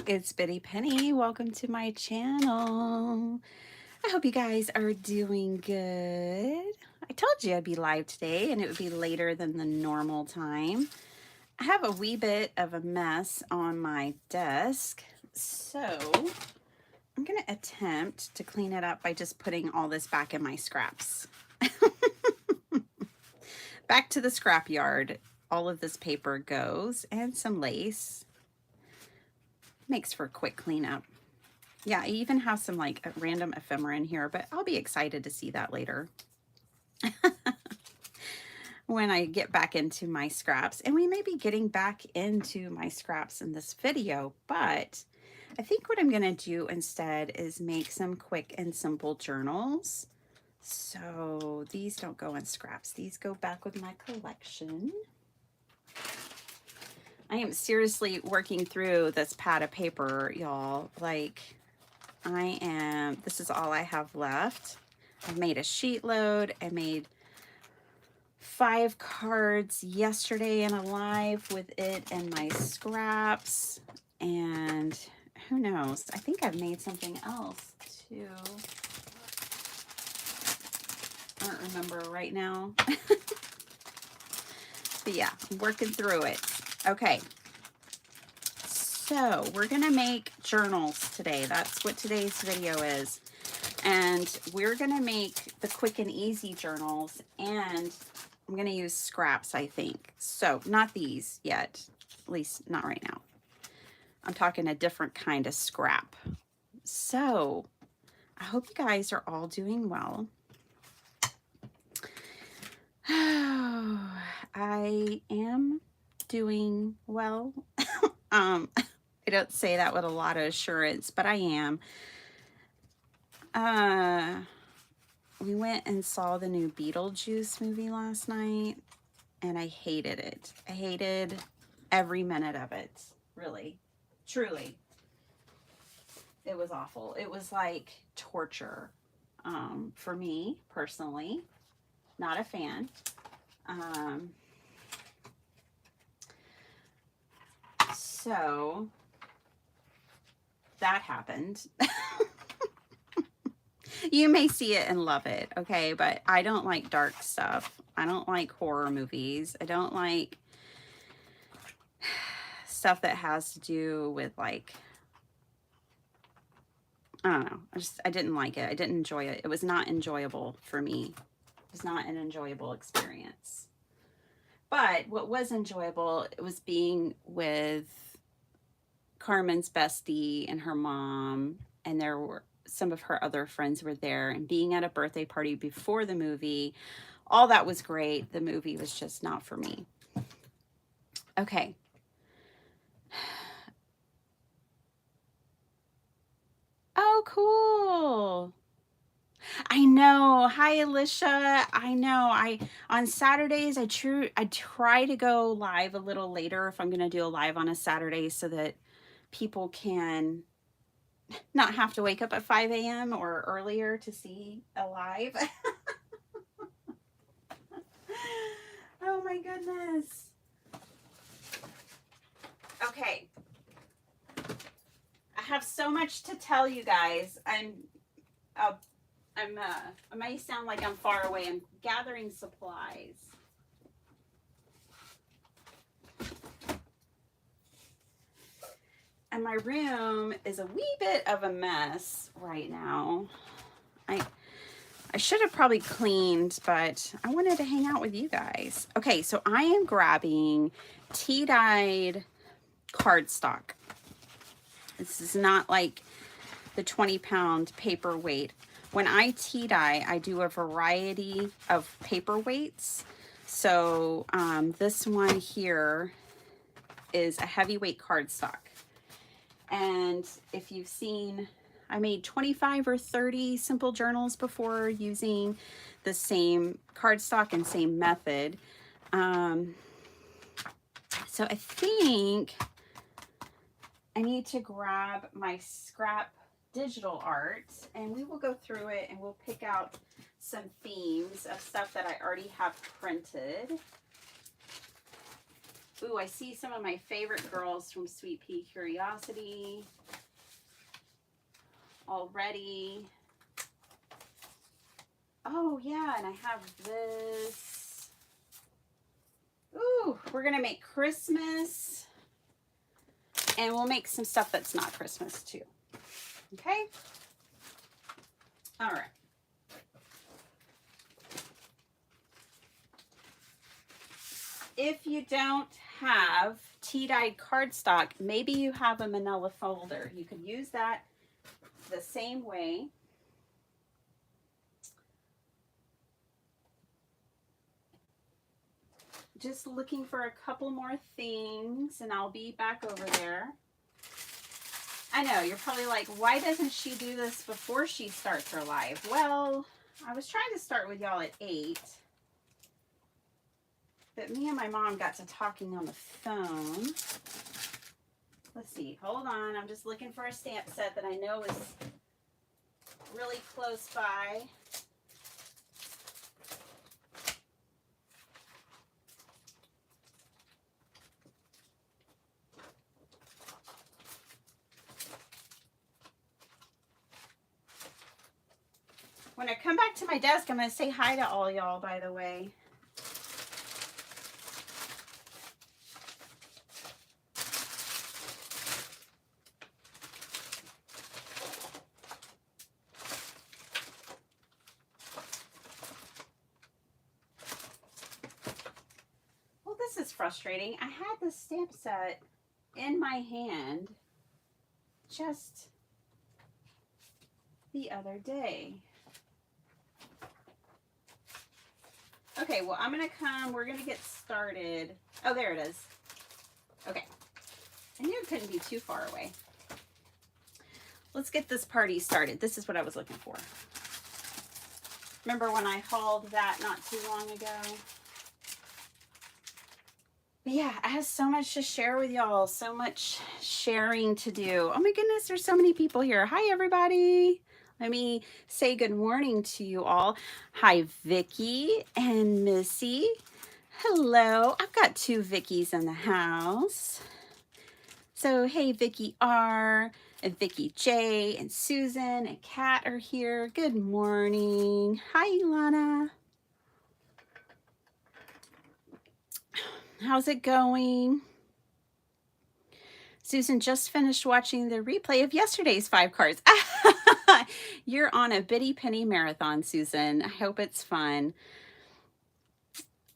it's Bitty Penny. Welcome to my channel. I hope you guys are doing good. I told you I'd be live today and it would be later than the normal time. I have a wee bit of a mess on my desk, so I'm going to attempt to clean it up by just putting all this back in my scraps. Back to the scrap yard. All of this paper goes and some lace. Makes for a quick cleanup. Yeah, I even have some like random ephemera in here, but I'll be excited to see that later when I get back into my scraps. And we may be getting back into my scraps in this video, but I think what I'm going to do instead is make some quick and simple journals. So these don't go in scraps. These go back with my collection. I am seriously working through this pad of paper, y'all. Like, this is all I have left. I made a sheet load. I made 5 cards yesterday in a live with it and my scraps. And who knows? I think I've made something else too. I don't remember right now. But yeah, I'm working through it. Okay. So we're going to make journals today. That's what today's video is. And we're going to make the quick and easy journals, and I'm going to use scraps, I think. So not these yet, at least not right now. I'm talking a different kind of scrap. So I hope you guys are all doing well. I am doing well. I don't say that with a lot of assurance, but I am. We went and saw the new Beetlejuice movie last night, and I hated it. I hated every minute of it, really, truly. It was awful. It was like torture for me personally. Not a fan. So that happened. You may see it and love it, okay? But I don't like dark stuff. I don't like horror movies. I don't like stuff that has to do with, like, I don't know. I didn't like it. I didn't enjoy it. It was not enjoyable for me. It was not an enjoyable experience. But what was enjoyable, it was being with Carmen's bestie and her mom, and there were some of her other friends were there, and being at a birthday party before the movie. All that was great. The movie was just not for me. Okay. Oh, cool. I know. Hi, Alicia. I know. On Saturdays, I try to go live a little later if I'm going to do a live on a Saturday so that people can not have to wake up at 5 a.m. or earlier to see a live. Oh my goodness. Okay. I have so much to tell you guys. I may sound like I'm far away. I'm gathering supplies. And my room is a wee bit of a mess right now. I should have probably cleaned, but I wanted to hang out with you guys. Okay, so I am grabbing tea-dyed cardstock. This is not like the 20-pound paper weight. When I tea dye, I do a variety of paper weights. So this one here is a heavyweight cardstock. And if you've seen, I made 25 or 30 simple journals before using the same cardstock and same method. So I think I need to grab my scrap digital art, and we will go through it and we'll pick out some themes of stuff that I already have printed. Ooh, I see some of my favorite girls from Sweet Pea Curiosity already. Oh yeah, and I have this. Ooh, we're gonna make Christmas, and we'll make some stuff that's not Christmas too. Okay? All right. If you don't have tea-dyed cardstock, maybe you have a manila folder. You could use that the same way. Just looking for a couple more things, and I'll be back over there. I know, you're probably like, why doesn't she do this before she starts her live? Well, I was trying to start with y'all at 8. But me and my mom got to talking on the phone. Let's see. Hold on. I'm just looking for a stamp set that I know is really close by. When I come back to my desk, I'm going to say hi to all y'all, by the way. Well, this is frustrating. I had this stamp set in my hand just the other day. Okay, well, I'm going to come. We're going to get started. Oh, there it is. Okay. I knew it couldn't be too far away. Let's get this party started. This is what I was looking for. Remember when I hauled that not too long ago? But yeah, I have so much to share with y'all. So much sharing to do. Oh my goodness, there's so many people here. Hi, everybody. Let me say good morning to you all. Hi, Vicki and Missy. Hello. I've got 2 Vickies in the house. So, hey, Vicki R. and Vicki J. and Susan and Kat are here. Good morning. Hi, Ilana. How's it going? Susan just finished watching the replay of yesterday's 5 cards. You're on a bitty penny marathon, Susan. I hope it's fun.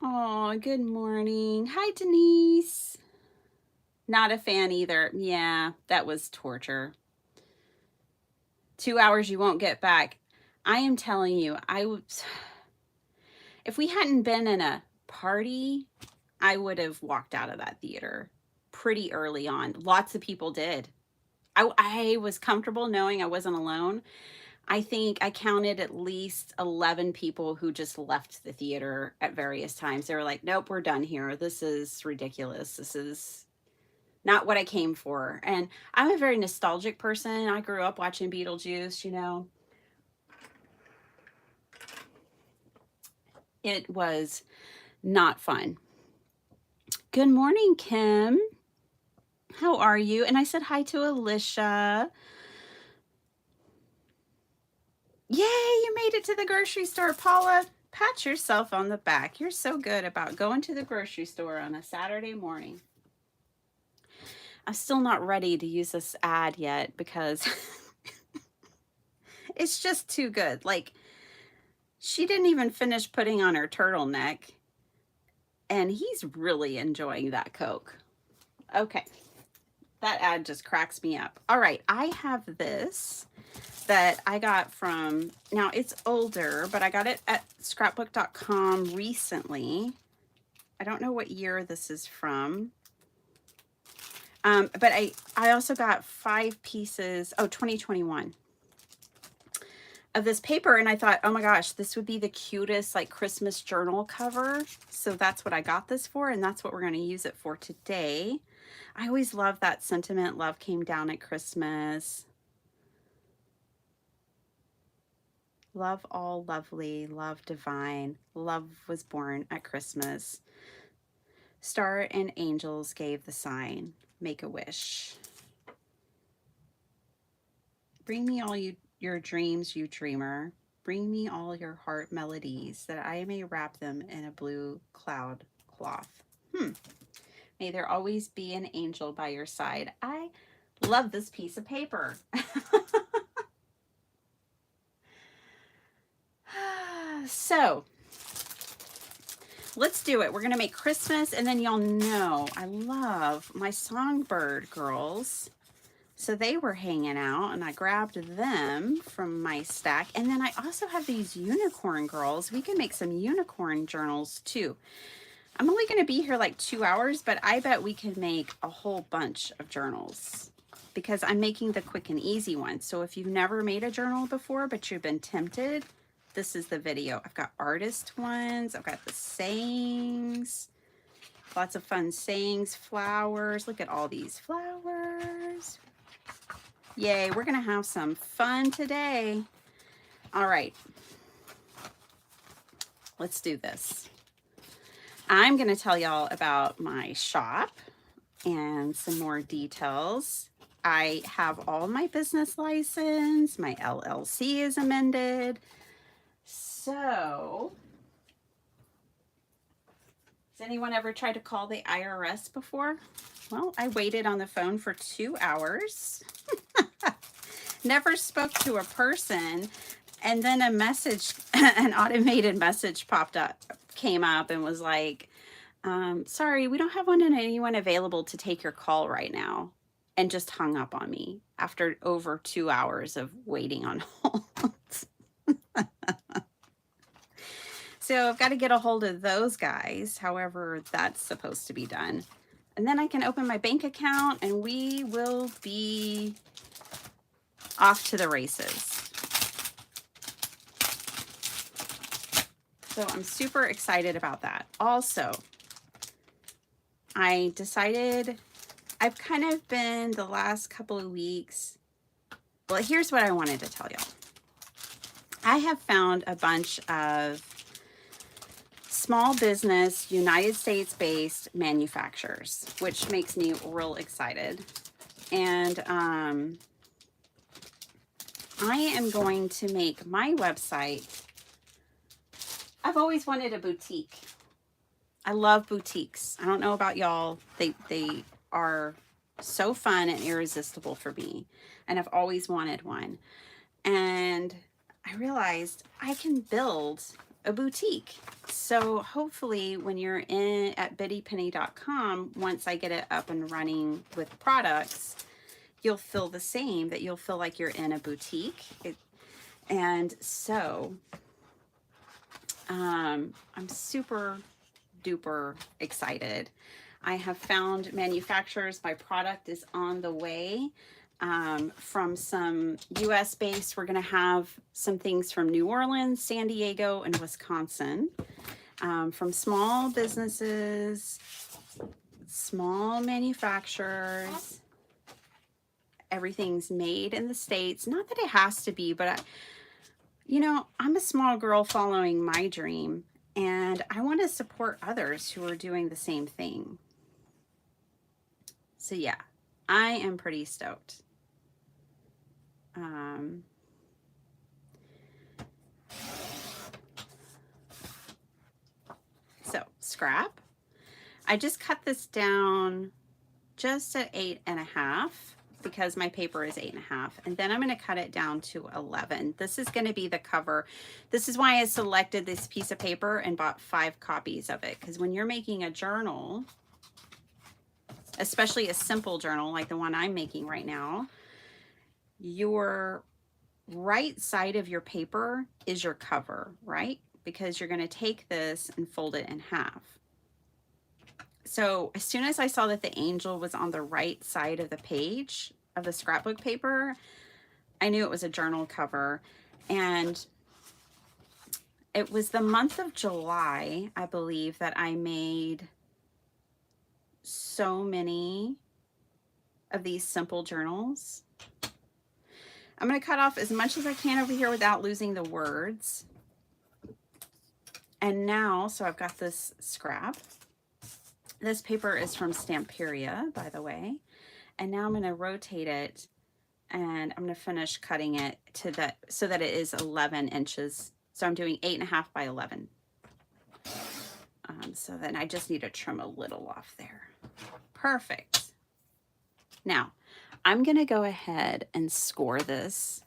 Oh, good morning. Hi, Denise. Not a fan either. Yeah, that was torture. 2 hours you won't get back. I am telling you, if we hadn't been in a party, I would have walked out of that theater pretty early on. Lots of people did. I was comfortable knowing I wasn't alone. I think I counted at least 11 people who just left the theater at various times. They were like, nope, we're done here. This is ridiculous. This is not what I came for. And I'm a very nostalgic person. I grew up watching Beetlejuice, you know. It was not fun. Good morning, Kim. How are you? And I said hi to Alicia. Yay, you made it to the grocery store, Paula. Pat yourself on the back. You're so good about going to the grocery store on a Saturday morning. I'm still not ready to use this ad yet because it's just too good. Like, she didn't even finish putting on her turtleneck, and he's really enjoying that Coke. Okay. That ad just cracks me up. All right, I have this that I got from, now it's older, but I got it at scrapbook.com recently. I don't know what year this is from. But I also got 5 pieces, 2021, of this paper, and I thought, oh my gosh, this would be the cutest like Christmas journal cover. So that's what I got this for, and that's what we're going to use it for today. I always love that sentiment, love came down at Christmas. Love all lovely, love divine, love was born at Christmas. Star and angels gave the sign. Make a wish. Bring me all your dreams, you dreamer. Bring me all your heart melodies, that I may wrap them in a blue cloud cloth. May there always be an angel by your side. I love this piece of paper. So, let's do it. We're going to make Christmas, and then y'all know I love my Songbird girls. So they were hanging out, and I grabbed them from my stack. And then I also have these unicorn girls. We can make some unicorn journals too. I'm only going to be here like 2 hours, but I bet we can make a whole bunch of journals because I'm making the quick and easy ones. So if you've never made a journal before, but you've been tempted, this is the video. I've got artist ones. I've got the sayings. Lots of fun sayings, flowers. Look at all these flowers. Yay, we're going to have some fun today. All right. Let's do this. I'm going to tell y'all about my shop and some more details. I have all my business license. My LLC is amended. So, has anyone ever tried to call the IRS before? Well, I waited on the phone for 2 hours. Never spoke to a person, and then a message, an automated message came up and was like, sorry, we don't have anyone available to take your call right now, and just hung up on me after over 2 hours of waiting on hold. So I've got to get a hold of those guys, however that's supposed to be done. And then I can open my bank account and we will be off to the races. So I'm super excited about that. Also, I decided I've kind of been the last couple of weeks. Well, here's what I wanted to tell y'all. I have found a bunch of small business, United States based manufacturers, which makes me real excited. And I am going to make my website. I've always wanted a boutique. I love boutiques. I don't know about y'all. They are so fun and irresistible for me. And I've always wanted one. And I realized I can build a boutique. So hopefully when you're at bittypenny.com, once I get it up and running with products, you'll feel the same, that you'll feel like you're in a boutique. And so I'm super duper excited. I have found manufacturers. My product is on the way. From some US based, we're going to have some things from New Orleans, San Diego, and Wisconsin. From small businesses, small manufacturers. Everything's made in the States. Not that it has to be, but I'm a small girl following my dream, and I want to support others who are doing the same thing. So yeah, I am pretty stoked. So scrap. I just cut this down just at 8.5 because my paper is 8.5, and then I'm going to cut it down to 11. This is going to be the cover. This is why I selected this piece of paper and bought 5 copies of it, because when you're making a journal, especially a simple journal like the one I'm making right now, your right side of your paper is your cover, right? Because you're going to take this and fold it in half. So as soon as I saw that the angel was on the right side of the page of the scrapbook paper, I knew it was a journal cover. And it was the month of July, I believe, that I made so many of these simple journals. I'm going to cut off as much as I can over here without losing the words. And now, so I've got this scrap. This paper is from Stamperia, by the way. And now I'm going to rotate it, and I'm going to finish cutting it to that so that it is 11 inches. So I'm doing 8.5 by 11. So then I just need to trim a little off there. Perfect. Now I'm going to go ahead and score this.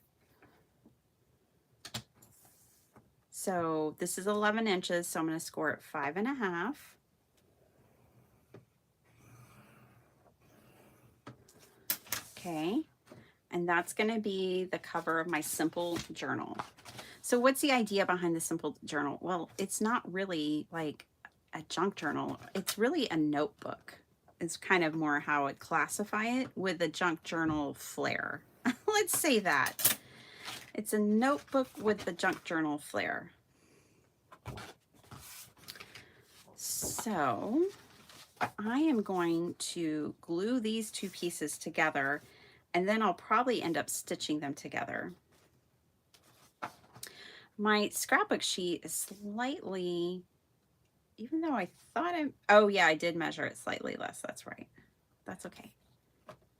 So this is 11 inches, so I'm going to score it 5.5. Okay, and that's going to be the cover of my simple journal. So what's the idea behind the simple journal? Well, it's not really like a junk journal. It's really a notebook. It's kind of more how I would classify it, with a junk journal flair. Let's say that. It's a notebook with the junk journal flair. So I am going to glue these two pieces together, and then I'll probably end up stitching them together. My scrapbook sheet is slightly, even though I thought oh yeah, I did measure it slightly less. That's right. That's okay.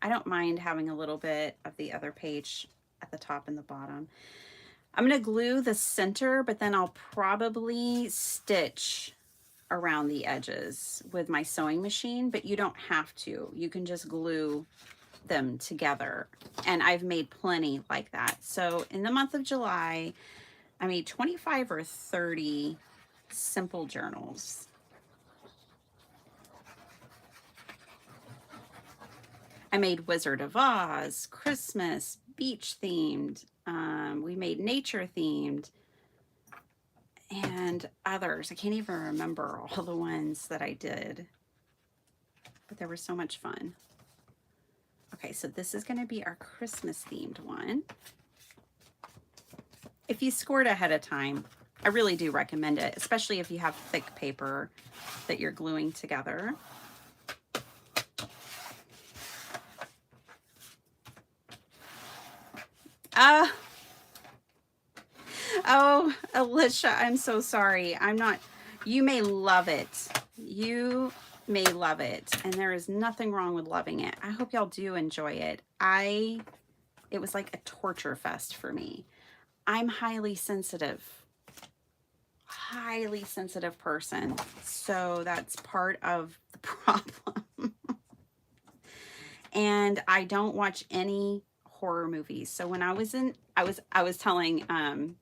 I don't mind having a little bit of the other page at the top and the bottom. I'm going to glue the center, but then I'll probably stitch around the edges with my sewing machine, but you don't have to. You can just glue them together. And I've made plenty like that. So in the month of July, I made 25 or 30 simple journals. I made Wizard of Oz, Christmas, beach themed. We made nature themed, and others. I can't even remember all the ones that I did, but they were so much fun. Okay, so this is going to be our Christmas themed one. If you scored ahead of time, I really do recommend it, especially if you have thick paper that you're gluing together. Oh, Alicia, I'm so sorry. I'm not, you may love it. You may love it. And there is nothing wrong with loving it. I hope y'all do enjoy it. It was like a torture fest for me. I'm highly sensitive person. So that's part of the problem. And I don't watch any horror movies. So when I was telling,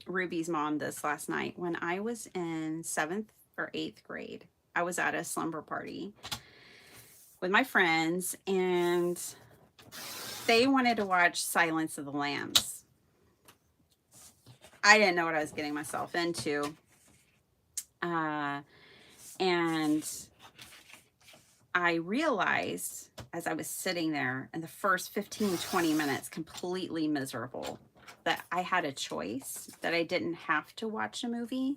Ruby's mom this last night. When I was in 7th or 8th grade, I was at a slumber party with my friends, and they wanted to watch Silence of the Lambs. I didn't know what I was getting myself into. And I realized as I was sitting there in the first 15-20 minutes completely miserable, that I had a choice, that I didn't have to watch a movie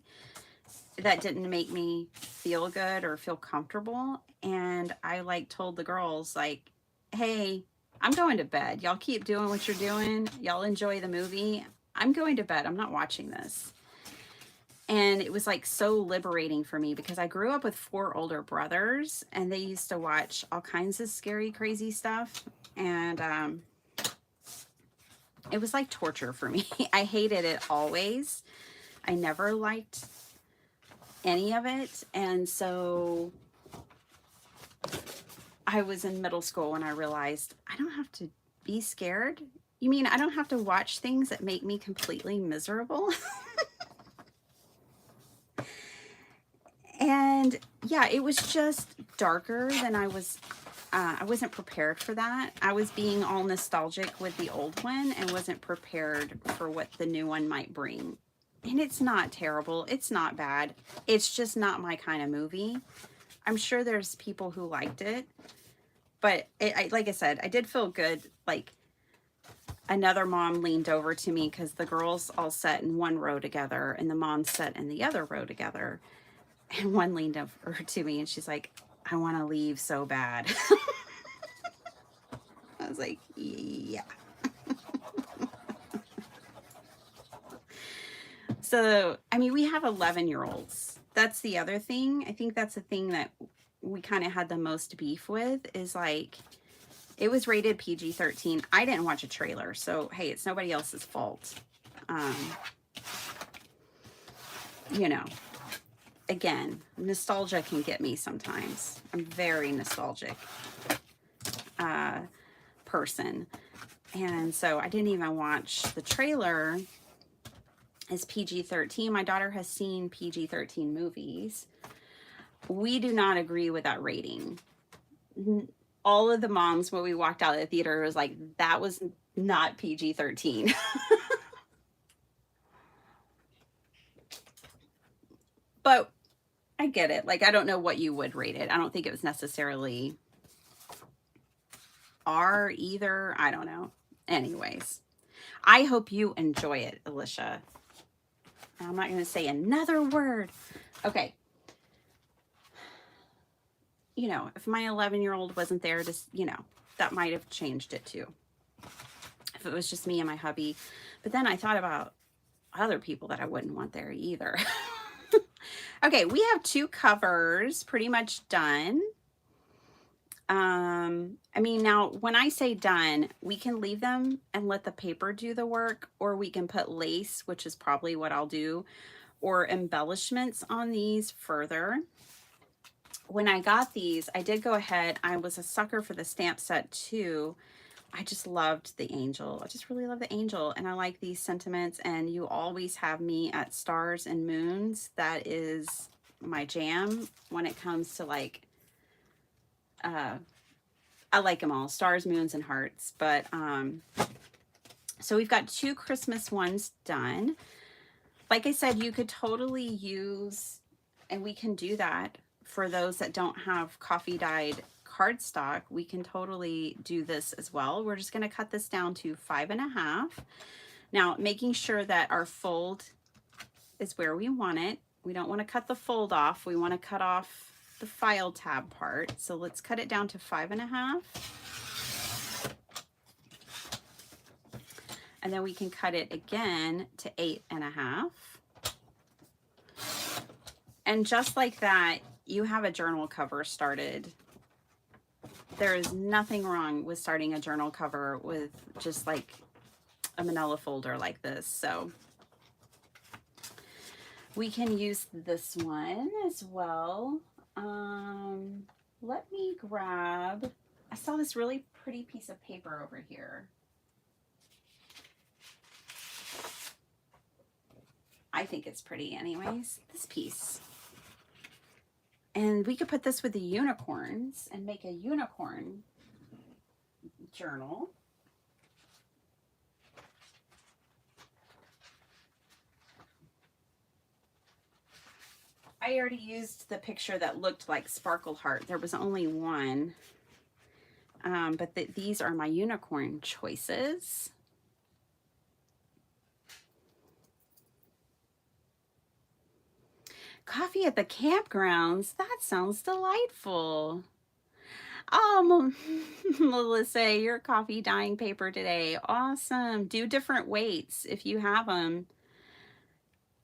that didn't make me feel good or feel comfortable. And I like told the girls, like, hey, I'm going to bed. Y'all keep doing what you're doing. Y'all enjoy the movie. I'm going to bed. I'm not watching this. And it was like so liberating for me, because I grew up with 4 older brothers, and they used to watch all kinds of scary, crazy stuff. And it was like torture for me. I hated it always. I never liked any of it. And so I was in middle school when I realized I don't have to be scared. You mean I don't have to watch things that make me completely miserable? And yeah, it was just darker than I wasn't prepared for that. I was being all nostalgic with the old one and wasn't prepared for what the new one might bring. And it's not terrible. It's not bad. It's just not my kind of movie. I'm sure there's people who liked it. But like I said, I did feel good. Like, another mom leaned over to me, because the girls all sat in one row together and the mom sat in the other row together. And one leaned over to me and she's like, I want to leave so bad. I was like, yeah. So, I mean, we have 11-year-olds. That's the other thing. I think that's the thing that we kind of had the most beef with is like, it was rated PG-13. I didn't watch a trailer, so hey, it's nobody else's fault. You know, again, nostalgia can get me sometimes. I'm very nostalgic person. And so I didn't even watch the trailer. It's PG-13. My daughter has seen PG-13 movies. We do not agree with that rating. All of the moms, when we walked out of the theater, was like, that was not PG-13. But I get it. Like, I don't know what you would rate it. I don't think it was necessarily R either. I don't know. Anyways, I hope you enjoy it, Alicia. I'm not going to say another word. Okay. You know, if my 11-year-old wasn't there, just, you know, that might have changed it too. If it was just me and my hubby. But then I thought about other people that I wouldn't want there either. Okay, we have 2 covers pretty much done. I mean, now when I say done, we can leave them and let the paper do the work, or we can put lace, which is probably what I'll do, or embellishments on these further. When I got these, I did go ahead. I was a sucker for the stamp set too. I just loved the angel. I just really love the angel, and I like these sentiments. And you always have me at stars and moons. That is my jam when it comes to like, I like them all, stars, moons, and hearts. But so we've got 2 Christmas ones done. Like I said, you could totally use, and we can do that for those that don't have coffee dyed cardstock. We can totally do this as well. We're just going to cut this down to 5.5. Now, making sure that our fold is where we want it. We don't want to cut the fold off. We want to cut off the file tab part. So let's cut it down to 5.5. And then we can cut it again to 8.5. And just like that, you have a journal cover started. There is nothing wrong with starting a journal cover with just like a manila folder like this. So we can use this one as well. Let me grab, I saw this really pretty piece of paper over here. I think it's pretty anyways, this piece. And we could put this with the unicorns and make a unicorn journal. I already used the picture that looked like Sparkle Heart. There was only one. But these are my unicorn choices. Coffee at the campgrounds. That sounds delightful. Oh, Melissa, your coffee dyeing paper today. Awesome. Do different weights if you have them.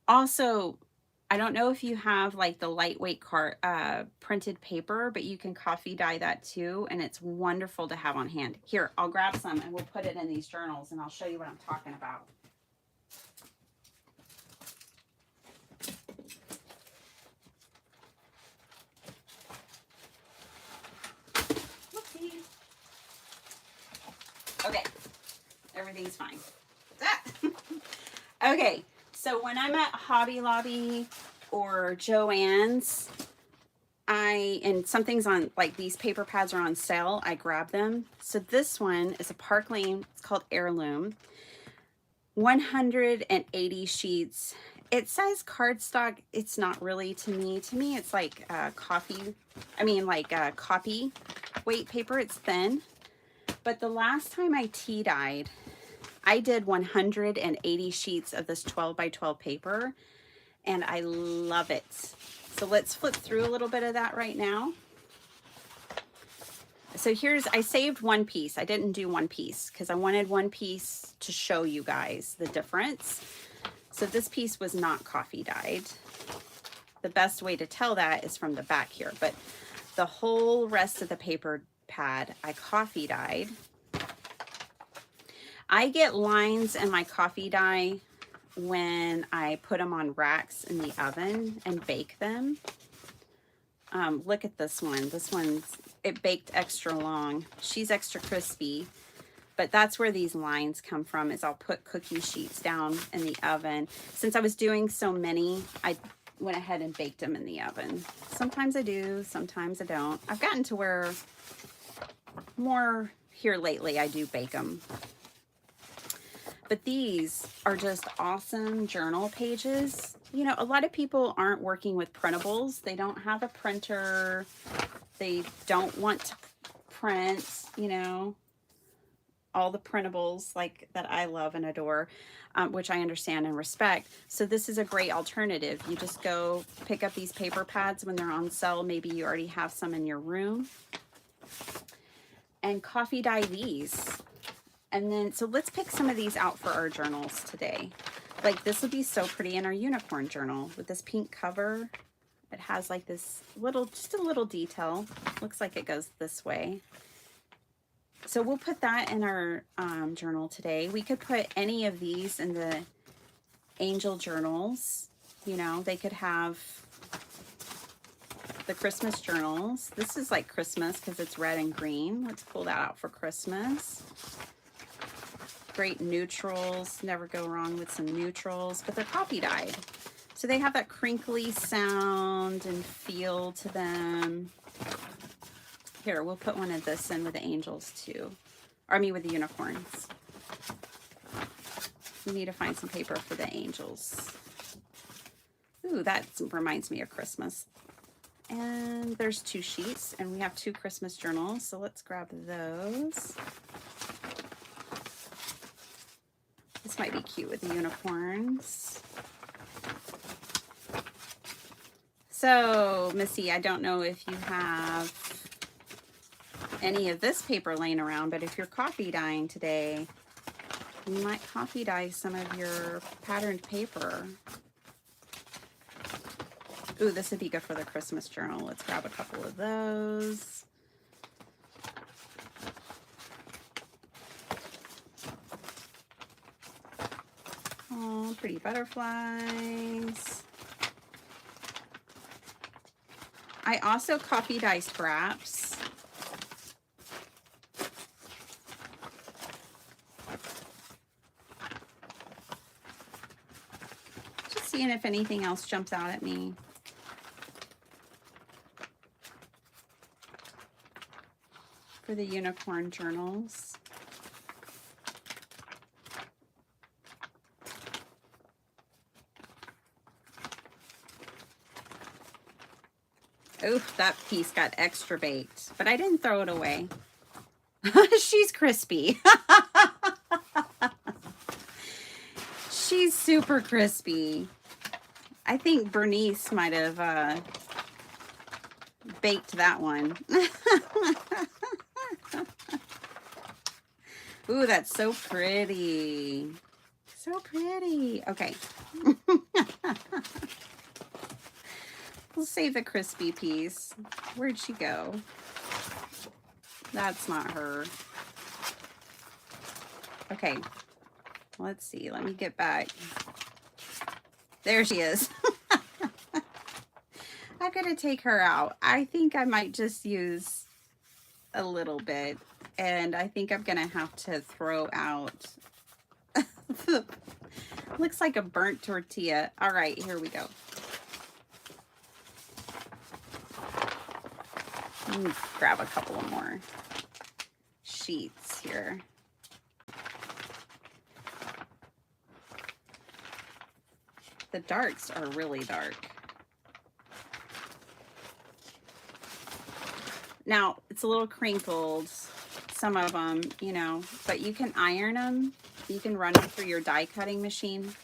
Also, I don't know if you have like the lightweight printed paper, but you can coffee dye that too. And it's wonderful to have on hand. Here, I'll grab some and we'll put it in these journals and I'll show you what I'm talking about. Whoopsie. Okay, everything's fine. Okay. So when I'm at Hobby Lobby or Joann's, and something's on, like these paper pads are on sale, I grab them. So this one is a Park Lane, it's called Heirloom. 180 sheets. It says cardstock. It's not really to me. To me, it's like copy weight paper. It's thin. But the last time I tea dyed, I did 180 sheets of this 12 by 12 paper, and I love it. So let's flip through a little bit of that right now. So I saved one piece. I didn't do one piece because I wanted one piece to show you guys the difference. So this piece was not coffee dyed. The best way to tell that is from the back here, but The whole rest of the paper pad I coffee dyed. I get lines in my coffee dye when I put them on racks in the oven and bake them. Look at this one. This one's, it baked extra long. She's extra crispy. But that's where these lines come from, is I'll put cookie sheets down in the oven. Since I was doing so many, I went ahead and baked them in the oven. Sometimes I do, sometimes I don't. I've gotten to where more here lately I do bake them. But these are just awesome journal pages. You know, a lot of people aren't working with printables. They don't have a printer. They don't want to print, you know, all the printables like that I love and adore, which I understand and respect. So this is a great alternative. You just go pick up these paper pads when they're on sale. Maybe you already have some in your room, and coffee dye these. And then, so let's pick some of these out for our journals today. Like this would be so pretty in our unicorn journal with this pink cover. It has like this little, just a little detail. Looks like it goes this way. So we'll put that in our journal today. We could put any of these in the angel journals. You know, they could have the Christmas journals. This is like Christmas because it's red and green. Let's pull that out for Christmas. Great neutrals. Never go wrong with some neutrals, but they're coffee dyed. So they have that crinkly sound and feel to them. Here, we'll put one of this in with the angels too. Or I mean with the unicorns. We need to find some paper for the angels. Ooh, that reminds me of Christmas. And there's 2 sheets, and we have 2 Christmas journals, so let's grab those. This might be cute with the unicorns. So, Missy, I don't know if you have any of this paper laying around, but if you're coffee dyeing today, you might coffee dye some of your patterned paper. Ooh, this would be good for the Christmas journal. Let's grab a couple of those. Oh, pretty butterflies. I also coffee dye scraps. Just seeing if anything else jumps out at me. For the unicorn journals. Ooh, that piece got extra baked, but I didn't throw it away. She's crispy. She's super crispy. I think Bernice might have baked that one. Ooh, that's so pretty. So pretty. Okay. We'll save the crispy piece. Where'd she go? That's not her. Okay. Let's see. Let me get back. There she is. I'm going to take her out. I think I might just use a little bit. And I think I'm going to have to throw out. Looks like a burnt tortilla. All right, here we go. Let me grab a couple of more sheets here. The darks are really dark. Now, it's a little crinkled, some of them, you know, but you can iron them. You can run them through your die cutting machine,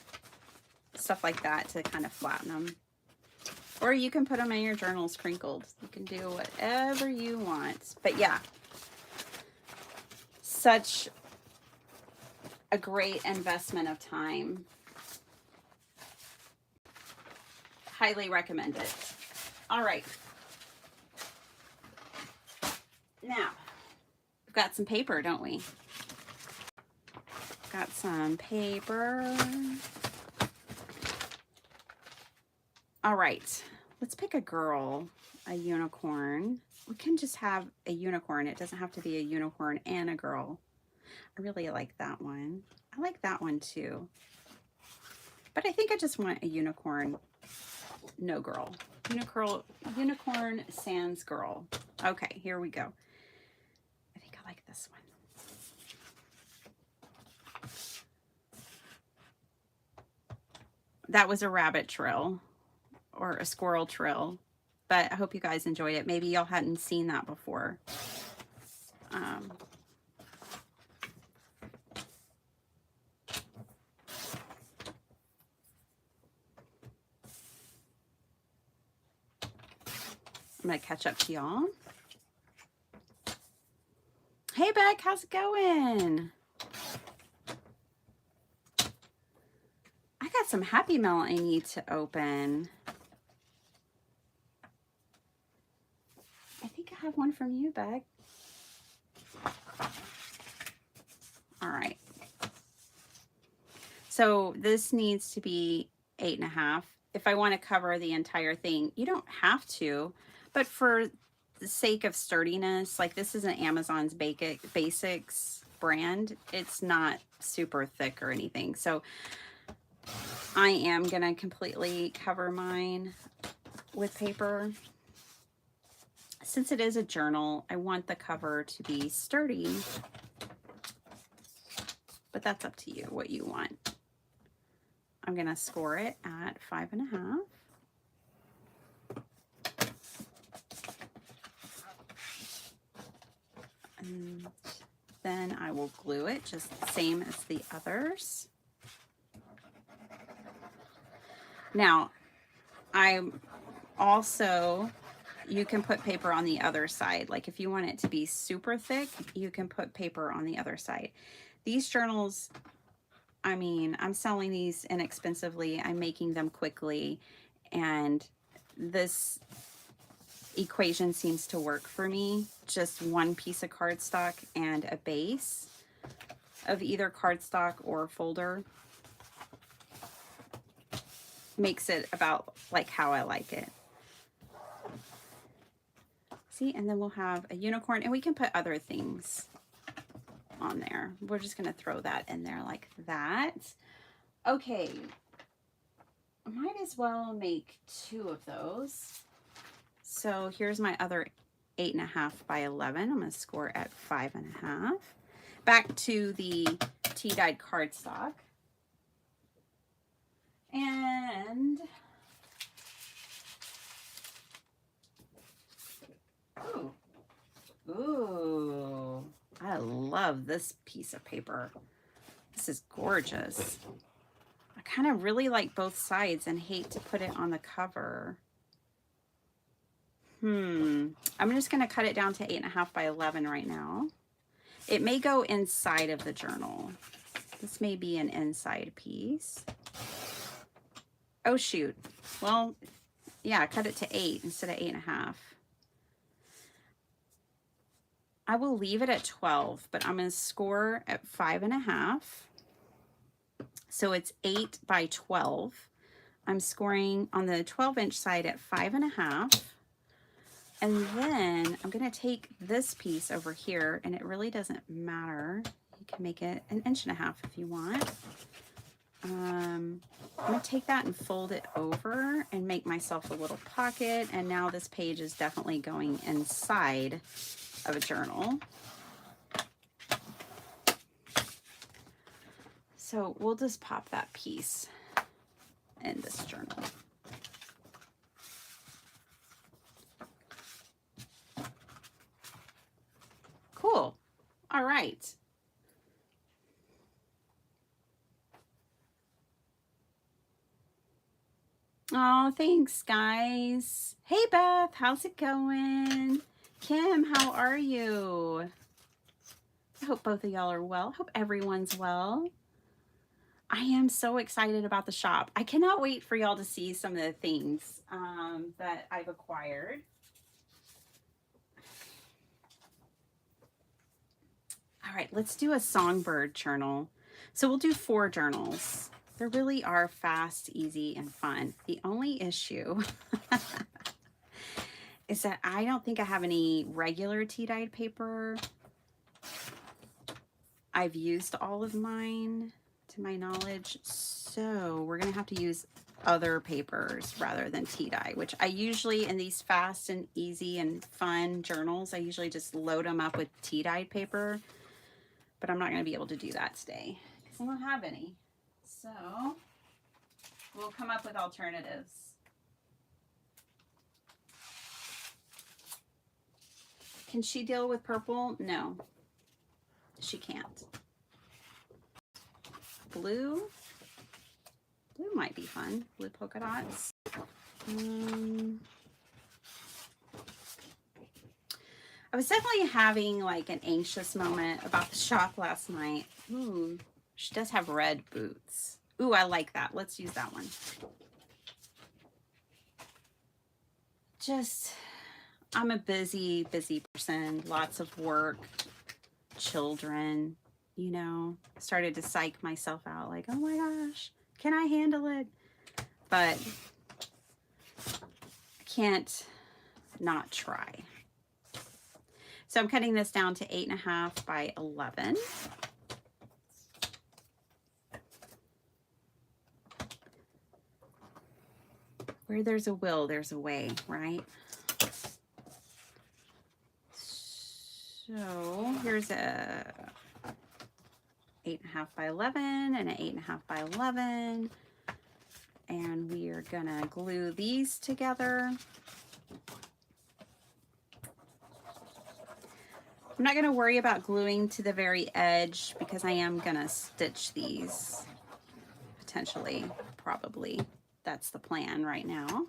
stuff like that to kind of flatten them. Or you can put them in your journals crinkled. You can do whatever you want. But yeah, such a great investment of time. Highly recommend it. All right. Now, we've got some paper, don't we? Got some paper. All right, let's pick a girl, a unicorn. We can just have a unicorn. It doesn't have to be a unicorn and a girl. I really like that one. I like that one too. But I think I just want a unicorn, no girl. Unicorn sans girl. Okay, here we go. I think I like this one. That was a rabbit trill or a squirrel trill, but I hope you guys enjoyed it. Maybe y'all hadn't seen that before. I'm gonna catch up to y'all. Hey Beck, how's it going? I got some Happy Mail I need to open. I think I have one from you, Beck. All right. So this needs to be 8.5. If I want to cover the entire thing, you don't have to, but for the sake of sturdiness, like this isn't Amazon's Basics brand. It's not super thick or anything. So I am going to completely cover mine with paper. Since it is a journal, I want the cover to be sturdy, but that's up to you, what you want. I'm going to score it at 5.5. And then I will glue it just the same as the others. Now, you can put paper on the other side. Like if you want it to be super thick, you can put paper on the other side. These journals, I mean, I'm selling these inexpensively. I'm making them quickly. And this equation seems to work for me. Just one piece of cardstock and a base of either cardstock or folder makes it about like how I like it. See, and then we'll have a unicorn, and we can put other things on there. We're just going to throw that in there like that. Okay, I might as well make 2 of those. So here's my other 8.5 by 11. I'm going to score at 5.5. Back to the tea-dyed cardstock. And ooh, I love this piece of paper. This is gorgeous. I kind of really like both sides and hate to put it on the cover. I'm just going to cut it down to 8.5 by 11 right now. It may go inside of the journal. This may be an inside piece. Oh, shoot. Well, yeah, cut it to 8 instead of 8.5. I will leave it at 12, but I'm going to score at 5.5. So it's 8 by 12. I'm scoring on the 12-inch side at 5.5. And then I'm going to take this piece over here, and it really doesn't matter. You can make it 1.5 inches if you want. I'm going to take that and fold it over and make myself a little pocket. And now this page is definitely going inside of a journal. So we'll just pop that piece in this journal. Cool. All right. Oh, thanks, guys. Hey, Beth, how's it going? Kim, how are you? I hope both of y'all are well. Hope everyone's well. I am so excited about the shop. I cannot wait for y'all to see some of the things that I've acquired. All right, let's do a songbird journal. So we'll do 4 journals. They really are fast, easy, and fun. The only issue is that I don't think I have any regular tea-dyed paper. I've used all of mine to my knowledge, so we're gonna have to use other papers rather than tea dye, which I usually, in these fast and easy and fun journals, I usually just load them up with tea dyed paper, but I'm not gonna be able to do that today because I don't have any. So we'll come up with alternatives. Can she deal with purple? No, she can't. Blue? Blue might be fun. Blue polka dots. I was definitely having like an anxious moment about the shop last night. Ooh, she does have red boots. Ooh, I like that. Let's use that one. Just, I'm a busy person. Lots of work, children, you know. Started to psych myself out like, oh my gosh, can I handle it? But I can't not try. So I'm cutting this down to 8.5 by 11. Where there's a will, there's a way, right? So here's a 8.5 by 11 and an 8.5 by 11. And we are gonna glue these together. I'm not gonna worry about gluing to the very edge because I am gonna stitch these potentially, probably. That's the plan right now.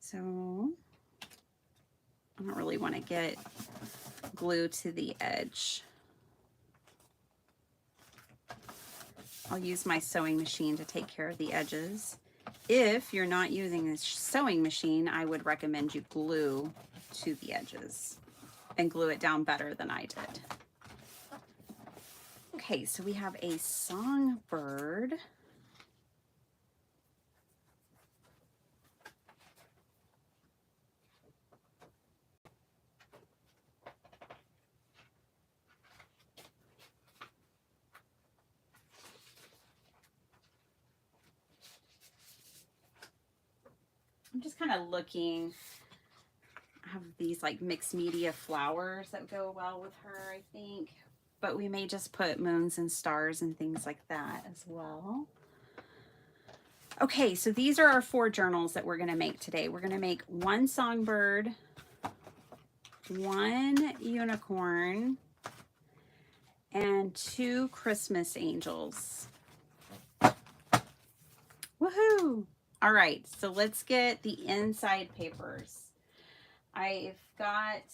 So I don't really want to get glue to the edge. I'll use my sewing machine to take care of the edges. If you're not using a sewing machine, I would recommend you glue to the edges and glue it down better than I did. Okay, so we have a songbird. I'm just kind of looking. I have these like mixed media flowers that go well with her, I think. But we may just put moons and stars and things like that as well. Okay, so these are our 4 journals that we're going to make today. We're going to make 1 songbird, 1 unicorn, and 2 Christmas angels. Woohoo! All right, so let's get the inside papers. I've got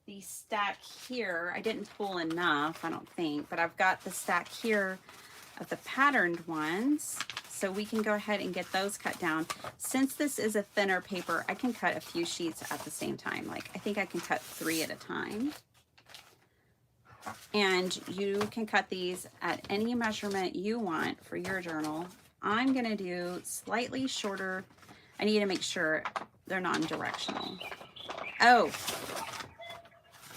the stack here. I didn't pull enough, I don't think, but I've got the stack here of the patterned ones. So we can go ahead and get those cut down. Since this is a thinner paper, I can cut a few sheets at the same time. Like I think I can cut 3 at a time. And you can cut these at any measurement you want for your journal. I'm gonna do slightly shorter. I need to make sure they're non-directional. Oh,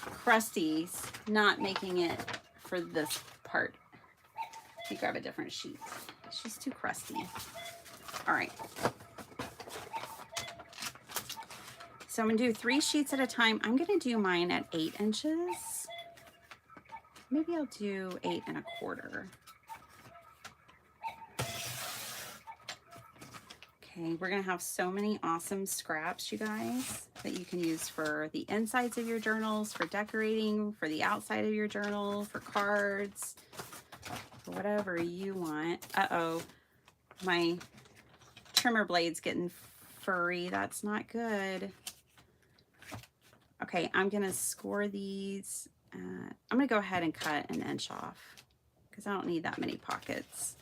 Krusty's not making it for this part. Let me grab a different sheet. She's too crusty. All right. So I'm gonna do 3 sheets at a time. I'm gonna do mine at 8 inches. Maybe I'll do 8 1/4. Okay, we're gonna have so many awesome scraps, you guys, that you can use for the insides of your journals, for decorating, for the outside of your journal, for cards, for whatever you want. Uh-oh, my trimmer blade's getting furry. That's not good. Okay, I'm gonna score these. I'm gonna go ahead and cut 1 inch off because I don't need that many pockets.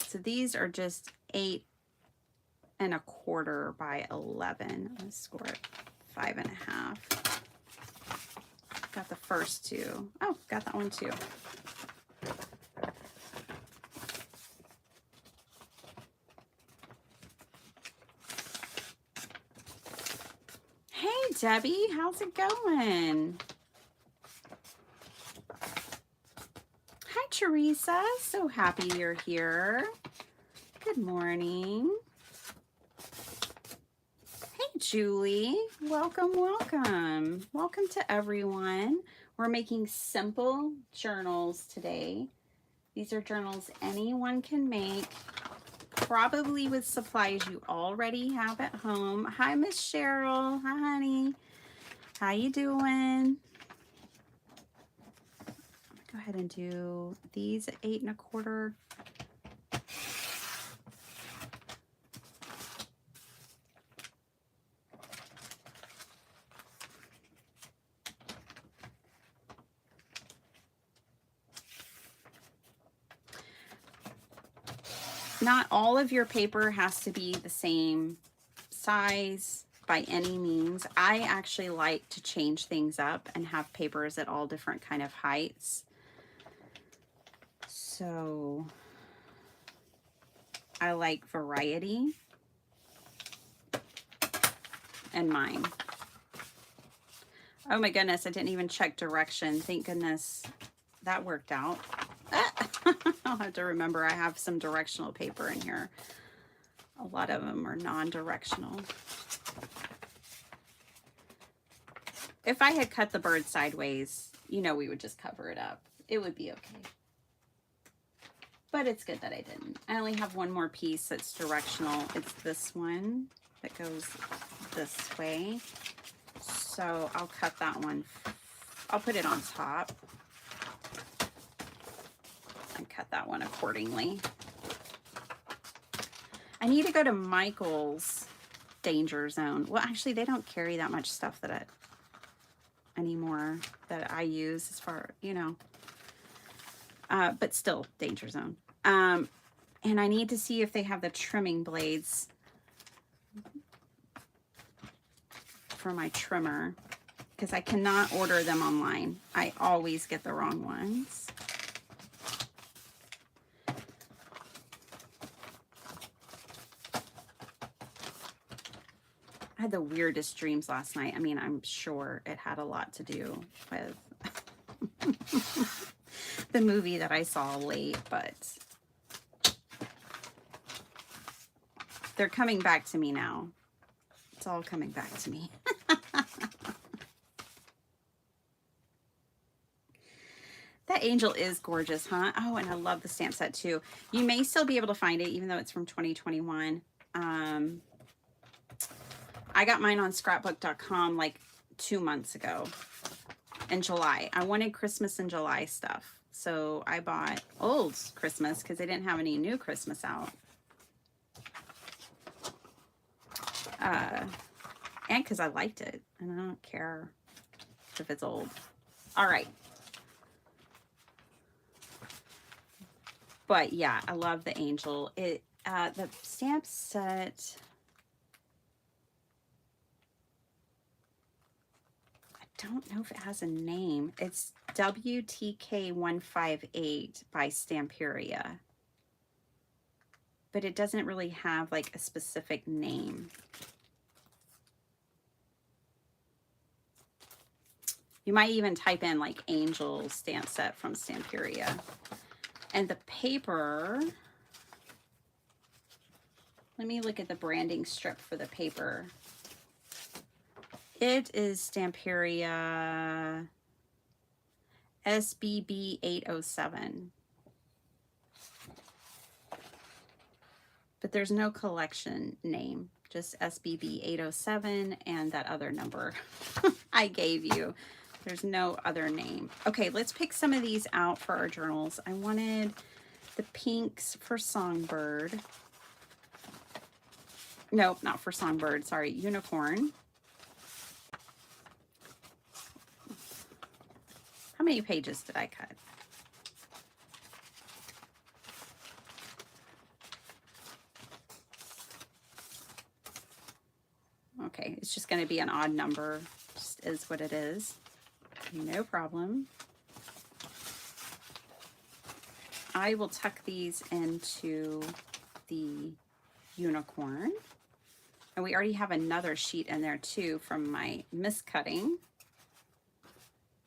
So these are just 8 8.25 by 11. Let's score it 5.5. Got the first two. Oh, got that one too. Hey, Debbie, how's it going? Hi, Teresa. So happy you're here. Good morning. Hey, Julie. Welcome, welcome. Welcome to everyone. We're making simple journals today. These are journals anyone can make, probably with supplies you already have at home. Hi, Miss Cheryl. Hi, honey. How you doing? Go ahead and do these at 8.25. Not all of your paper has to be the same size by any means. I actually like to change things up and have papers at all different kind of heights. So I like variety in mine. Oh my goodness, I didn't even check direction. Thank goodness that worked out. I'll have to remember I have some directional paper in here. A lot of them are non-directional. If I had cut the bird sideways, you know, we would just cover it up. It would be okay. But it's good that I didn't. I only have one more piece that's directional. It's this one that goes this way. So I'll cut that one. I'll put it on top and cut that one accordingly. I need to go to Michael's Danger Zone. Well, actually, they don't carry that much stuff that anymore that I use as far, you know, but still Danger Zone. And I need to see if they have the trimming blades for my trimmer, because I cannot order them online. I always get the wrong ones. I had the weirdest dreams last night. I mean, I'm sure it had a lot to do with the movie that I saw late, but they're coming back to me now. It's all coming back to me. That angel is gorgeous, huh? Oh, and I love the stamp set too. You may still be able to find it, even though it's from 2021. I got mine on scrapbook.com like 2 months ago in July. I wanted Christmas and July stuff. So I bought old Christmas because they didn't have any new Christmas out. And because I liked it. And I don't care if it's old. All right. But yeah, I love the angel. The stamp set, I don't know if it has a name. It's WTK158 by Stamperia. But it doesn't really have like a specific name. You might even type in like angel stamp set from Stamperia. And the paper, let me look at the branding strip for the paper. It is Stamperia SBB 807. But there's no collection name, just SBB 807 and that other number I gave you. There's no other name. Okay, let's pick some of these out for our journals. I wanted the pinks for Songbird. Nope, not for Songbird, sorry, Unicorn. How many pages did I cut? going to be an odd number. Just is what it is. No problem. I will tuck these into the unicorn. And we already have another sheet in there too from my miscutting.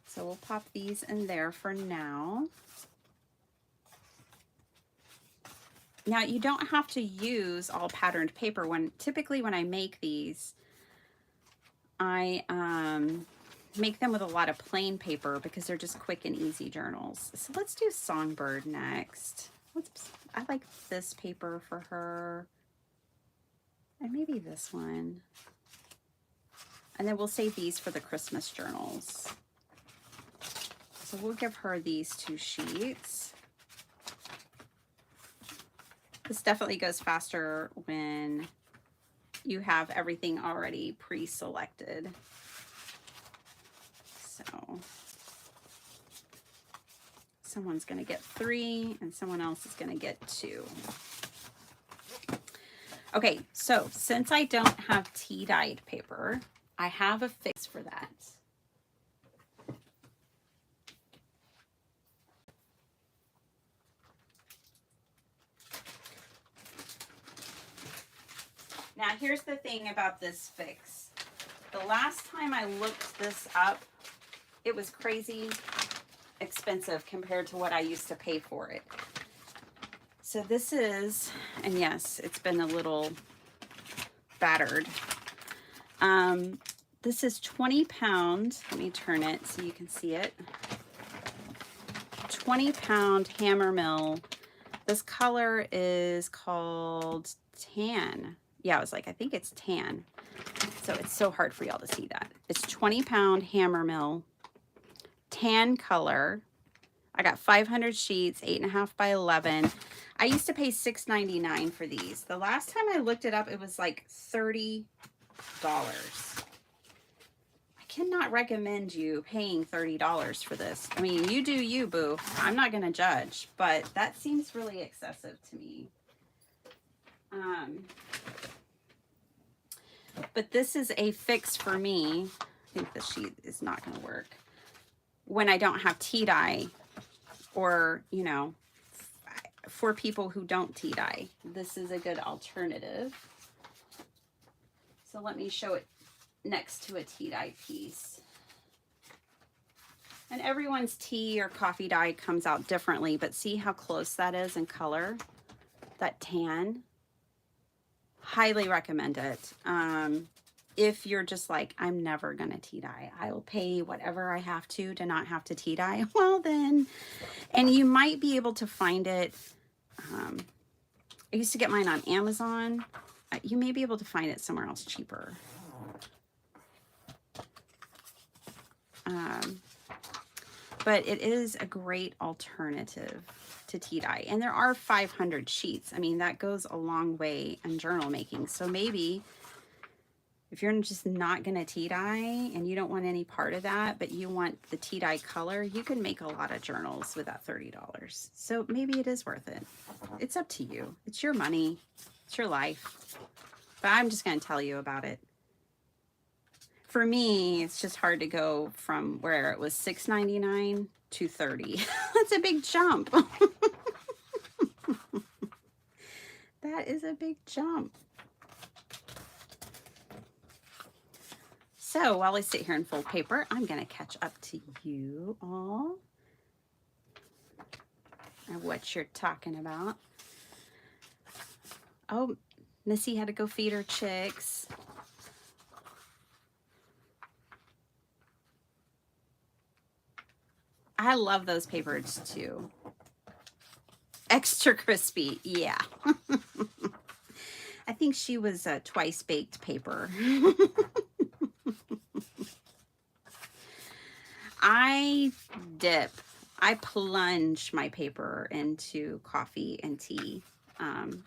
So we'll pop these in there for now. Now you don't have to use all patterned paper. Typically when I make these, I make them with a lot of plain paper because they're just quick and easy journals. So let's do Songbird next. I like this paper for her. And maybe this one. And then we'll save these for the Christmas journals. So we'll give her these 2 sheets. This definitely goes faster when you have everything already pre-selected. So someone's going to get 3 and someone else is going to get 2. Okay, so since I don't have tea-dyed paper, I have a fix for that. Now, here's the thing about this fix. The last time I looked this up, it was crazy expensive compared to what I used to pay for it. So this is, and yes, it's been a little battered. This is 20 pound. Let me turn it so you can see it. 20 pound Hammermill. This color is called tan. Yeah, I was like, I think it's tan. So it's so hard for y'all to see that. It's 20 pound Hammermill tan color. I got 500 sheets, 8.5 by 11. I used to pay $6.99 for these. The last time I looked it up, it was like $30. I cannot recommend you paying $30 for this. I mean, you do you, boo. I'm not going to judge, but that seems really excessive to me. But this is a fix for me. I think the sheet is not going to work. When I don't have tea dye, or, you know, for people who don't tea dye, this is a good alternative. So let me show it next to a tea dye piece. And everyone's tea or coffee dye comes out differently, but see how close that is in color? That tan. Highly recommend it. If you're just like, I'm never gonna tea dye, I will pay whatever I have to not have to tea dye, well then, and you might be able to find it. I used to get mine on Amazon. You may be able to find it somewhere else cheaper. But it is a great alternative to tea dye. And there are 500 sheets. I mean, that goes a long way in journal making. So maybe if you're just not going to tea dye and you don't want any part of that, but you want the tea dye color, you can make a lot of journals with that $30. So maybe it is worth it. It's up to you. It's your money. It's your life. But I'm just going to tell you about it. For me, it's just hard to go from where it was $6.99 to $30. That's a big jump. That is a big jump. So while I sit here and fold paper, I'm going to catch up to you all and what you're talking about. Oh, Missy had to go feed her chicks. I love those papers too. Extra crispy, yeah. I think she was a twice baked paper. I plunge my paper into coffee and tea.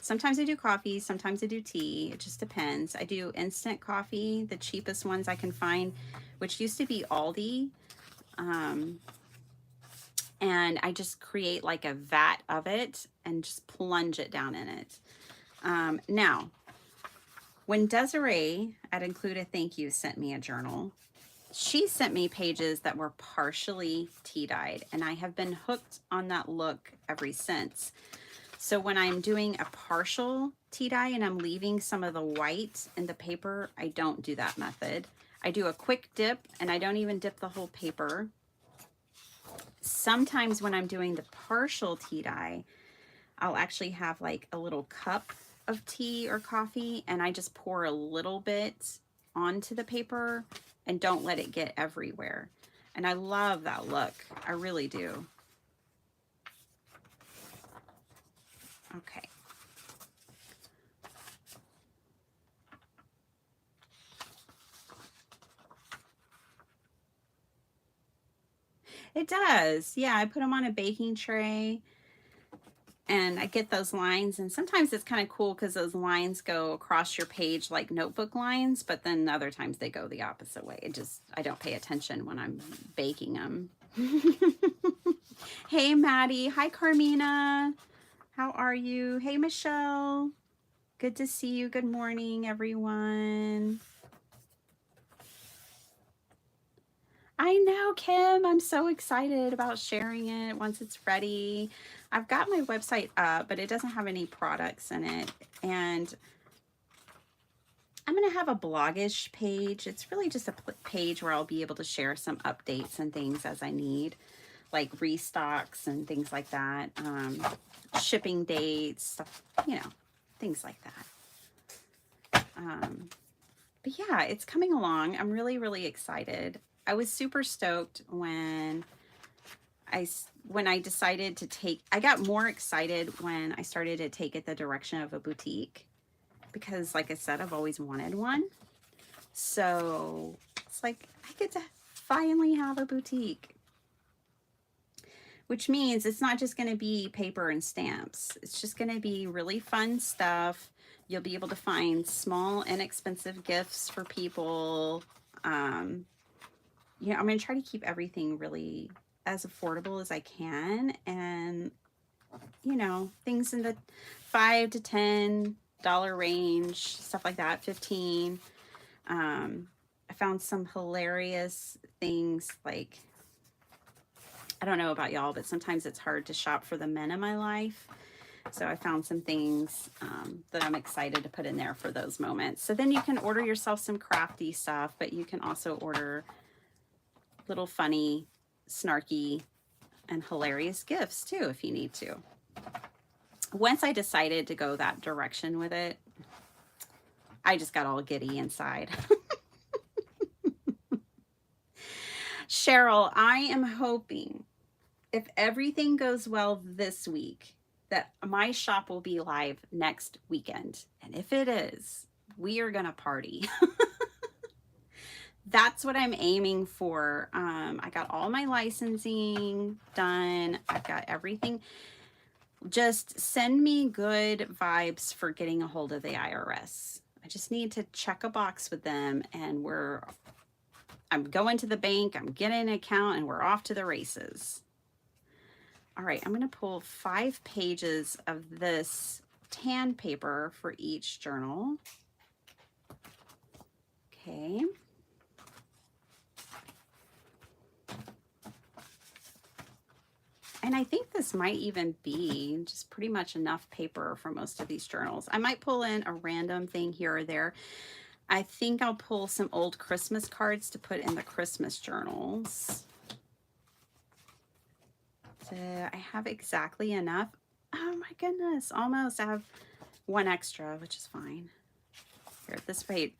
Sometimes I do coffee, sometimes I do tea. It just depends. I do instant coffee, the cheapest ones I can find, which used to be Aldi. And I just create like a vat of it and just plunge it down in it. Now, When Desiree at Include a Thank You sent me a journal, she sent me pages that were partially tea dyed, and I have been hooked on that look ever since. So when I'm doing a partial tea dye and I'm leaving some of the white in the paper, I don't do that method. I do a quick dip, and I don't even dip the whole paper. Sometimes when I'm doing the partial tea dye, I'll actually have like a little cup of tea or coffee, and I just pour a little bit onto the paper and don't let it get everywhere. And I love that look. I really do. Okay. It does. Yeah, I put them on a baking tray and I get those lines, and sometimes it's kind of cool because those lines go across your page like notebook lines, but then other times they go the opposite way. I don't pay attention when I'm baking them. Hey, Maddie. Hi, Carmina. How are you? Hey, Michelle. Good to see you. Good morning, everyone. I know, Kim. I'm so excited about sharing it once it's ready. I've got my website up, but it doesn't have any products in it. And I'm going to have a blogish page. It's really just a page where I'll be able to share some updates and things as I need, like restocks and things like that, shipping dates, stuff, things like that. But yeah, it's coming along. I'm really, really excited. I was super stoked when I decided to take, I got more excited when I started to take it the direction of a boutique, because like I said, I've always wanted one. So it's like I get to finally have a boutique, which means it's not just going to be paper and stamps. It's just going to be really fun stuff. You'll be able to find small, inexpensive gifts for people. I'm going to try to keep everything really as affordable as I can. And, things in the $5 to $10 range, stuff like that, 15. I found some hilarious things like, I don't know about y'all, but sometimes it's hard to shop for the men in my life. So I found some things that I'm excited to put in there for those moments. So then you can order yourself some crafty stuff, but you can also order little funny, snarky, and hilarious gifts too if you need to. Once I decided to go that direction with it, I just got all giddy inside. Cheryl, I am hoping, if everything goes well this week, that my shop will be live next weekend. And if it is, we are going to party. That's what I'm aiming for. I got all my licensing done. I've got everything. Just send me good vibes for getting a hold of the IRS. I just need to check a box with them, and I'm going to the bank, I'm getting an account, and we're off to the races. All right, I'm going to pull 5 pages of this tan paper for each journal. Okay. And I think this might even be just pretty much enough paper for most of these journals. I might pull in a random thing here or there. I think I'll pull some old Christmas cards to put in the Christmas journals. So I have exactly enough. Oh my goodness, almost. I have one extra, which is fine. Here,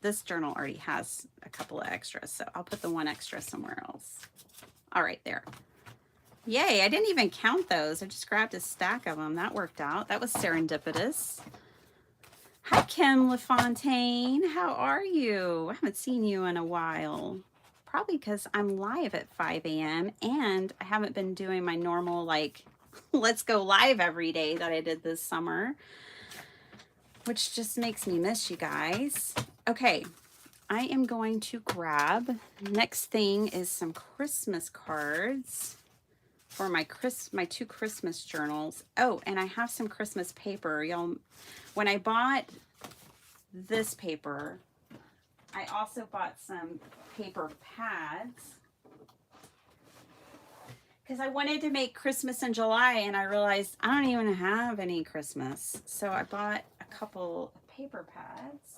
this journal already has a couple of extras, so I'll put the one extra somewhere else. All right, there. Yay, I didn't even count those. I just grabbed a stack of them. That worked out. That was serendipitous. Hi, Kim LaFontaine. How are you? I haven't seen you in a while. Probably because I'm live at 5 a.m. and I haven't been doing my normal, let's go live every day that I did this summer, which just makes me miss you guys. Okay, I am going to grab, next thing is some Christmas cards for my 2 Christmas journals. Oh, and I have some Christmas paper. Y'all, when I bought this paper. I also bought some paper pads because I wanted to make Christmas in July, and I realized I don't even have any Christmas. So I bought a couple of paper pads.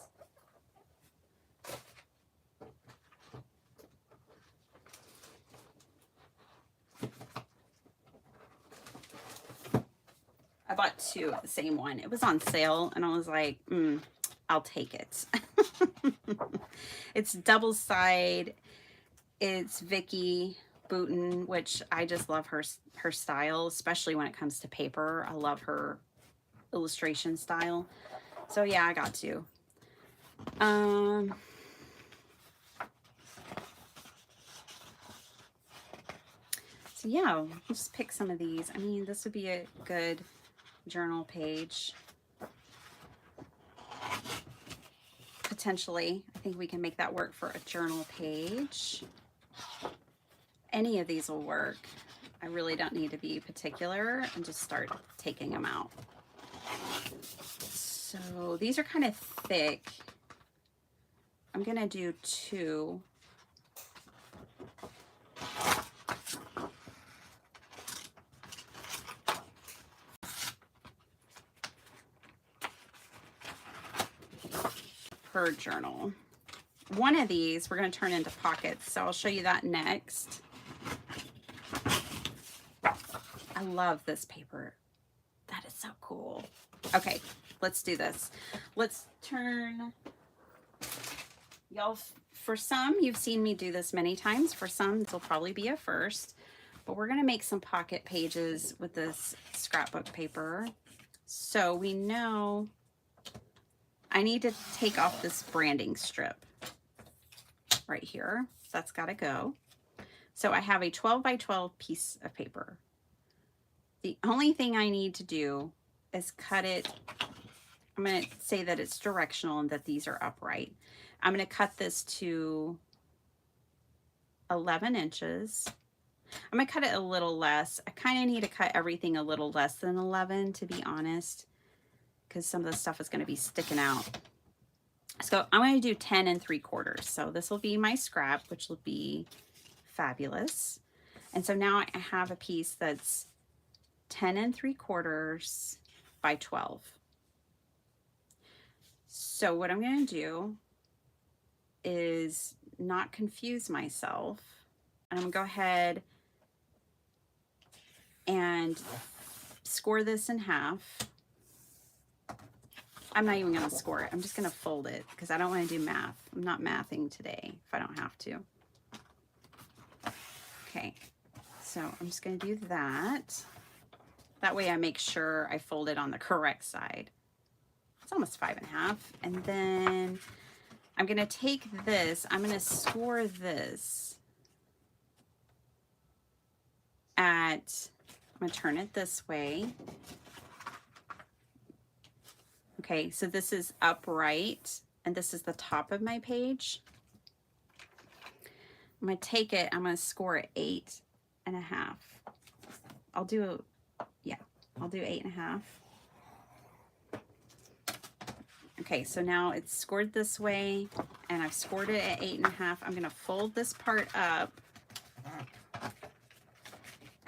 I bought two of the same one. It was on sale, and I was like, I'll take it. It's double side. It's Vicki Boutin, which I just love her style, especially when it comes to paper. I love her illustration style. So yeah, I got two. So yeah, we'll just pick some of these. I mean, this would be a good journal page. Potentially, I think we can make that work for a journal page. Any of these will work. I really don't need to be particular and just start taking them out. So these are kind of thick. I'm gonna do two. Per journal. One of these we're going to turn into pockets, so I'll show you that next. I love this paper. That is so cool. Okay, let's do this. Let's turn, y'all, for some, you've seen me do this many times. For some, this will probably be a first, but we're going to make some pocket pages with this scrapbook paper. So we know I need to take off this branding strip right here. So that's got to go. So I have a 12 by 12 piece of paper. The only thing I need to do is cut it. I'm going to say that it's directional and that these are upright. I'm going to cut this to 11 inches. I'm going to cut it a little less. I kind of need to cut everything a little less than 11, to be honest, because some of the stuff is going to be sticking out. So I'm going to do 10 3/4. So this will be my scrap, which will be fabulous. And so now I have a piece that's 10 3/4 by 12. So what I'm going to do is not confuse myself. I'm going to go ahead and score this in half. I'm not even going to score it. I'm just going to fold it because I don't want to do math. I'm not mathing today if I don't have to. Okay, so I'm just going to do that. That way I make sure I fold it on the correct side. It's almost 5.5. And then I'm going to take this. I'm going to score this at, I'm going to turn it this way. Okay, so this is upright, and this is the top of my page. I'm going to take it, I'm going to score it 8.5. I'll do 8.5. Okay, so now it's scored this way, and I've scored it at 8.5. I'm going to fold this part up,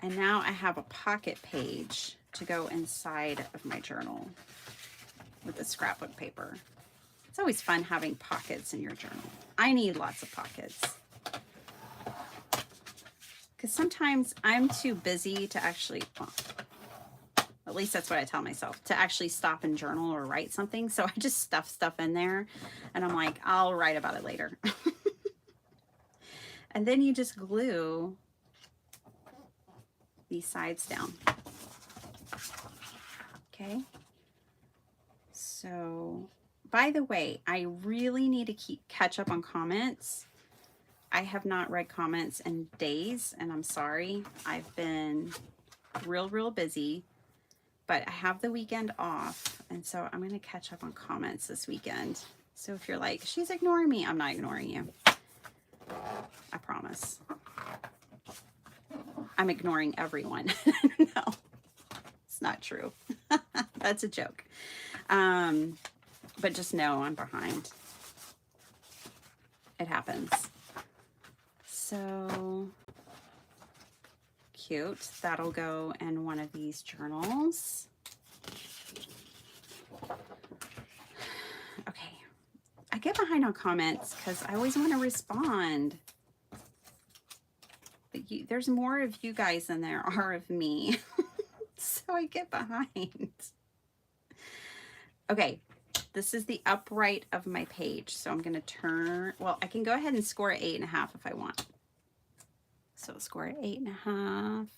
and now I have a pocket page to go inside of my journal with the scrapbook paper. It's always fun having pockets in your journal. I need lots of pockets because sometimes I'm too busy to actually, well, at least that's what I tell myself, to actually stop and journal or write something. So I just stuff stuff in there and I'm like, I'll write about it later. And then you just glue these sides down. Okay. So, by the way, I really need to catch up on comments. I have not read comments in days, and I'm sorry. I've been real busy, but I have the weekend off, and so I'm going to catch up on comments this weekend. So if you're like, she's ignoring me, I'm not ignoring you. I promise. I'm ignoring everyone. No, it's not true. That's a joke. but just know I'm behind. It happens. So cute. That'll go in one of these journals. Okay. I get behind on comments because I always want to respond. But there's more of you guys than there are of me. So I get behind. Okay. This is the upright of my page. So I'm going to turn, well, I can go ahead and score 8.5 if I want. So score 8.5.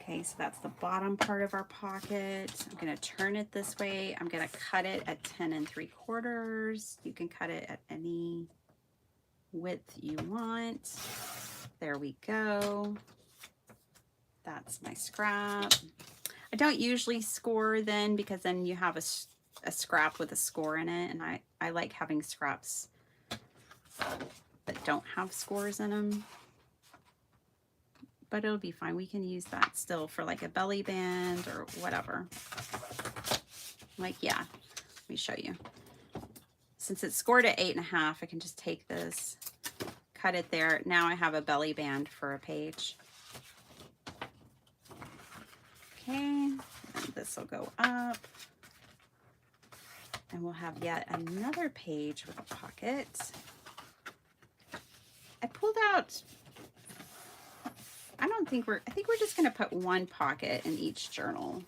Okay, so that's the bottom part of our pocket. I'm going to turn it this way. I'm going to cut it at 10 3/4. You can cut it at any width you want. There we go. That's my scrap. I don't usually score then because then you have a scrap with a score in it, and I like having scraps that don't have scores in them. But it'll be fine. We can use that still for like a belly band or whatever. Like, yeah, let me show you. Since it's scored at 8.5, I can just take this, cut it there. Now I have a belly band for a page. Okay, and this will go up. And we'll have yet another page with a pocket. I pulled out, I think we're just gonna put one pocket in each journal.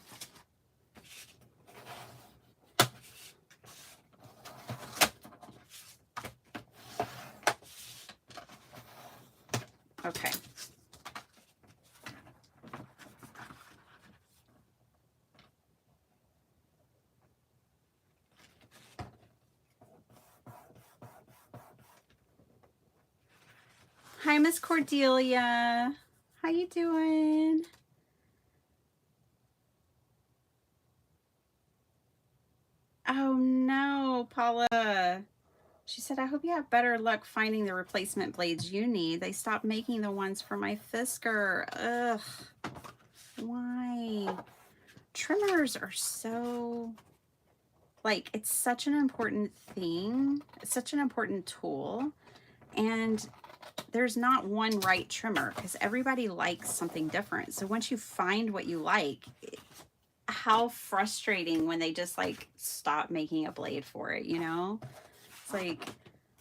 Okay. Hi, Miss Cordelia. How you doing? Oh no, Paula. She said, I hope you have better luck finding the replacement blades you need. They stopped making the ones for my Fisker. Ugh. Why? Trimmers are so, like, it's such an important thing. It's such an important tool. And there's not one right trimmer because everybody likes something different. So once you find what you like, how frustrating when they just like stop making a blade for it, you know? It's like,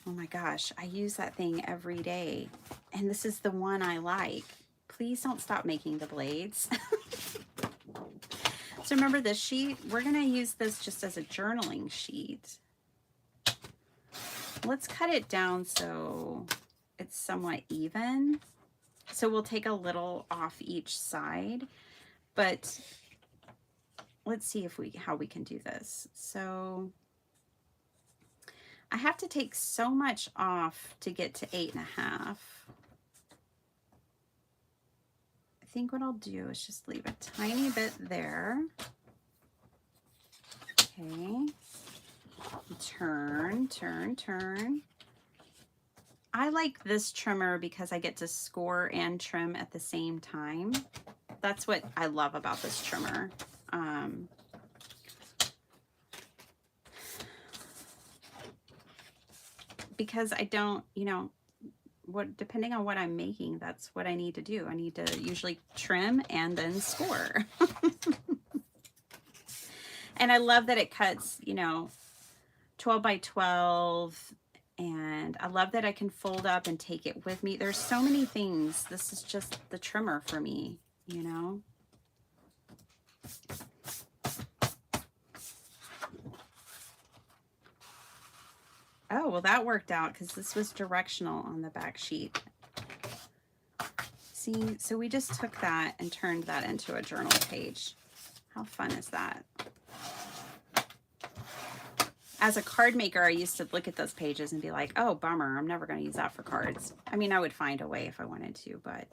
oh my gosh, I use that thing every day and this is the one I like. Please don't stop making the blades. So remember this sheet, we're gonna use this just as a journaling sheet. Let's cut it down so it's somewhat even. So we'll take a little off each side, but let's see if how we can do this. So I have to take so much off to get to 8.5. I think what I'll do is just leave a tiny bit there. Okay. Turn, turn, turn. I like this trimmer because I get to score and trim at the same time. That's what I love about this trimmer. Because I don't, you know, depending on what I'm making, that's what I need to do. I need to usually trim and then score. And I love that it cuts, you know, 12 by 12. And I love that I can fold up and take it with me. There's so many things. This is just the trimmer for me, you know. Oh, well, that worked out because this was directional on the back sheet. See, so we just took that and turned that into a journal page. How fun is that? As a card maker, I used to look at those pages and be like, oh, bummer, I'm never going to use that for cards. I mean, I would find a way if I wanted to, but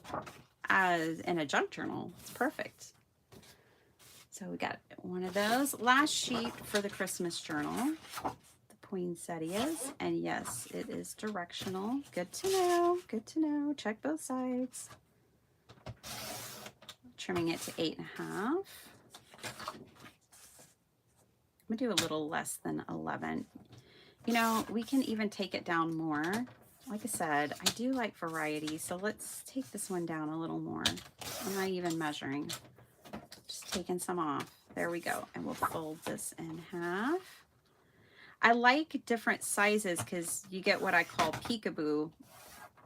as in a junk journal, it's perfect. So we got one of those. Last sheet for the Christmas journal, the poinsettias. And yes, it is directional. Good to know. Good to know. Check both sides. trimming it to 8.5. I'm gonna do a little less than 11. You know, we can even take it down more. Like I said, I do like variety, so let's take this one down a little more. I'm not even measuring, just taking some off. There we go, and we'll fold this in half. I like different sizes because you get what I call peekaboo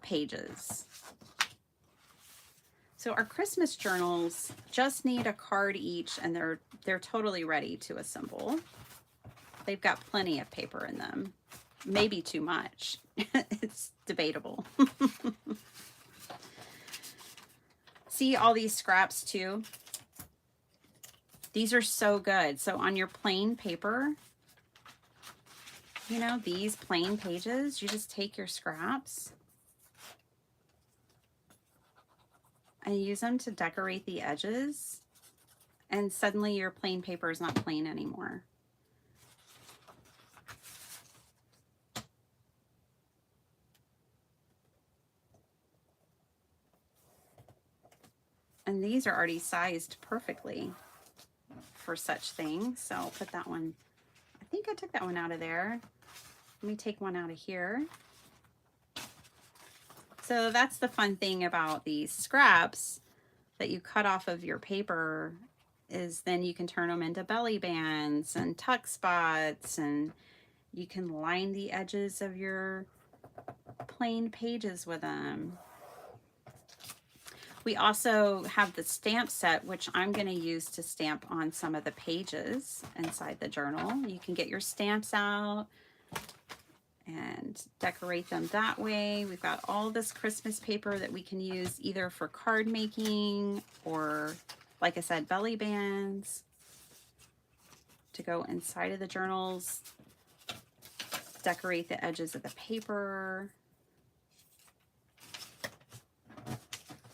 pages. So our Christmas journals just need a card each, and they're totally ready to assemble. They've got plenty of paper in them, maybe too much. It's debatable. See all these scraps too? These are so good. So on your plain paper, you know, these plain pages, you just take your scraps and use them to decorate the edges, and suddenly your plain paper is not plain anymore. And these are already sized perfectly for such things. So I'll put that one, I think I took that one out of there. Let me take one out of here. So that's the fun thing about these scraps that you cut off of your paper, is then you can turn them into belly bands and tuck spots, and you can line the edges of your plain pages with them. We also have the stamp set, which I'm going to use to stamp on some of the pages inside the journal. You can get your stamps out and decorate them that way. We've got all this Christmas paper that we can use either for card making or, like I said, belly bands to go inside of the journals, decorate the edges of the paper.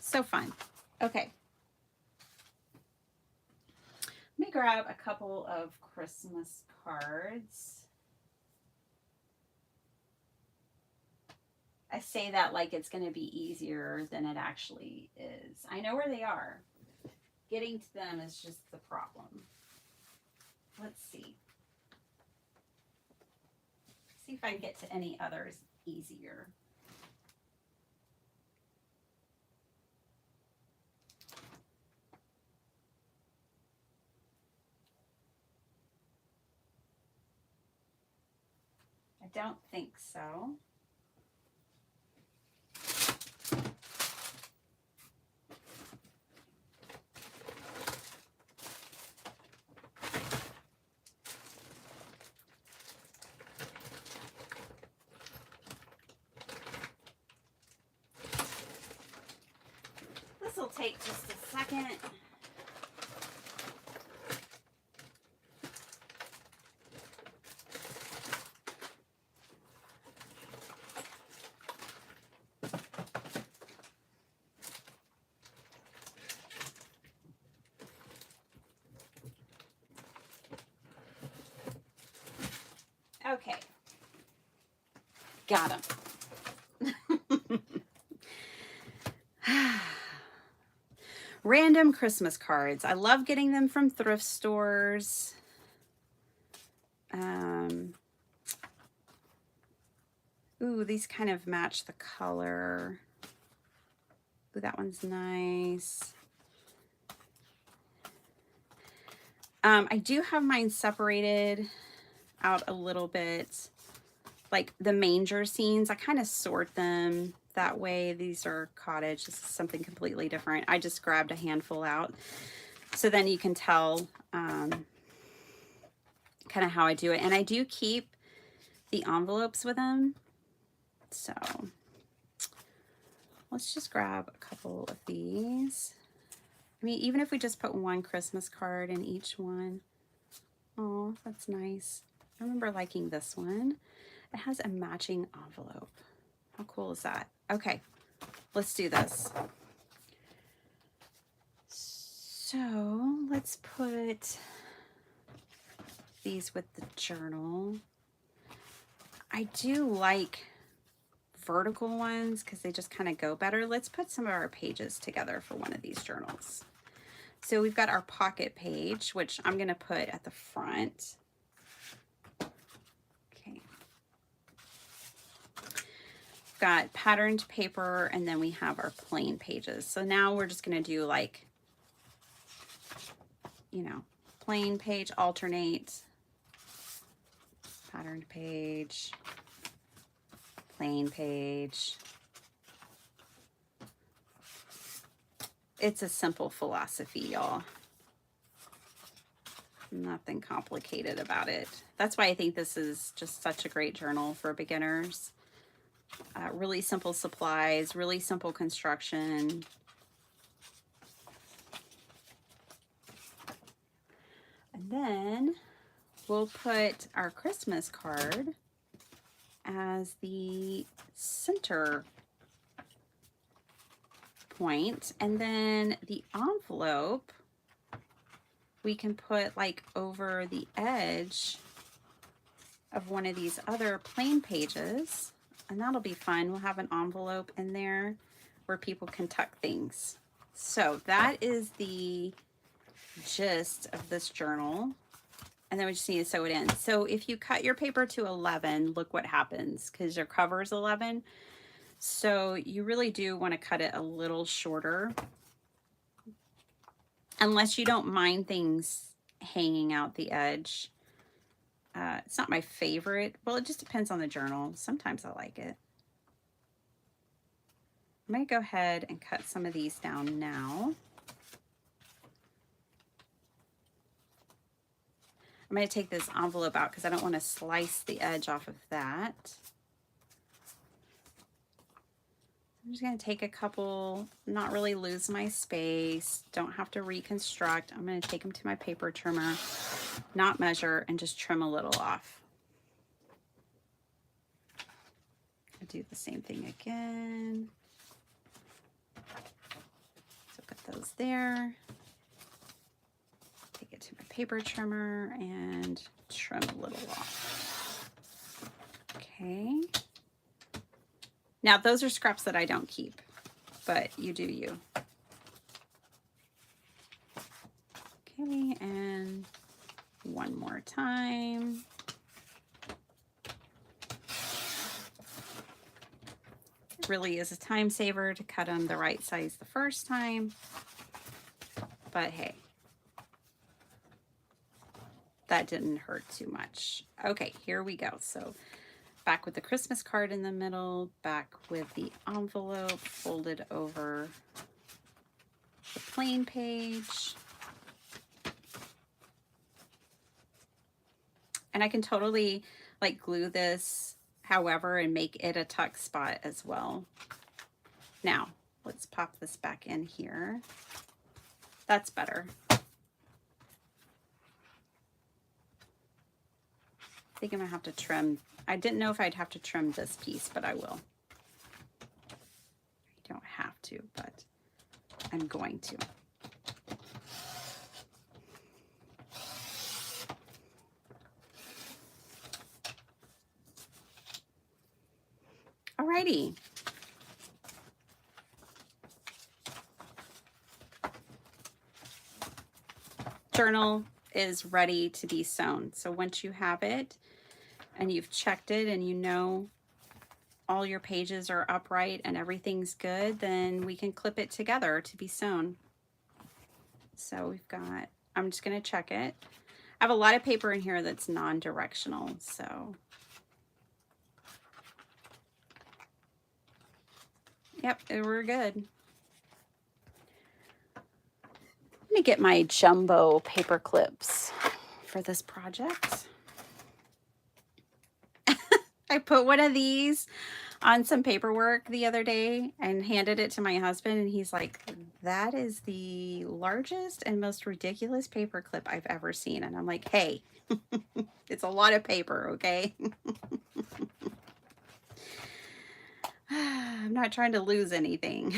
So fun. Okay. Let me grab a couple of Christmas cards. I say that like it's going to be easier than it actually is. I know where they are. Getting to them is just the problem. Let's see. See if I can get to any others easier. I don't think so. This will take just a second. Okay, got them. Random Christmas cards. I love getting them from thrift stores. Ooh, these kind of match the color. Ooh, that one's nice. I do have mine separated out a little bit. Like the manger scenes, I kind of sort them that way. These are cottage. This is something completely different. I just grabbed a handful out. So then you can tell kind of how I do it. And I do keep the envelopes with them. So let's just grab a couple of these. I mean, even if we just put one Christmas card in each one. Oh, that's nice. I remember liking this one. It has a matching envelope. How cool is that? Okay, let's do this. So let's put these with the journal. I do like vertical ones because they just kind of go better. Let's put some of our pages together for one of these journals. So we've got our pocket page, which I'm going to put at the front. Okay. We've got patterned paper, and then we have our plain pages. So now we're just going to do like, you know, plain page, alternate, patterned page, plain page. It's a simple philosophy, y'all. Nothing complicated about it. That's why I think this is just such a great journal for beginners. Really simple supplies, really simple construction. And then we'll put our Christmas card as the center point, and then the envelope we can put like over the edge of one of these other plain pages, and that'll be fun. We'll have an envelope in there where people can tuck things. So that is the gist of this journal. And then we just need to sew it in. So if you cut your paper to 11, look what happens, because your cover is 11. So you really do want to cut it a little shorter, unless you don't mind things hanging out the edge. It's not my favorite. Well, it just depends on the journal. Sometimes I like it. I'm going to go ahead and cut some of these down now. I'm going to take this envelope out because I don't want to slice the edge off of that. I'm just going to take a couple, not really lose my space, don't have to reconstruct. I'm going to take them to my paper trimmer, not measure, and just trim a little off. I'll do the same thing again. So got those there. Take it to my paper trimmer and trim a little off. Okay. Now those are scraps that I don't keep, but you do you. Okay, and one more time. It really is a time saver to cut them the right size the first time, but hey, that didn't hurt too much. Okay, here we go. So back with the Christmas card in the middle, back with the envelope folded over the plain page. And I can totally like glue this however and make it a tuck spot as well. Now, let's pop this back in here. That's better. I think I'm gonna have to trim. I didn't know if I'd have to trim this piece, but I will. I don't have to, but I'm going to. Alrighty. Journal is ready to be sewn. So once you have it and you've checked it and you know all your pages are upright and everything's good, then we can clip it together to be sewn. So we've got, I'm just going to check it. I have a lot of paper in here that's non-directional, so. Yep, we're good. Let me get my jumbo paper clips for this project. I put one of these on some paperwork the other day and handed it to my husband, and he's like, that is the largest and most ridiculous paper clip I've ever seen. And I'm like, hey, it's a lot of paper, okay? I'm not trying to lose anything.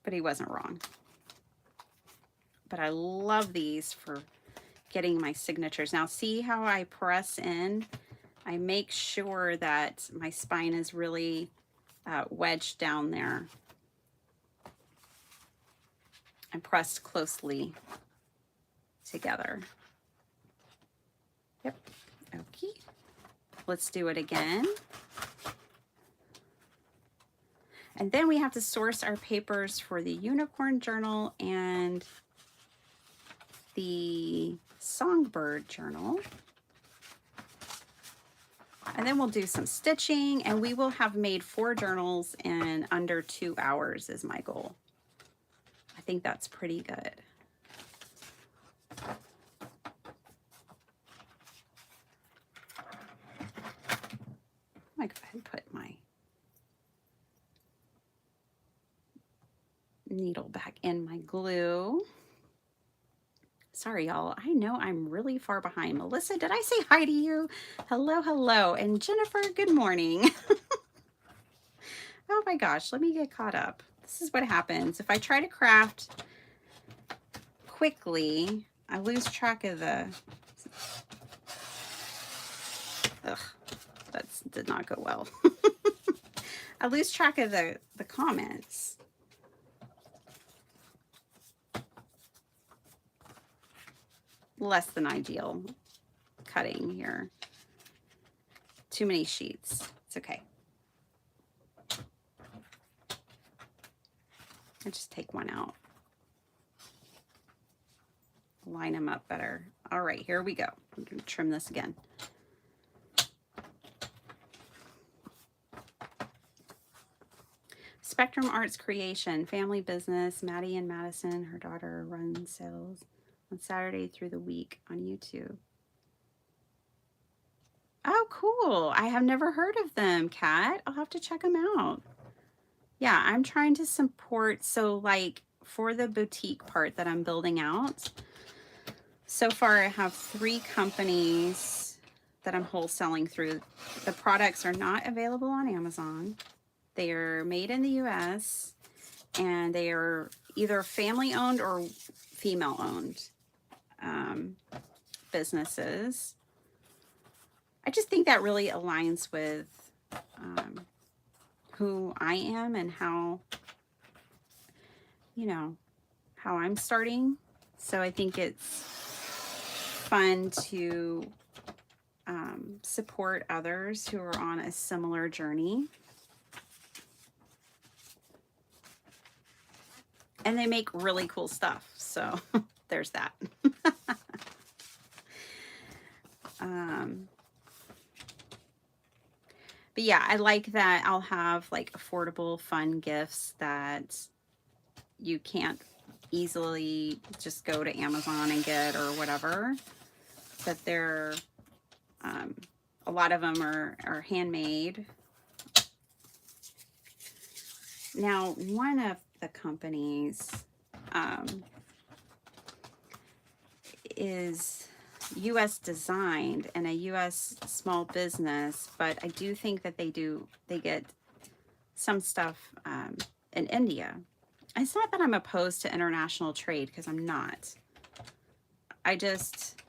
But he wasn't wrong. But I love these for getting my signatures. Now see how I press in? I make sure that my spine is really wedged down there and pressed closely together. Yep. Okay. Let's do it again. And then we have to source our papers for the unicorn journal and the songbird journal. And then we'll do some stitching, and we will have made 4 journals in under 2 hours is my goal. I think that's pretty good. I might go ahead and put my needle back in my glue. Sorry, y'all. I know I'm really far behind. Melissa, did I say hi to you? Hello, hello. And Jennifer, good morning. Oh my gosh, let me get caught up. This is what happens. If I try to craft quickly, I lose track of the... Ugh, that did not go well. I lose track of the comments. Less than ideal cutting here. Too many sheets. It's okay. I just take one out. Line them up better. All right, here we go. I'm going to trim this again. Spectrum Arts Creation, family business. Maddie and Madison, her daughter, runs sales on Saturday through the week on YouTube. Oh, cool. I have never heard of them, Kat. I'll have to check them out. Yeah, I'm trying to support, so like for the boutique part that I'm building out, so far I have 3 companies that I'm wholesaling through. The products are not available on Amazon. They are made in the US, and they are either family owned or female owned businesses. I just think that really aligns with who I am and how, you know, how I'm starting. So I think it's fun to support others who are on a similar journey. And they make really cool stuff. So there's that. But yeah, I like that I'll have like affordable, fun gifts that you can't easily just go to Amazon and get or whatever. But they're, a lot of them are handmade. Now, one of the companies is U.S. designed and a U.S. small business, but I do think that they get some stuff in India. It's not that I'm opposed to international trade, because I'm not. I just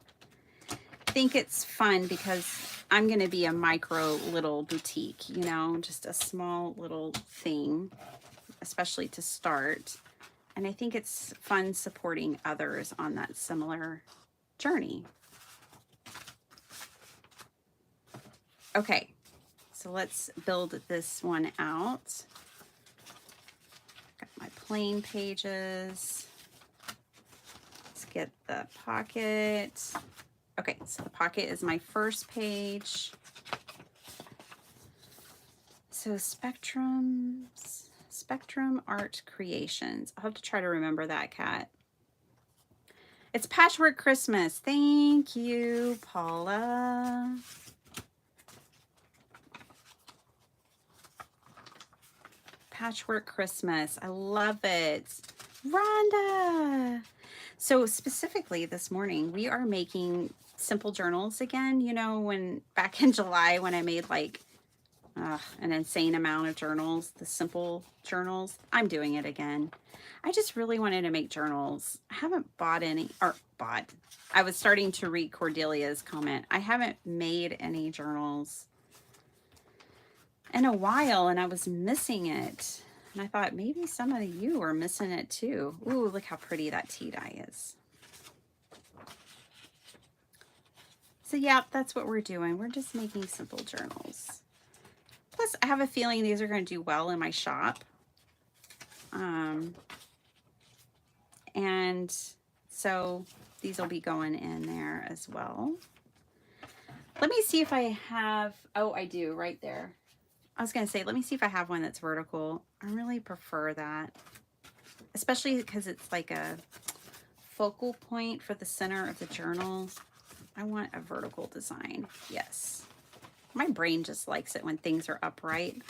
think it's fun because I'm going to be a micro little boutique, you know, just a small little thing, especially to start. And I think it's fun supporting others on that similar journey. Okay, so let's build this one out. Got my plain pages. Let's get the pocket. Okay, so the pocket is my first page. So Spectrum Art Creations. I'll have to try to remember that, Kat. It's Patchwork Christmas. Thank you, Paula. Patchwork Christmas. I love it. Rhonda. So specifically this morning, we are making simple journals again. You know, when back in July when I made like an insane amount of journals, the simple journals, I'm doing it again. I just really wanted to make journals. I haven't bought any, or bought. I was starting to read Cordelia's comment. I haven't made any journals. in a while and I was missing it. And I thought maybe some of you are missing it too. Ooh, look how pretty that tea dye is. So yeah, that's what we're doing. We're just making simple journals. Plus, I have a feeling these are going to do well in my shop. And so these will be going in there as well. Let me see if I have, oh, I do right there. I was going to say, let me see if I have one that's vertical. I really prefer that, especially because it's like a focal point for the center of the journal. I want a vertical design. Yes. My brain just likes it when things are upright.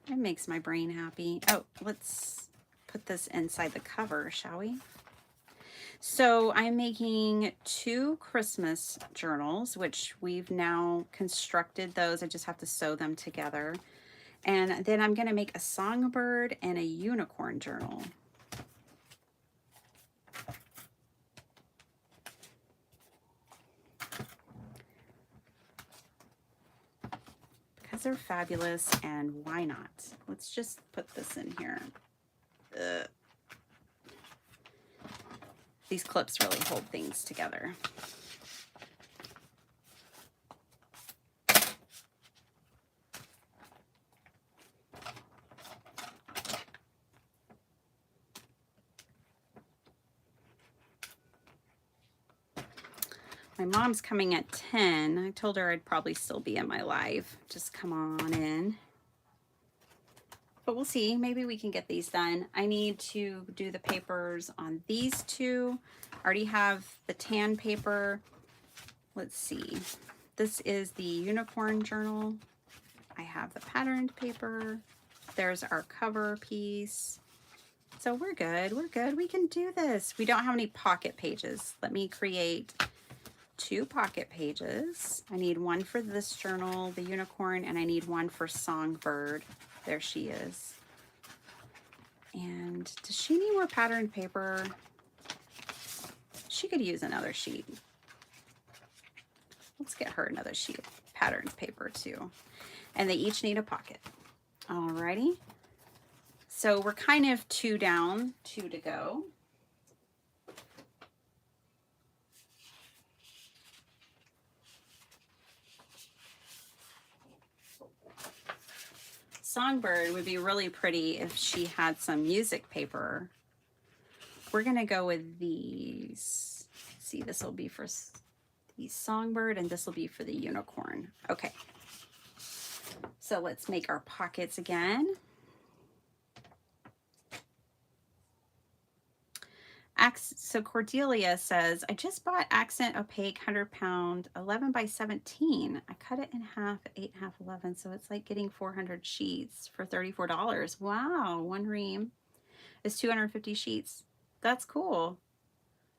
It makes my brain happy. Oh, let's put this inside the cover, shall we? So I'm making 2 Christmas journals, which we've now constructed those. I just have to sew them together. And then I'm going to make a songbird and a unicorn journal. Because they're fabulous, and why not? Let's just put this in here. These clips really hold things together. My mom's coming at 10. I told her I'd probably still be in my live. Just come on in. But we'll see. Maybe we can get these done. I need to do the papers on these 2. I already have the tan paper. Let's see. This is the unicorn journal. I have the patterned paper. There's our cover piece. So we're good. We're good. We can do this. We don't have any pocket pages. Let me create 2 pocket pages. I need one for this journal, the unicorn, and I need one for Songbird. There she is. And does she need more patterned paper? She could use another sheet. Let's get her another sheet of patterned paper too. And they each need a pocket. Alrighty. So we're kind of 2 down, 2 to go. Songbird would be really pretty if she had some music paper. We're going to go with these. See, this will be for the Songbird and this will be for the unicorn. Okay. So let's make our pockets again. So Cordelia says, I just bought Accent Opaque 100 pound 11 by 17. I cut it in half, 8.5, 11. So it's like getting 400 sheets for $34. Wow. One ream is 250 sheets. That's cool.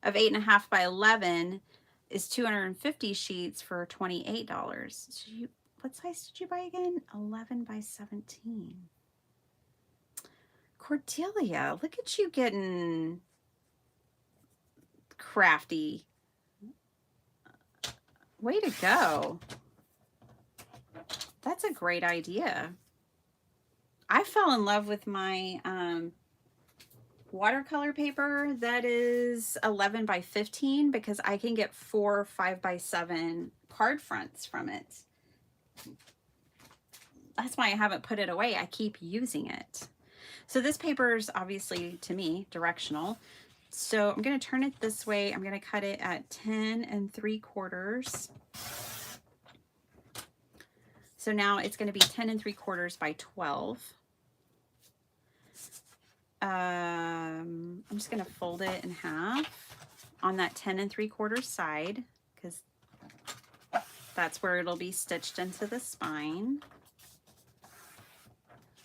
Of 8.5 by 11 is 250 sheets for $28. So what size did you buy again? 11 by 17. Cordelia, look at you getting crafty. Way to go. That's a great idea. I fell in love with my watercolor paper that is 11 by 15 because I can get 4 5 by 7 card fronts from it. That's why I haven't put it away. I keep using it. So this paper is obviously, to me, directional. So I'm going to turn it this way. I'm going to cut it at 10 3/4. So now it's going to be 10 3/4 by 12. I'm just going to fold it in half on that 10 3/4 side because that's where it'll be stitched into the spine.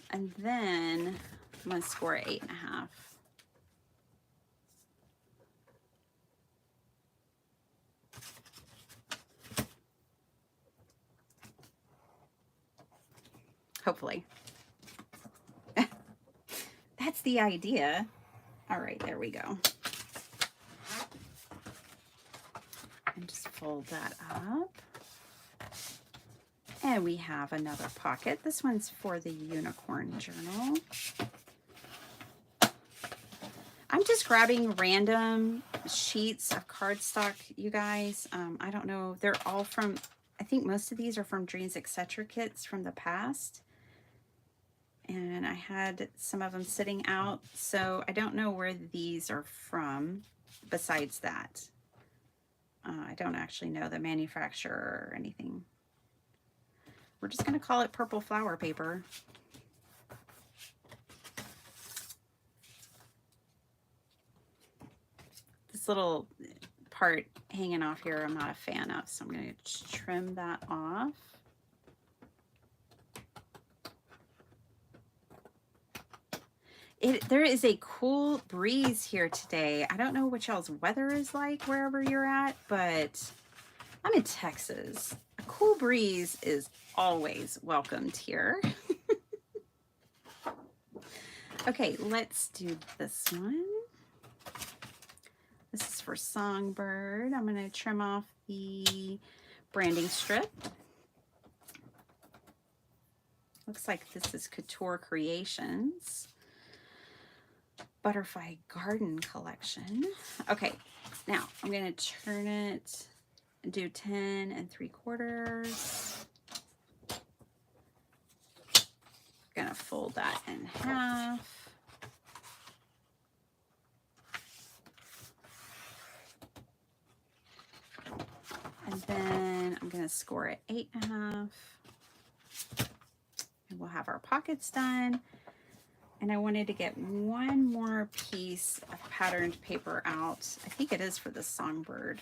And then I'm going to score 8.5. Hopefully. That's the idea. All right, there we go. And just fold that up. And we have another pocket. This one's for the Unicorn Journal. I'm just grabbing random sheets of cardstock, you guys. I don't know. They're all from, I think most of these are from Dreams Etc. kits from the past. And I had some of them sitting out, so I don't know where these are from besides that. I don't actually know the manufacturer or anything. We're just going to call it purple flower paper. This little part hanging off here I'm not a fan of, so I'm going to trim that off. There is a cool breeze here today. I don't know what y'all's weather is like wherever you're at, but I'm in Texas. A cool breeze is always welcomed here. Okay, let's do this one. This is for Songbird. I'm going to trim off the branding strip. Looks like this is Couture Creations. Butterfly Garden Collection. Okay, now I'm going to turn it and do 10 3/4. Going to fold that in half. And then I'm going to score it 8.5. And we'll have our pockets done. And I wanted to get one more piece of patterned paper out. I think it is for the Songbird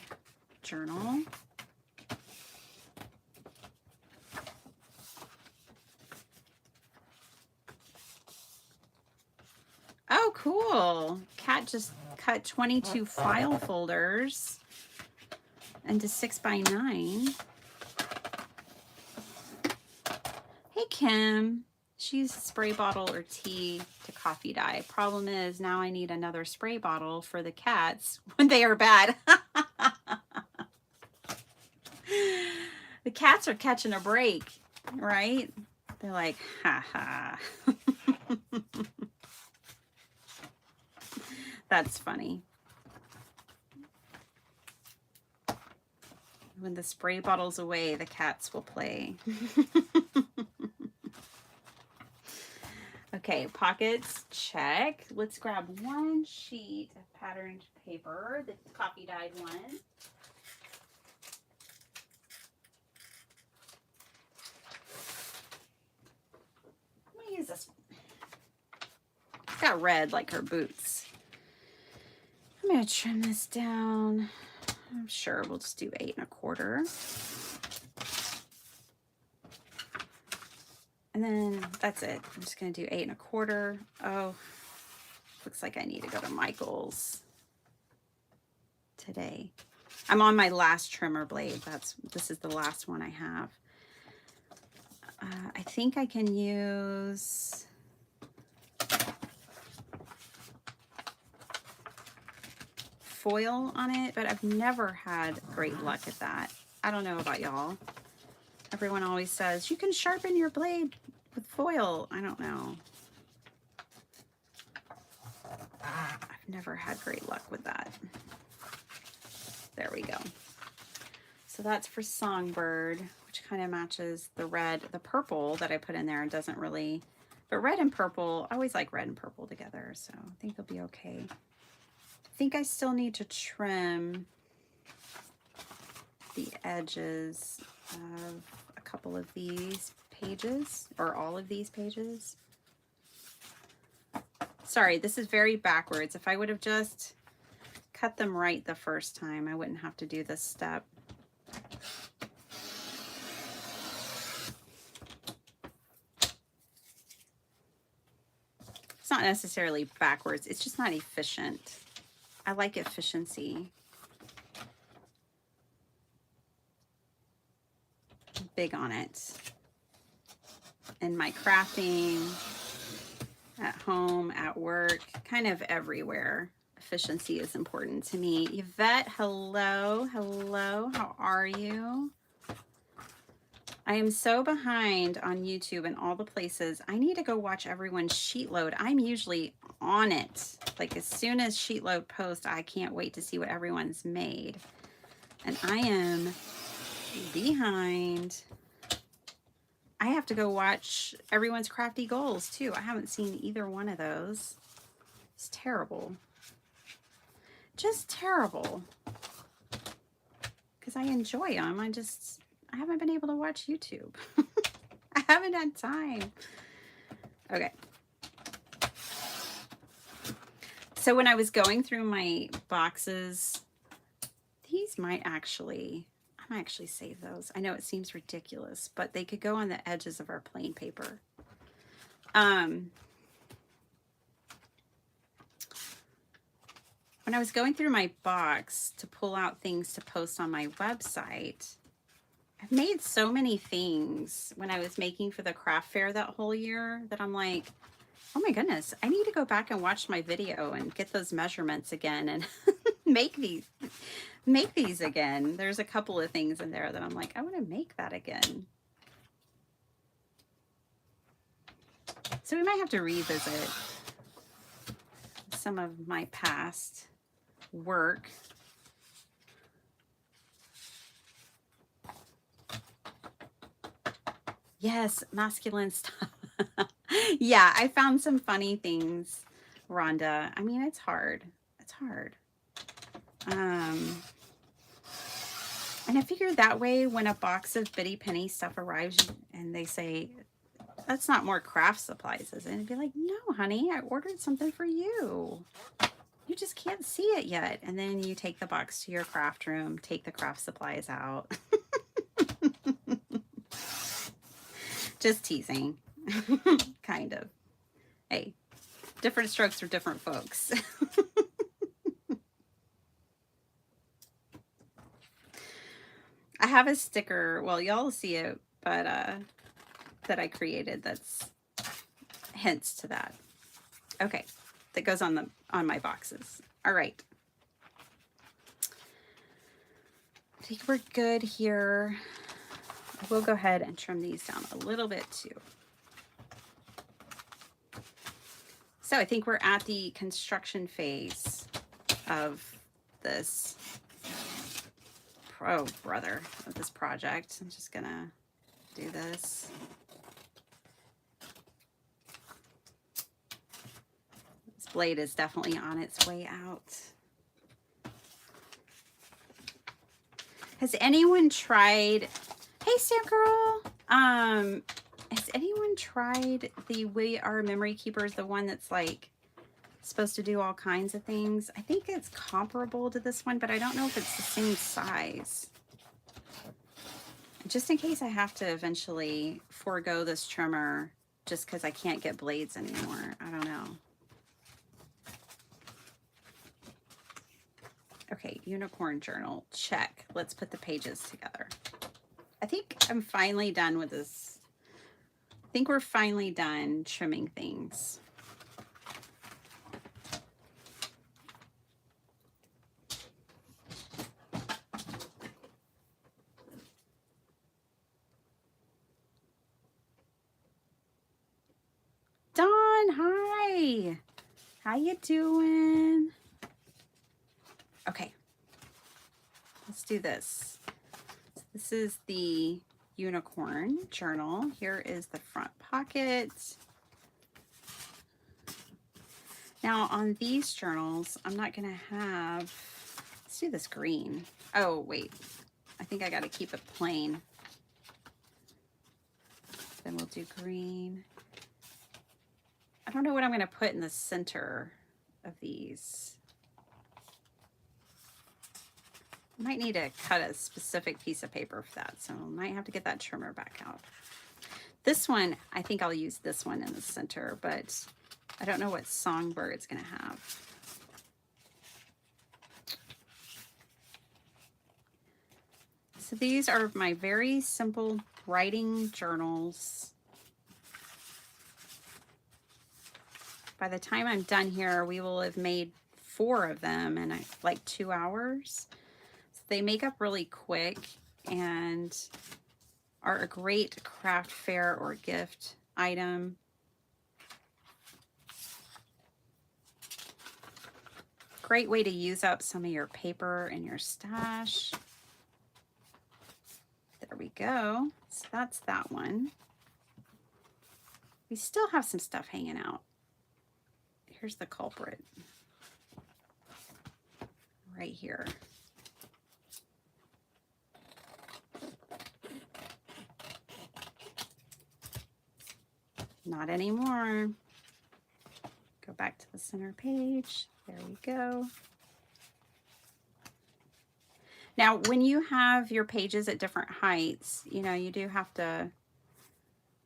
journal. Oh, cool. Kat just cut 22 file folders into 6x9. Hey, Kim. She used spray bottle or tea to coffee dye. Problem is, now I need another spray bottle for the cats when they are bad. The cats are catching a break, right? They're like, ha ha. That's funny. When the spray bottle's away, the cats will play. Okay, pockets, check. Let's grab one sheet of patterned paper, the coffee dyed one. I'm gonna use this one. It's got red like her boots. I'm gonna trim this down. I'm sure we'll just do 8 1/4. And then that's it. I'm just going to do 8 1/4. Oh, looks like I need to go to Michael's today. I'm on my last trimmer blade. This is the last one I have. I think I can use foil on it, but I've never had great luck at that. I don't know about y'all. Everyone always says, you can sharpen your blade with foil. I don't know. I've never had great luck with that. There we go. So that's for Songbird, which kind of matches the red, the purple that I put in there. It doesn't really, but red and purple, I always like red and purple together, so I think it'll be okay. I think I still need to trim the edges of a couple of these pages, or all of these pages. Sorry, this is very backwards. If I would have just cut them right the first time, I wouldn't have to do this step. It's not necessarily backwards, it's just not efficient. I like efficiency. I'm big on it. In my crafting, at home, at work, kind of everywhere. Efficiency is important to me. Yvette, hello, hello, how are you? I am so behind on YouTube and all the places. I need to go watch everyone's sheet load. I'm usually on it. Like as soon as sheet load posts, I can't wait to see what everyone's made. And I am behind. I have to go watch everyone's crafty goals too. I haven't seen either one of those. It's terrible. Just terrible. Because I enjoy them. I haven't been able to watch YouTube. I haven't had time. Okay. So when I was going through my boxes, these might actually, I might actually save those. I know it seems ridiculous, but they could go on the edges of our plain paper. When I was going through my box to pull out things to post on my website, I've made so many things when I was making for the craft fair that whole year that I'm like, oh my goodness, I need to go back and watch my video and get those measurements again and make these again. There's a couple of things in there that I'm like, I want to make that again. So we might have to revisit some of my past work. Yes, masculine stuff. Yeah, I found some funny things, Rhonda. I mean, it's hard. It's hard. And I figured that way when a box of Bitty Penny stuff arrives and they say, that's not more craft supplies, is it? And be like, no, honey, I ordered something for you. You just can't see it yet. And then you take the box to your craft room, take the craft supplies out. Just teasing. Kind of. Hey, different strokes for different folks. I have a sticker, well, y'all see it, but that I created that's hints to that. Okay, that goes on my boxes. All right. I think we're good here. We'll go ahead and trim these down a little bit too. So I think we're at the construction phase of this, of this project. I'm just gonna do this. This blade is definitely on its way out. Has anyone tried, hey Sam Girl, has anyone tried the We Are Memory Keepers, the one that's like supposed to do all kinds of things? I think it's comparable to this one, but I don't know if it's the same size. Just in case I have to eventually forego this trimmer just because I can't get blades anymore. I don't know. Okay, unicorn journal, check. Let's put the pages together. I think I'm finally done with this. I think we're finally done trimming things. Dawn, hi. How you doing? Okay, let's do this. This is the unicorn journal. Here is the front pocket. Now on these journals, I'm not gonna have, let's do this green. Oh wait, I think I gotta keep it plain. Then we'll do green. I don't know what I'm gonna put in the center of these. I might need to cut a specific piece of paper for that, so I might have to get that trimmer back out. This one, I think I'll use this one in the center, but I don't know what songbird it's gonna have. So these are my very simple writing journals. By the time I'm done here, we will have made 4 of them in like 2 hours. So they make up really quick, and are a great craft fair or gift item. Great way to use up some of your paper in your stash. There we go. So that's that one. We still have some stuff hanging out. Here's the culprit. Right here. Not anymore. Go back to the center page. There we go. Now, when you have your pages at different heights, you know, you do have to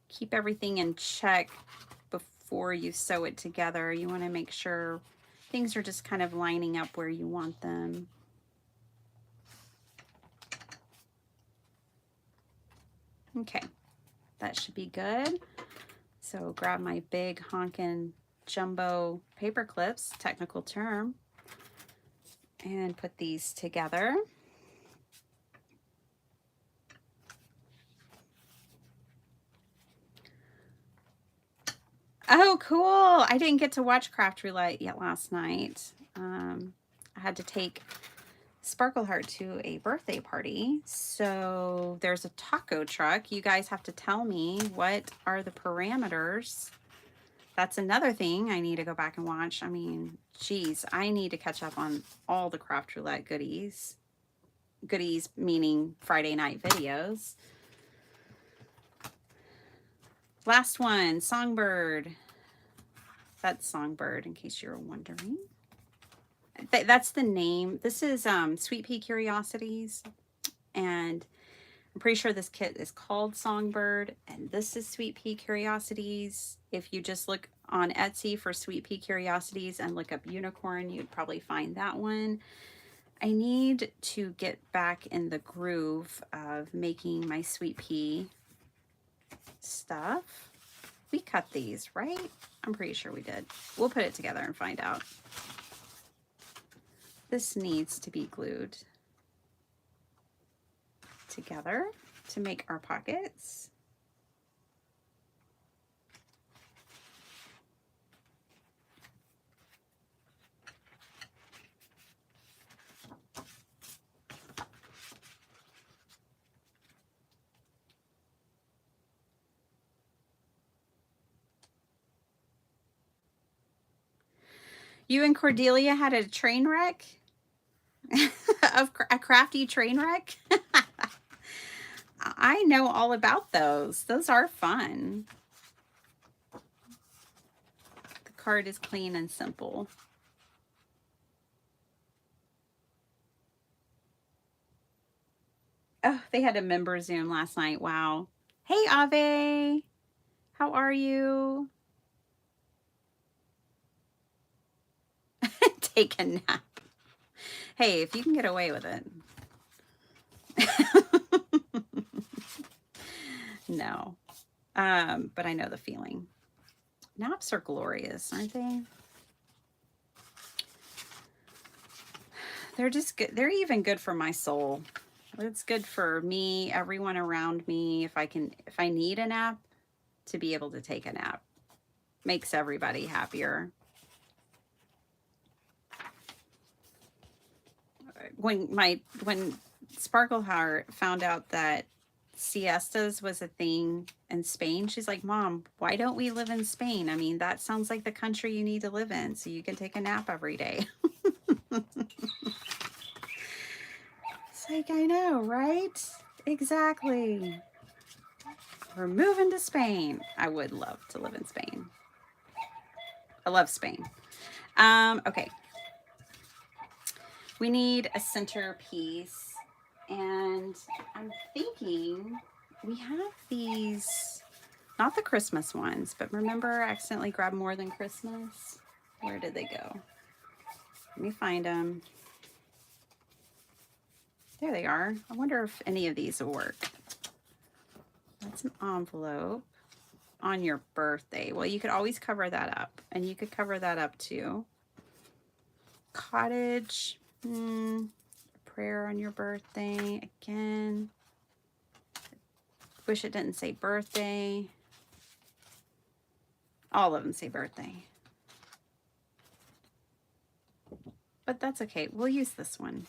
keep everything in check before you sew it together. You want to make sure things are just kind of lining up where you want them. Okay, that should be good. So grab my big honkin' jumbo paper clips, technical term, and put these together. Oh, cool. I didn't get to watch Craft Roulette yet last night. I had to take Sparkle Heart to a birthday party. So there's a taco truck. You guys have to tell me what are the parameters. That's another thing I need to go back and watch. I mean, geez, I need to catch up on all the Craft Roulette goodies. Goodies meaning Friday night videos. Last one, Songbird. That's Songbird, in case you're wondering. That's the name. This is Sweet Pea Curiosities, and I'm pretty sure this kit is called Songbird, and this is Sweet Pea Curiosities. If you just look on Etsy for Sweet Pea Curiosities and look up unicorn, you'd probably find that one. I need to get back in the groove of making my sweet pea stuff. We cut these, right? I'm pretty sure we did. We'll put it together and find out. This needs to be glued together to make our pockets. You and Cordelia had a train wreck? Of a crafty train wreck? I know all about those. Those are fun. The card is clean and simple. Oh, they had a member Zoom last night. Wow. Hey, Ave. How are you? Take a nap. Hey, if you can get away with it. No. But I know the feeling. Naps are glorious, aren't they? They're just good. They're even good for my soul. It's good for me, everyone around me. If I need a nap, to be able to take a nap makes everybody happier. When Sparkle Heart found out that siestas was a thing in Spain, she's like, Mom, why don't we live in Spain? I mean, that sounds like the country you need to live in so you can take a nap every day. It's like, I know, right? Exactly. We're moving to Spain. I would love to live in Spain. I love Spain. Okay. We need a centerpiece, and I'm thinking we have these, not the Christmas ones, but remember I accidentally grabbed More Than Christmas? Where did they go? Let me find them. There they are. I wonder if any of these will work. That's an envelope on your birthday. Well, you could always cover that up, and you could cover that up too. Cottage. Prayer on your birthday again. Wish it didn't say birthday. All of them say birthday. But that's okay. We'll use this one.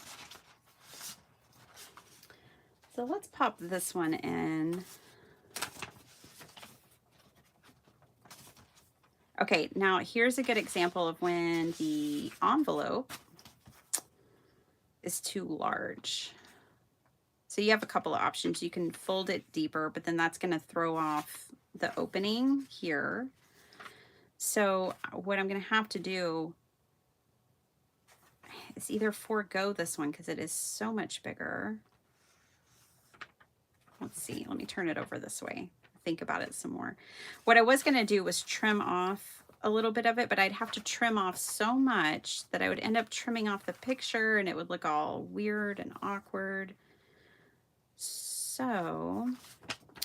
So let's pop this one in. Okay, now here's a good example of when the envelope is too large. So you have a couple of options. You can fold it deeper, but then that's going to throw off the opening here. So what I'm going to have to do is either forego this one because it is so much bigger. Let's see. Let me turn it over this way. Think about it some more. What I was going to do was trim off a little bit of it, but I'd have to trim off so much that I would end up trimming off the picture and it would look all weird and awkward. So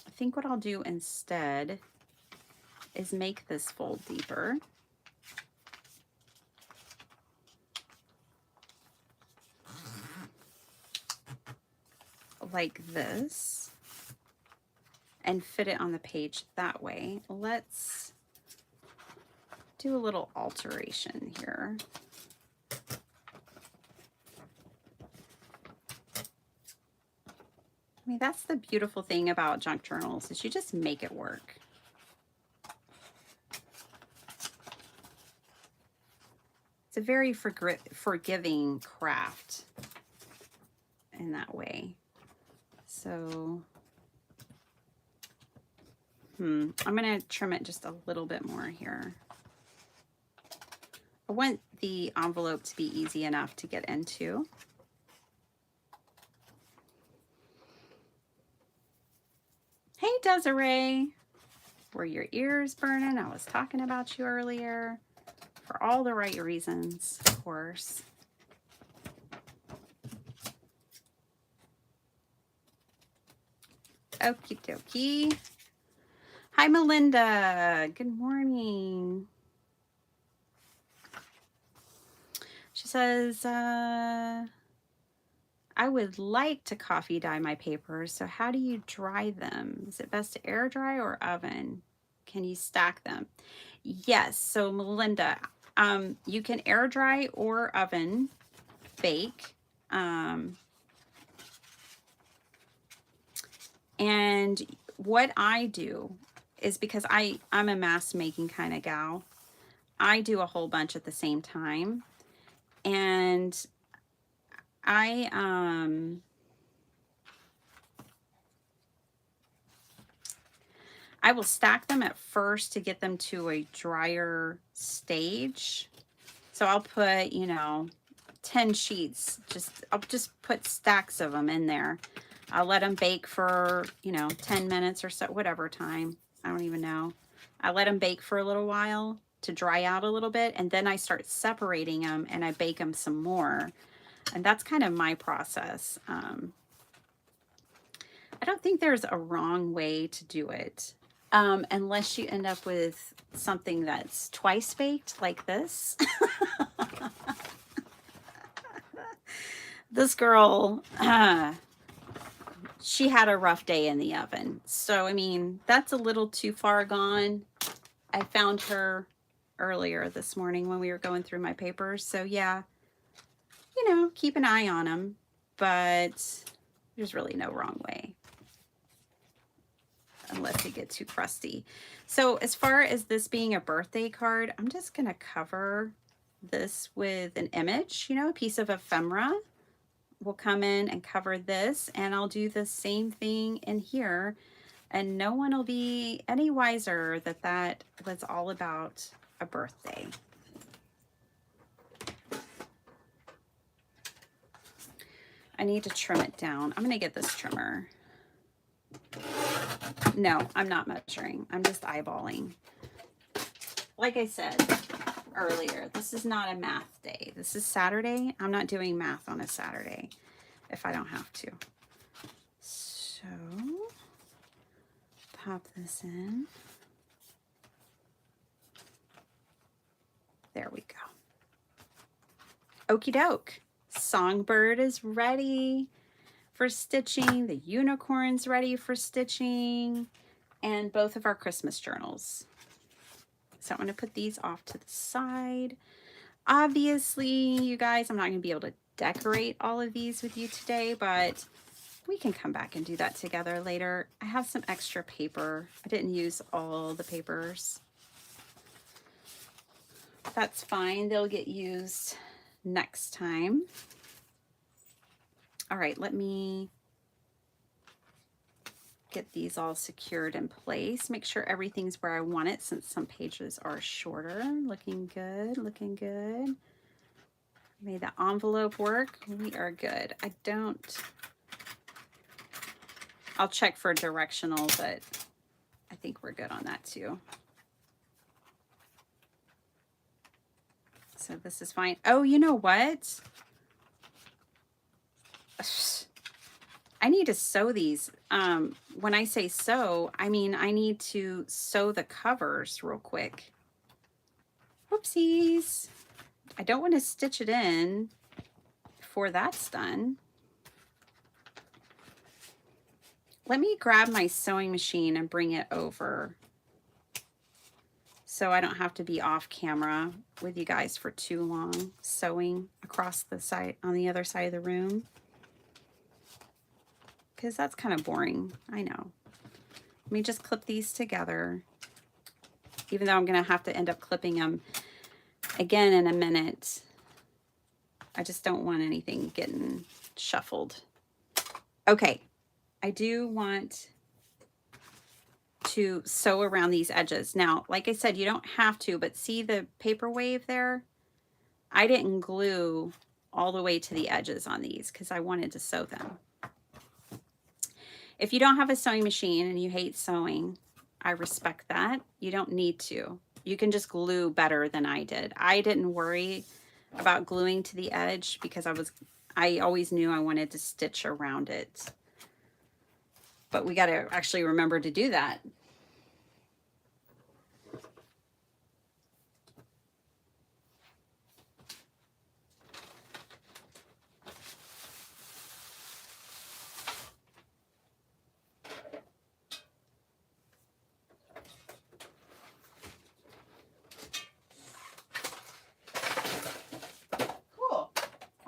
I think what I'll do instead is make this fold deeper. Like this. And fit it on the page that way. Let's do a little alteration here. I mean, that's the beautiful thing about junk journals is you just make it work. It's a very forgiving craft in that way. So I'm going to trim it just a little bit more here. I want the envelope to be easy enough to get into. Hey, Desiree. Were your ears burning? I was talking about you earlier. For all the right reasons, of course. Okie dokie. Hi, Melinda. Good morning. She says, I would like to coffee dye my papers, so how do you dry them? Is it best to air dry or oven? Can you stack them? Yes, so Melinda, you can air dry or oven bake. And what I do is because I'm a mass making kind of gal, I do a whole bunch at the same time. And I will stack them at first to get them to a drier stage. So I'll put, 10 sheets, I'll just put stacks of them in there. I'll let them bake for, 10 minutes or so, whatever time. I don't even know. I let them bake for a little while to dry out a little bit, and then I start separating them and I bake them some more. And that's kind of my process. I don't think there's a wrong way to do it, unless you end up with something that's twice baked like this. This girl, she had a rough day in the oven. So, I mean, that's a little too far gone. I found her earlier this morning when we were going through my papers. So, yeah, keep an eye on them. But there's really no wrong way, unless they get too crusty. So, as far as this being a birthday card, I'm just going to cover this with an image, a piece of ephemera. Will come in and cover this, and I'll do the same thing in here, and no one will be any wiser that was all about a birthday. I need to trim it down. I'm going to get this trimmer. No, I'm not measuring. I'm just eyeballing. Like I said earlier, this is not a math day. This is Saturday. I'm not doing math on a Saturday if I don't have to. So, pop this in. There we go. Okie doke. Songbird is ready for stitching, the unicorn's ready for stitching, and both of our Christmas journals. So I'm going to put these off to the side. Obviously, you guys, I'm not going to be able to decorate all of these with you today, but we can come back and do that together later. I have some extra paper. I didn't use all the papers. That's fine. They'll get used next time. All right, let me get these all secured in place. Make sure everything's where I want it since some pages are shorter. Looking good, looking good. Made the envelope work. We are good. I'll check for directional, but I think we're good on that too. So this is fine. Oh, you know what? I need to sew these. When I say sew, I mean I need to sew the covers real quick. Whoopsies. I don't want to stitch it in before that's done. Let me grab my sewing machine and bring it over so I don't have to be off camera with you guys for too long sewing across the side on the other side of the room. Because that's kind of boring, I know. Let me just clip these together, even though I'm going to have to end up clipping them again in a minute. I just don't want anything getting shuffled. Okay, I do want to sew around these edges. Now, like I said, you don't have to, but see the paper wave there? I didn't glue all the way to the edges on these because I wanted to sew them. If you don't have a sewing machine and you hate sewing, I respect that. You don't need to. You can just glue better than I did. I didn't worry about gluing to the edge because I always knew I wanted to stitch around it. But we got to actually remember to do that.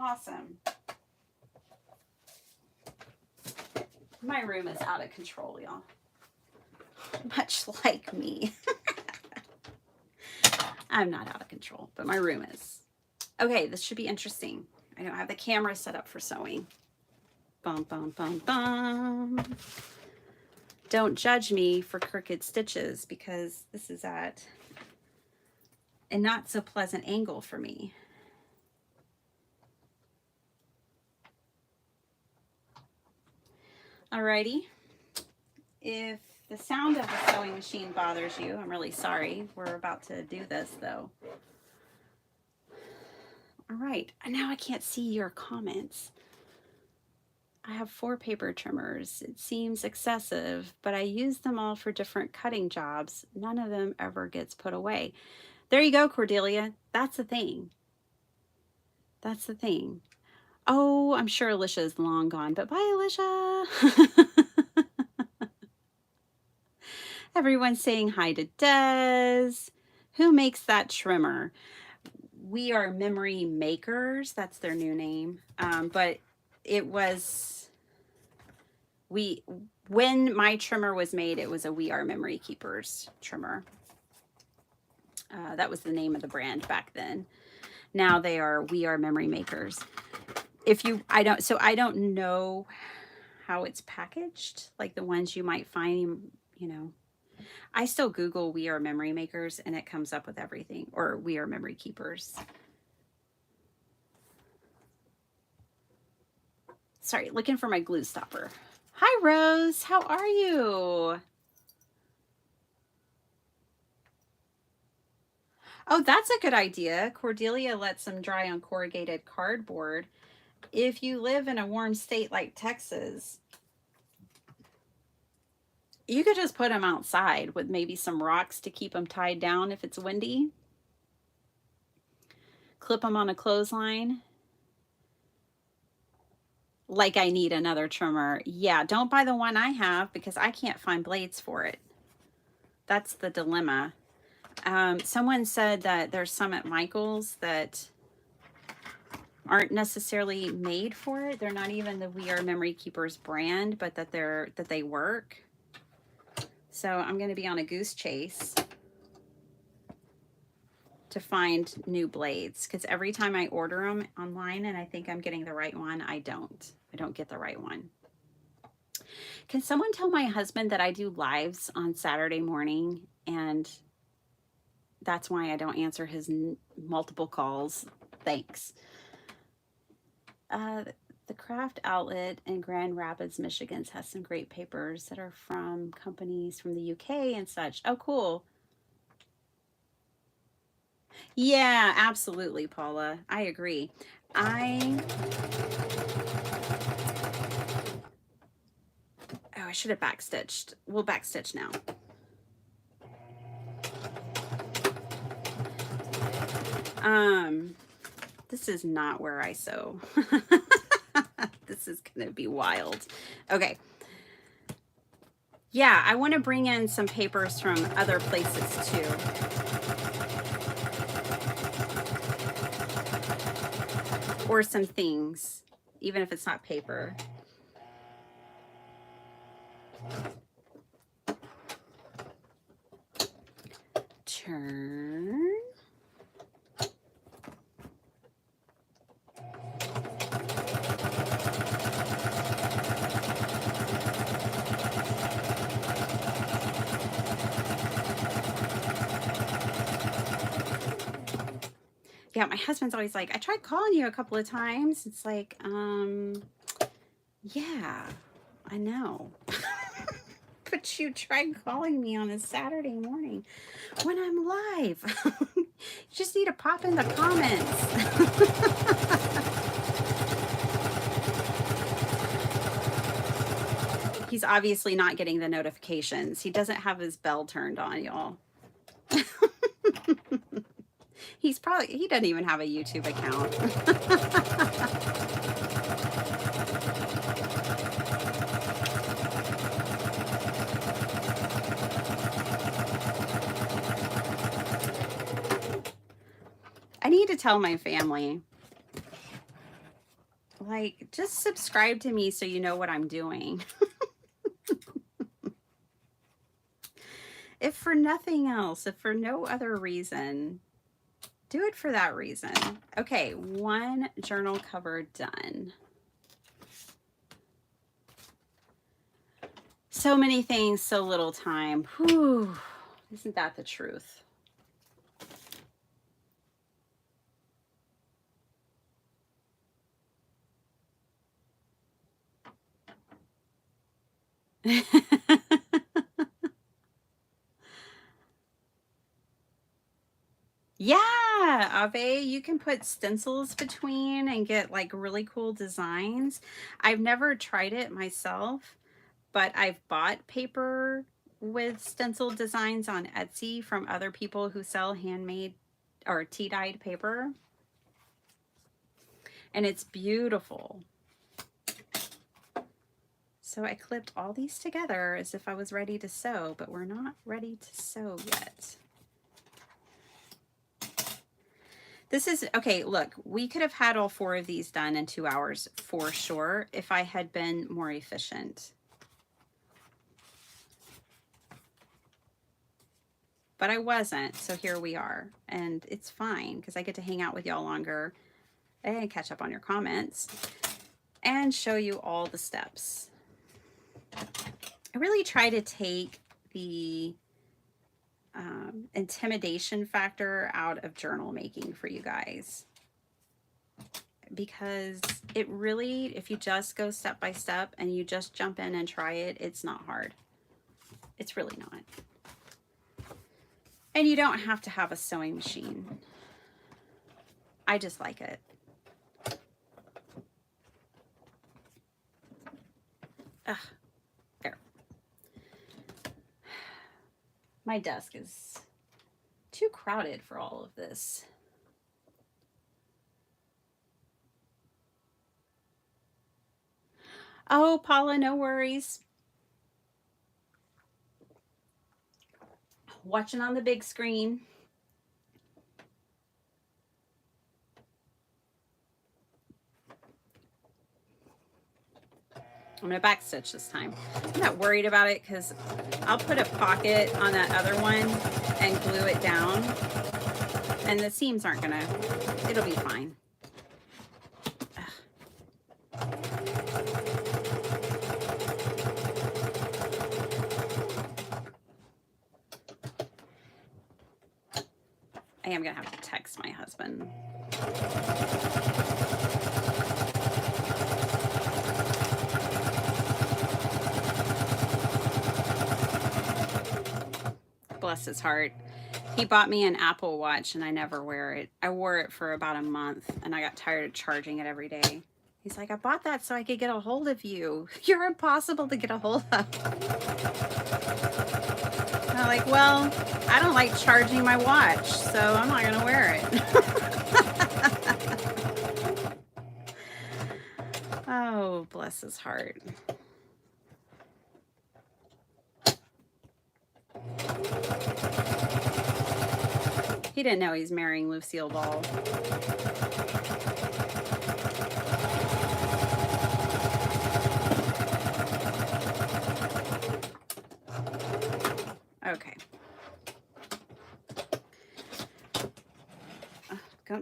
Awesome. My room is out of control, y'all. Much like me. I'm not out of control, but my room is. Okay, this should be interesting. I don't have the camera set up for sewing. Bum, bum, bum, bum. Don't judge me for crooked stitches because this is at a not so pleasant angle for me. Alrighty, if the sound of the sewing machine bothers you, I'm really sorry. We're about to do this though. All right, and now I can't see your comments. I have 4 paper trimmers. It seems excessive, but I use them all for different cutting jobs. None of them ever gets put away. There you go, Cordelia. That's the thing. That's the thing. Oh, I'm sure Alicia is long gone, but bye, Alicia. Everyone's saying hi to Des. Who makes that trimmer? We Are Memory Makers. That's their new name. But it was, when my trimmer was made, it was a We Are Memory Keepers trimmer. That was the name of the brand back then. Now they are We Are Memory Makers. I don't know how it's packaged, like the ones you might find, you know. I still Google We Are Memory Makers and it comes up with everything, or We Are Memory Keepers. Sorry, looking for my glue stopper. Hi, Rose. How are you? Oh, that's a good idea. Cordelia lets them dry on corrugated cardboard. If you live in a warm state like Texas, you could just put them outside with maybe some rocks to keep them tied down if it's windy. Clip them on a clothesline. like I need another trimmer. Yeah, don't buy the one I have because I can't find blades for it. That's the dilemma. Someone said that there's some at Michael's that aren't necessarily made for it. They're not even the We Are Memory Keepers brand, but that they work. So I'm going to be on a goose chase to find new blades, because every time I order them online and I think I'm getting the right one, I don't get the right one. Can someone tell my husband that I do lives on Saturday morning, and that's why I don't answer his multiple calls? Thanks. The Craft Outlet in Grand Rapids, Michigan has some great papers that are from companies from the UK and such. Oh, cool. Yeah, absolutely, Paula. I agree. I should have backstitched. We'll backstitch now. This is not where I sew. This is going to be wild. Okay. Yeah, I want to bring in some papers from other places too. Or some things, even if it's not paper. Turn. Yeah, my husband's always like, I tried calling you a couple of times. It's like, yeah, I know. But you tried calling me on a Saturday morning when I'm live. You just need to pop in the comments. He's obviously not getting the notifications. He doesn't have his bell turned on, y'all. He doesn't even have a YouTube account. I need to tell my family, like, just subscribe to me so you know what I'm doing. If for nothing else, if for no other reason, do it for that reason. Okay, one journal cover done. So many things, so little time. Whew, isn't that the truth? Yeah, Ave, you can put stencils between and get like really cool designs. I've never tried it myself, but I've bought paper with stencil designs on Etsy from other people who sell handmade or tea-dyed paper. And it's beautiful. So I clipped all these together as if I was ready to sew, but we're not ready to sew yet. This is, okay, look, we could have had all 4 of these done in 2 hours for sure if I had been more efficient. But I wasn't, so here we are. And it's fine because I get to hang out with y'all longer and catch up on your comments and show you all the steps. I really try to take the intimidation factor out of journal making for you guys, because it really, if you just go step by step and you just jump in and try it, it's not hard. It's really not. And you don't have to have a sewing machine. I just like it. Ugh, there. My desk is too crowded for all of this. Oh, Paula, no worries. Watching on the big screen. I'm going to backstitch this time. I'm not worried about it because I'll put a pocket on that other one and glue it down. And the seams aren't going to, it'll be fine. I am going to have to text my husband. Bless his heart. He bought me an Apple Watch and I never wear it. I wore it for about a month and I got tired of charging it every day. He's like, I bought that so I could get a hold of you. You're impossible to get a hold of. And I'm like, well, I don't like charging my watch, so I'm not going to wear it. Oh, bless his heart. He didn't know he's marrying Lucille Ball. Okay.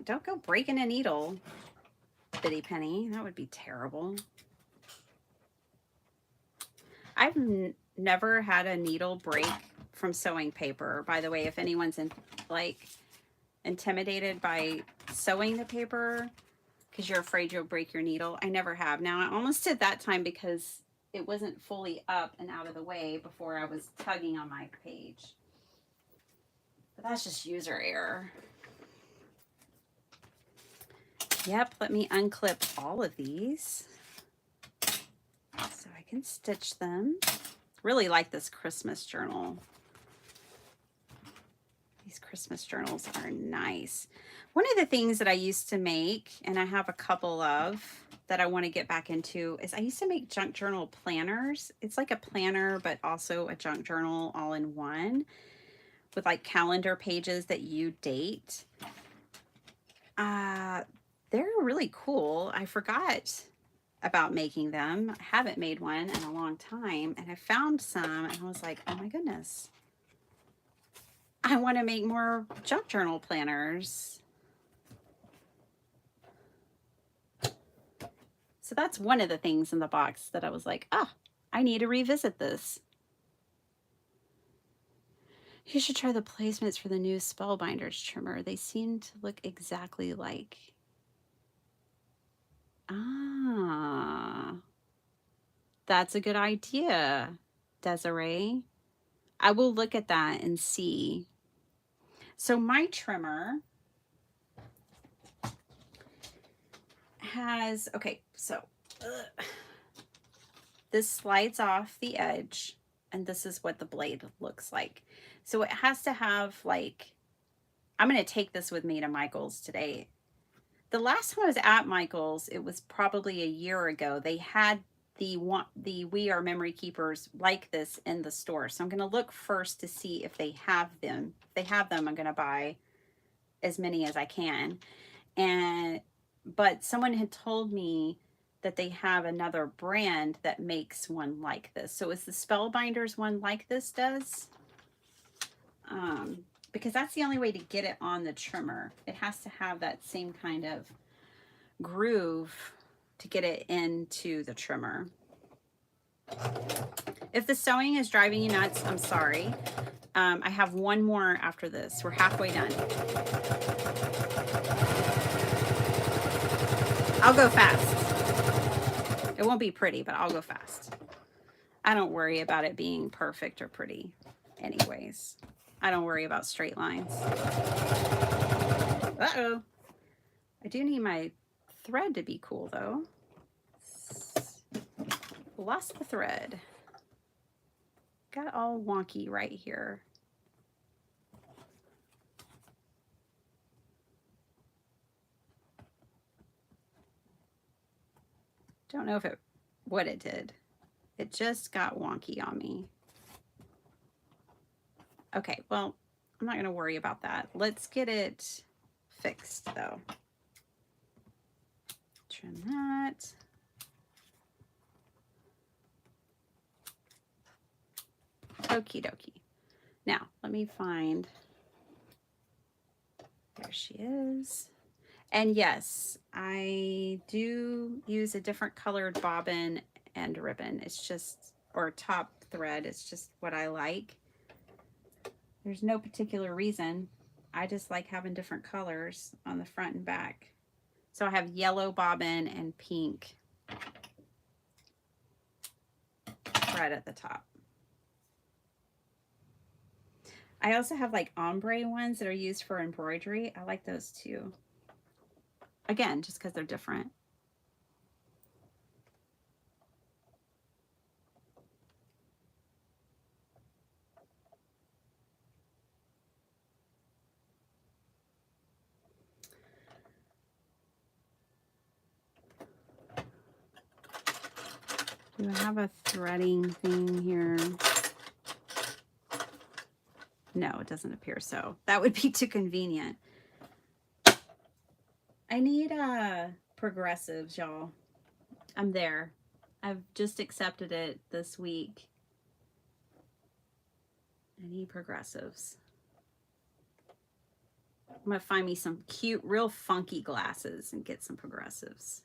Don't go breaking a needle, Bitty Penny. That would be terrible. I've never had a needle break from sewing paper. By the way, if anyone's intimidated by sewing the paper because you're afraid you'll break your needle, I never have. Now, I almost did that time because it wasn't fully up and out of the way before I was tugging on my page. But that's just user error. Yep, let me unclip all of these so I can stitch them. Really like this Christmas journal. These Christmas journals are nice. One of the things that I used to make, and I have a couple of that I want to get back into, is I used to make junk journal planners. It's like a planner, but also a junk journal all in one with like calendar pages that you date. They're really cool. I forgot about making them. I haven't made one in a long time, and I found some and I was like, oh my goodness, I want to make more junk journal planners. So that's one of the things in the box that I was like, I need to revisit this. You should try the placements for the new Spellbinders trimmer. They seem to look exactly like. That's a good idea, Desiree. I will look at that and see. So my trimmer has, okay, so this slides off the edge and this is what the blade looks like. So it has to have like, I'm going to take this with me to Michael's today. The last time I was at Michael's, it was probably a year ago. They had the We Are Memory Keepers like this in the store. So I'm going to look first to see if they have them. If they have them, I'm going to buy as many as I can. But someone had told me that they have another brand that makes one like this. So is the Spellbinders one like this does? Because that's the only way to get it on the trimmer. It has to have that same kind of groove to get it into the trimmer. If the sewing is driving you nuts, I'm sorry. I have one more after this. We're halfway done. I'll go fast. It won't be pretty, but I'll go fast. I don't worry about it being perfect or pretty anyways. I don't worry about straight lines. Uh-oh. I do need my thread to be cool though. Lost the thread. Got all wonky right here. Don't know if it what it did. It just got wonky on me. Okay, well, I'm not going to worry about that. Let's get it fixed, though. Trim that. Okie dokie. Now, let me find... There she is. And yes, I do use a different colored bobbin and ribbon. It's just, or top thread. It's just what I like. There's no particular reason. I just like having different colors on the front and back. So I have yellow bobbin and pink thread at the top. I also have like ombre ones that are used for embroidery. I like those too. Again, just because they're different. Do I have a threading thing here? No, it doesn't appear so. That would be too convenient. I need progressives, y'all. I'm there. I've just accepted it this week. I need progressives. I'm gonna find me some cute, real funky glasses and get some progressives.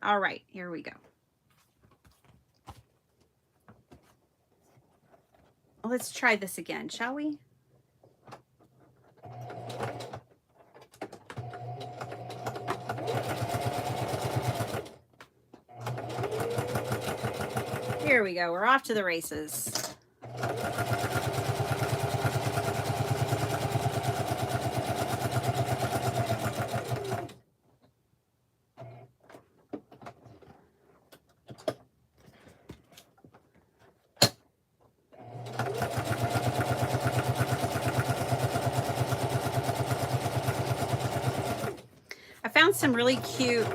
All right, here we go. Let's try this again, shall we? Here we go. We're off to the races. I found some really cute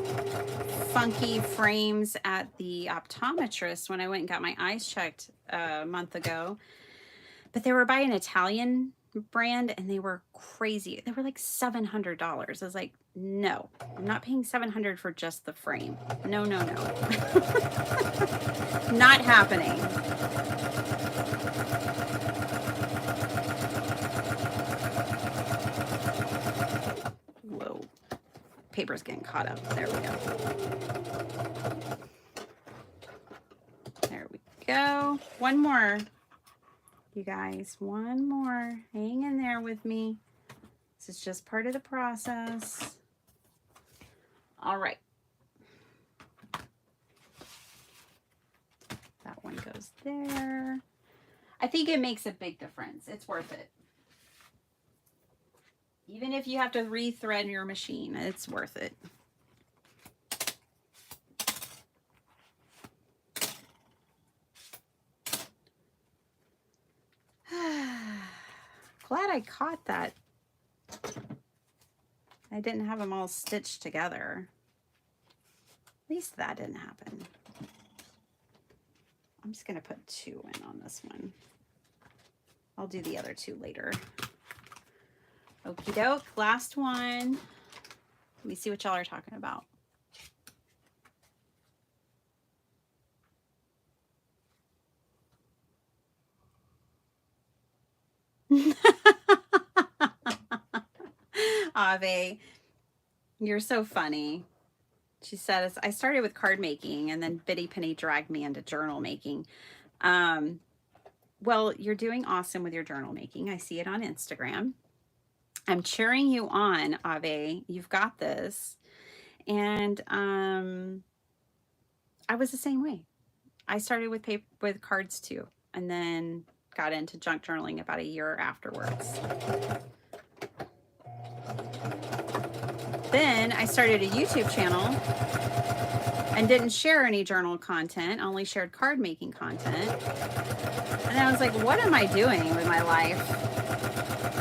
funky frames at the optometrist when I went and got my eyes checked a month ago. But they were by an Italian brand and they were crazy. They were like $700. I was like, no, I'm not paying $700 for just the frame. No, no, no. Not happening. Whoa. Paper's getting caught up. There we go. There we go. One more, you guys. One more. Hang in there with me. This is just part of the process. All right. That one goes there. I think it makes a big difference. It's worth it. Even if you have to rethread your machine, it's worth it. Glad I caught that. I didn't have them all stitched together. At least that didn't happen. I'm just going to put 2 in on this one. I'll do the other 2 later. Okie doke, last one. Let me see what y'all are talking about. Ave, you're so funny. She said, I started with card making and then Biddy Penny dragged me into journal making. Well, you're doing awesome with your journal making. I see it on Instagram. I'm cheering you on, Ave. You've got this. And I was the same way. I started with paper, with cards too, and then got into junk journaling about a year afterwards. Then I started a YouTube channel and didn't share any journal content, only shared card making content. And I was like, what am I doing with my life?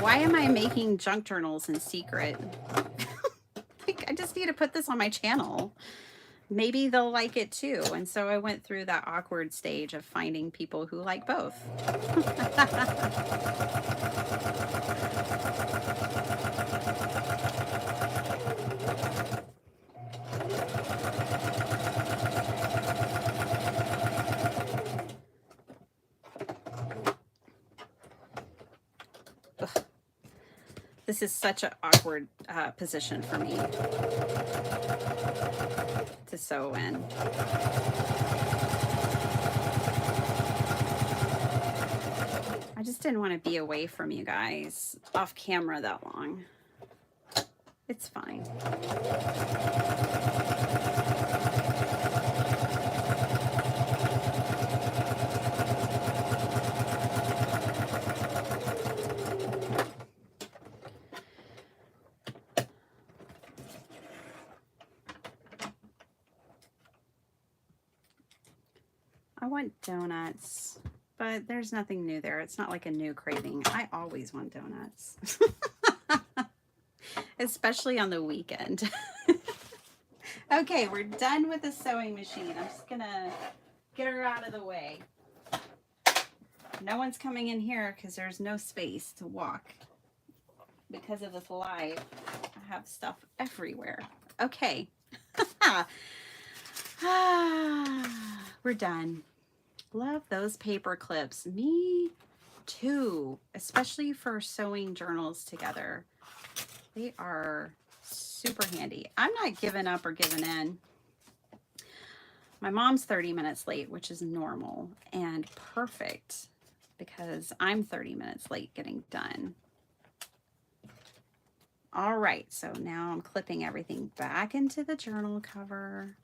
Why am I making junk journals in secret? Like, you to put this on my channel. Maybe they'll like it too. And so I went through that awkward stage of finding people who like both. Ugh. This is such an awkward position for me to sew in. I just didn't want to be away from you guys off camera that long. It's fine. I want donuts, but there's nothing new there. It's not like a new craving. I always want donuts, especially on the weekend. Okay, we're done with the sewing machine. I'm just gonna get her out of the way. No one's coming in here because there's no space to walk. Because of this live, I have stuff everywhere. Okay. We're done. Love those paper clips. Me too, especially for sewing journals together. They are super handy. I'm not giving up or giving in. My mom's 30 minutes late, which is normal and perfect because I'm 30 minutes late getting done. All right, so now I'm clipping everything back into the journal cover.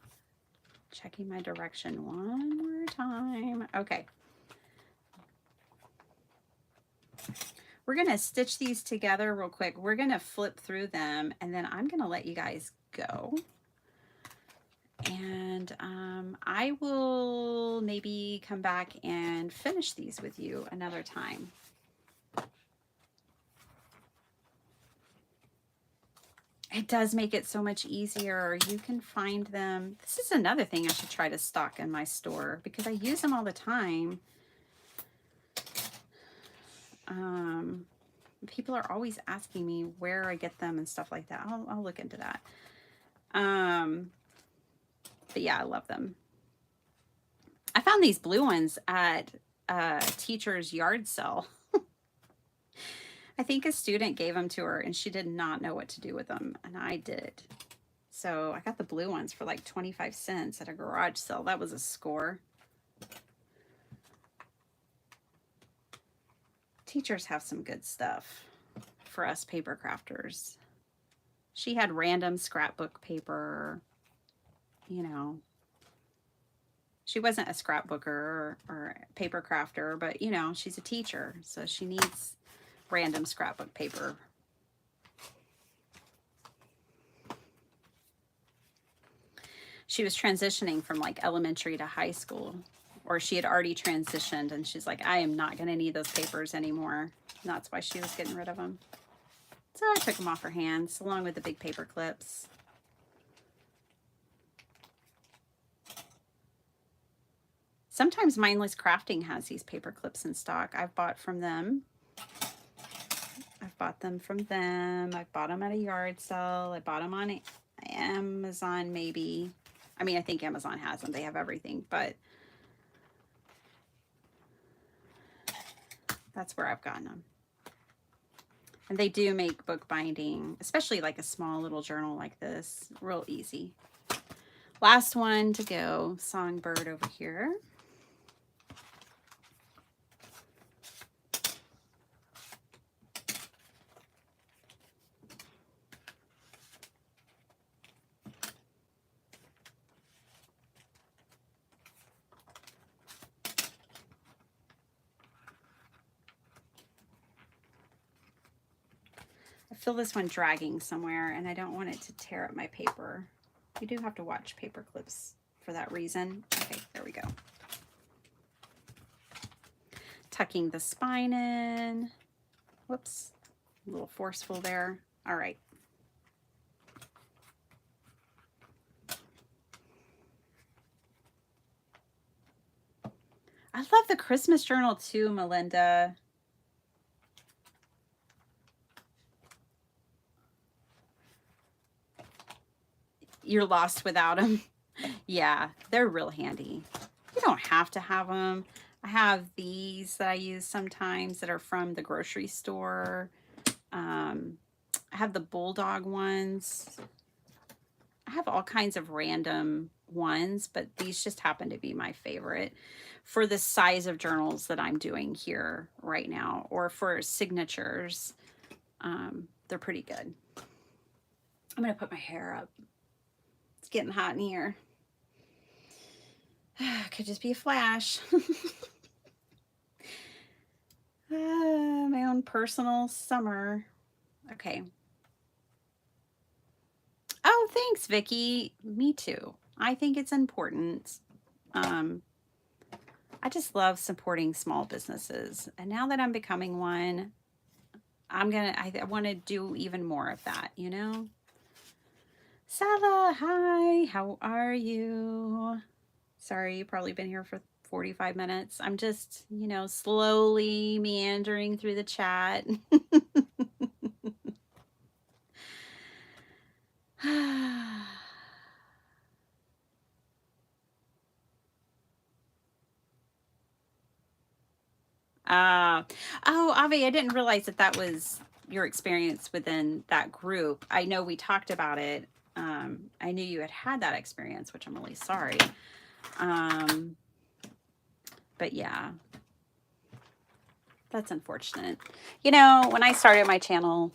Checking my direction one more time. Okay. We're going to stitch these together real quick. We're going to flip through them, and then I'm going to let you guys go. And I will maybe come back and finish these with you another time. It does make it so much easier. You can find them. This is another thing I should try to stock in my store because I use them all the time. People are always asking me where I get them and stuff like that. I'll look into that. But yeah, I love them. I found these blue ones at a teacher's yard sale. I think a student gave them to her and she did not know what to do with them, and I did. So I got the blue ones for like 25 cents at a garage sale. That was a score. Teachers have some good stuff for us paper crafters. She had random scrapbook paper, you know. She wasn't a scrapbooker or paper crafter, but you know, she's a teacher, so she needs random scrapbook paper. She was transitioning from like elementary to high school, or she had already transitioned and she's like, I am not going to need those papers anymore. And that's why she was getting rid of them. So I took them off her hands along with the big paper clips. Sometimes Mindless Crafting has these paper clips in stock. I've bought from them. I've bought them from them. I've bought them at a yard sale. I bought them on Amazon maybe. I mean, I think Amazon has them. They have everything, but that's where I've gotten them. And they do make bookbinding, especially like a small little journal like this, real easy. Last one to go, Songbird over here. I feel this one dragging somewhere and I don't want it to tear up my paper. You do have to watch paper clips for that reason. Okay, there we go. Tucking the spine in. Whoops, a little forceful there. All right. I love the Christmas journal too, Melinda. You're lost without them. Yeah, they're real handy. You don't have to have them. I have these that I use sometimes that are from the grocery store. I have the bulldog ones. I have all kinds of random ones, but these just happen to be my favorite for the size of journals that I'm doing here right now, or for signatures. They're pretty good. I'm going to put my hair up. It's getting hot in here. Could just be a flash. My own personal summer. Okay. Oh, thanks, Vicki. Me too. I think it's important. I just love supporting small businesses. And now that I'm becoming one, I want to do even more of that, you know? Sala, hi, how are you? Sorry, you've probably been here for 45 minutes. I'm just, you know, slowly meandering through the chat. Oh, Avi, I didn't realize that that was your experience within that group. I know we talked about it. I knew you had that experience, which I'm really sorry. But yeah, that's unfortunate. You know, when I started my channel,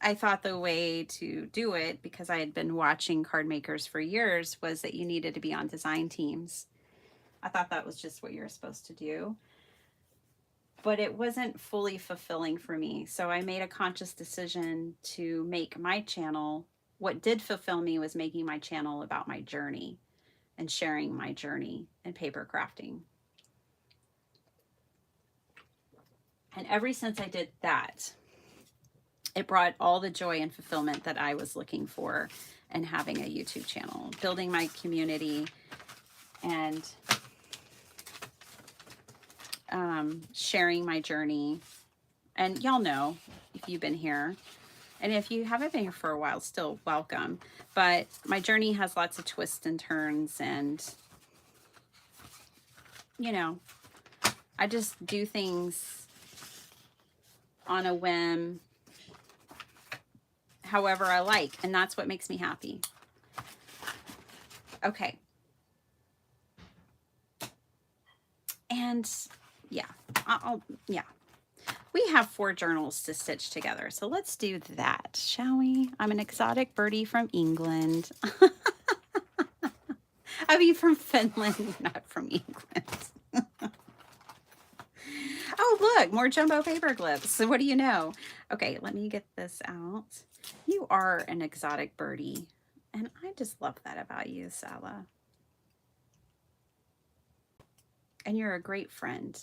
I thought the way to do it, because I had been watching card makers for years, was that you needed to be on design teams. I thought that was just what you're supposed to do. But it wasn't fully fulfilling for me. So I made a conscious decision to make my channel. What did fulfill me was making my channel about my journey and sharing my journey in paper crafting. And ever since I did that, it brought all the joy and fulfillment that I was looking for in having a YouTube channel, building my community, and sharing my journey. And y'all know, if you've been here, and if you haven't been here for a while, still welcome. But my journey has lots of twists and turns, and, you know, I just do things on a whim, however I like, and that's what makes me happy. Okay. And yeah, yeah. We have 4 journals to stitch together, so let's do that, shall we? I'm an exotic birdie from England. I mean, from Finland, not from England. Oh, look, more jumbo paper clips. So what do you know? Okay, let me get this out. You are an exotic birdie, and I just love that about you, Sala. And you're a great friend.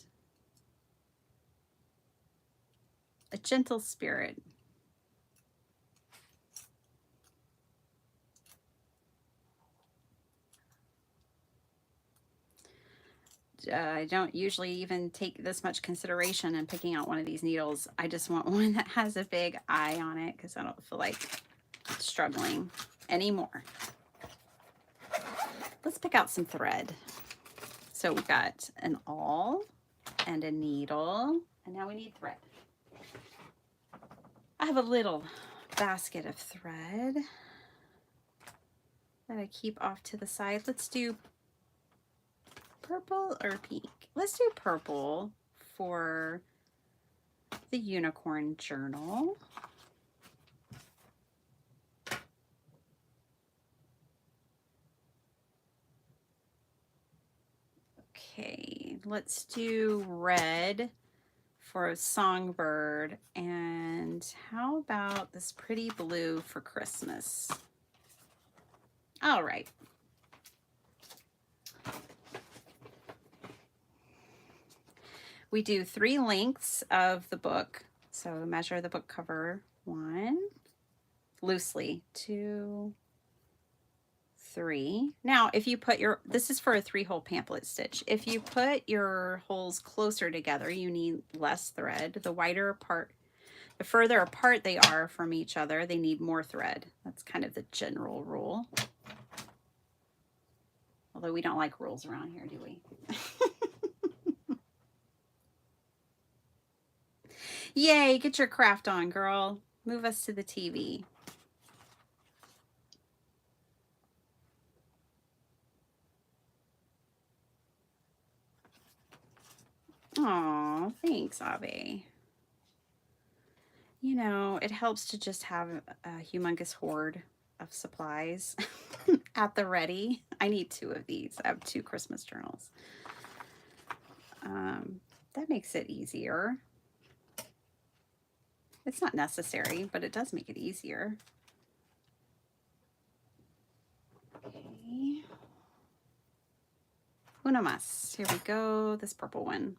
A gentle spirit. I don't usually even take this much consideration in picking out one of these needles. I just want one that has a big eye on it, because I don't feel like struggling anymore. Let's pick out some thread. So we got an awl and a needle, and now we need thread. I have a little basket of thread that I keep off to the side. Let's do purple or pink. Let's do purple for the unicorn journal. Okay, let's do red for a songbird. And how about this pretty blue for Christmas? All right. We do 3 lengths of the book. So measure the book cover. 1, loosely, 2, 3. Now, if you put your, this is for a 3-hole pamphlet stitch. If you put your holes closer together, you need less thread. The wider apart, the further apart they are from each other, they need more thread. That's kind of the general rule. Although we don't like rules around here, do we? Yay, get your craft on, girl. Move us to the TV. Aw, thanks, Ave. You know, it helps to just have a humongous hoard of supplies at the ready. I need 2 of these. I have 2 Christmas journals. That makes it easier. It's not necessary, but it does make it easier. Okay. Una más. Here we go. This purple one.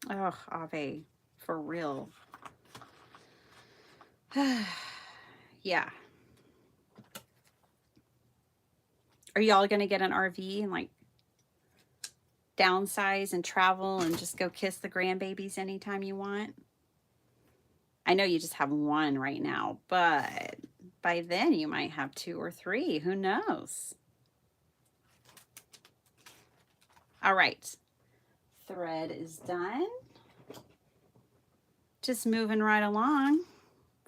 Oh, Ave, for real. Yeah. Are y'all going to get an RV and like downsize and travel and just go kiss the grandbabies anytime you want? I know you just have 1 right now, but by then you might have 2 or 3. Who knows? All right. Thread is done. Just moving right along.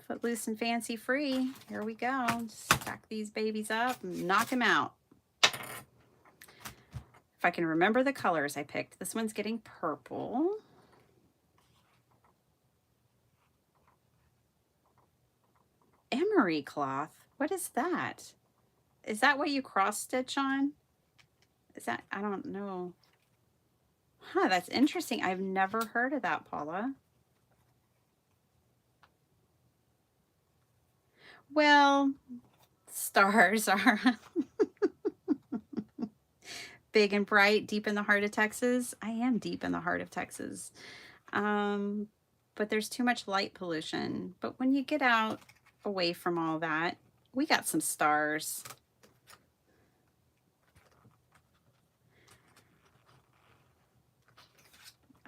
Footloose and fancy free. Here we go. Stack these babies up and knock them out. If I can remember the colors I picked. This one's getting purple. Emery cloth. What is that? Is that what you cross stitch on? Is that, I don't know. Huh, that's interesting. I've never heard of that, Paula. Well, stars are big and bright, deep in the heart of Texas. I am deep in the heart of Texas. But there's too much light pollution. But when you get out away from all that, we got some stars.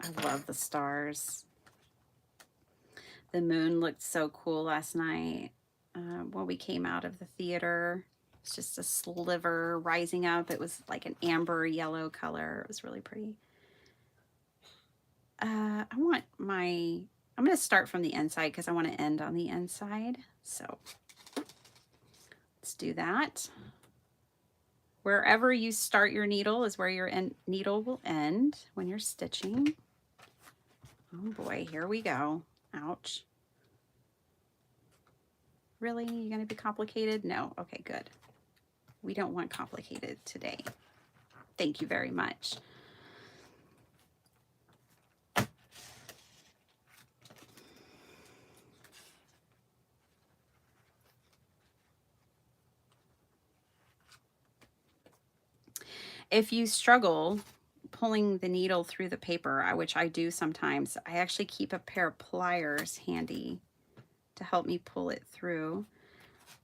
I love the stars. The moon looked so cool last night when we came out of the theater. It's just a sliver rising up. It was like an amber yellow color. It was really pretty. I'm going to start from the inside because I want to end on the inside. So let's do that. Wherever you start your needle is where your needle will end when you're stitching. Oh boy, here we go. Ouch. Really? You're going to be complicated? No. Okay, good. We don't want complicated today. Thank you very much. If you struggle pulling the needle through the paper, which I do sometimes, I actually keep a pair of pliers handy to help me pull it through.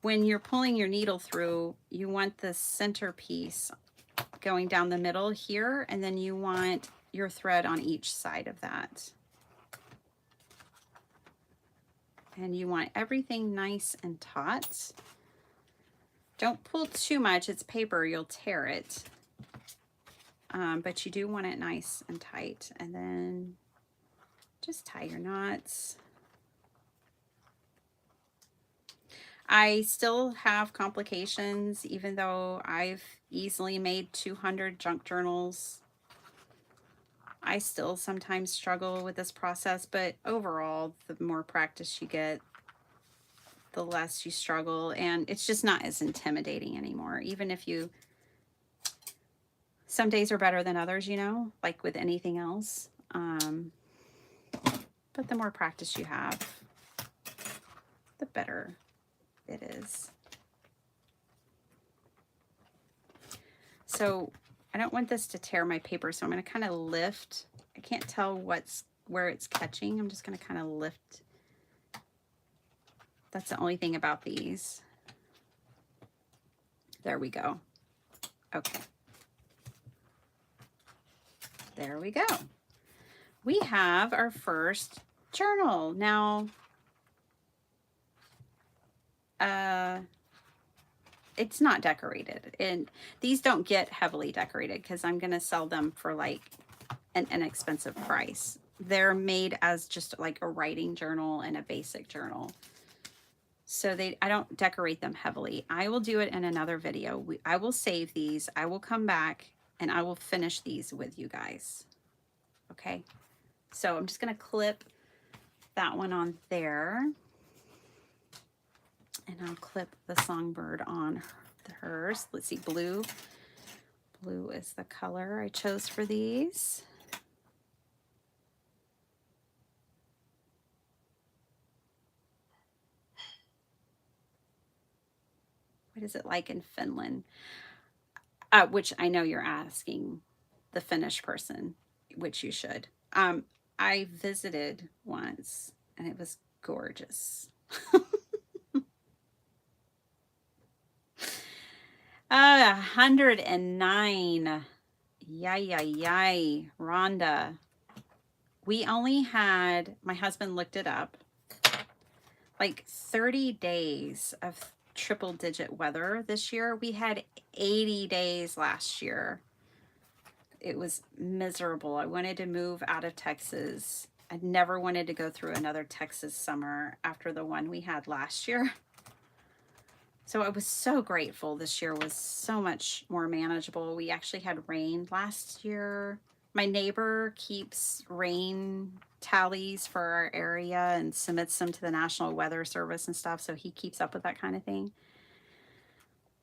When you're pulling your needle through, you want the center piece going down the middle here, and then you want your thread on each side of that. And you want everything nice and taut. Don't pull too much, it's paper, you'll tear it. But you do want it nice and tight. And then just tie your knots. I still have complications, even though I've easily made 200 junk journals. I still sometimes struggle with this process, but overall, the more practice you get, the less you struggle, and it's just not as intimidating anymore. Even if you, some days are better than others, you know, like with anything else. But the more practice you have, the better it is. So I don't want this to tear my paper, so I'm going to kind of lift I can't tell where it's catching. I'm just going to kind of lift. That's the only thing about these. There we go. Okay. There we go. We have our first journal. Now, it's not decorated, and these don't get heavily decorated because I'm going to sell them for like an inexpensive price. They're made as just like a writing journal and a basic journal. So I don't decorate them heavily. I will do it in another video. I will save these. I will come back and I will finish these with you guys. Okay. So I'm just going to clip that one on there. And I'll clip the songbird on hers. Let's see, blue. Blue is the color I chose for these. What is it like in Finland? Which I know you're asking the Finnish person, which you should. I visited once and it was gorgeous. 109. Yay, Rhonda. We only had, my husband looked it up, like 30 days of triple digit weather this year. We had 80 days last year. It was miserable. I wanted to move out of Texas. I never wanted to go through another Texas summer after the one we had last year. So I was so grateful. This year was so much more manageable. We actually had rain last year. My neighbor keeps rain tallies for our area and submits them to the National Weather Service and stuff. So he keeps up with that kind of thing.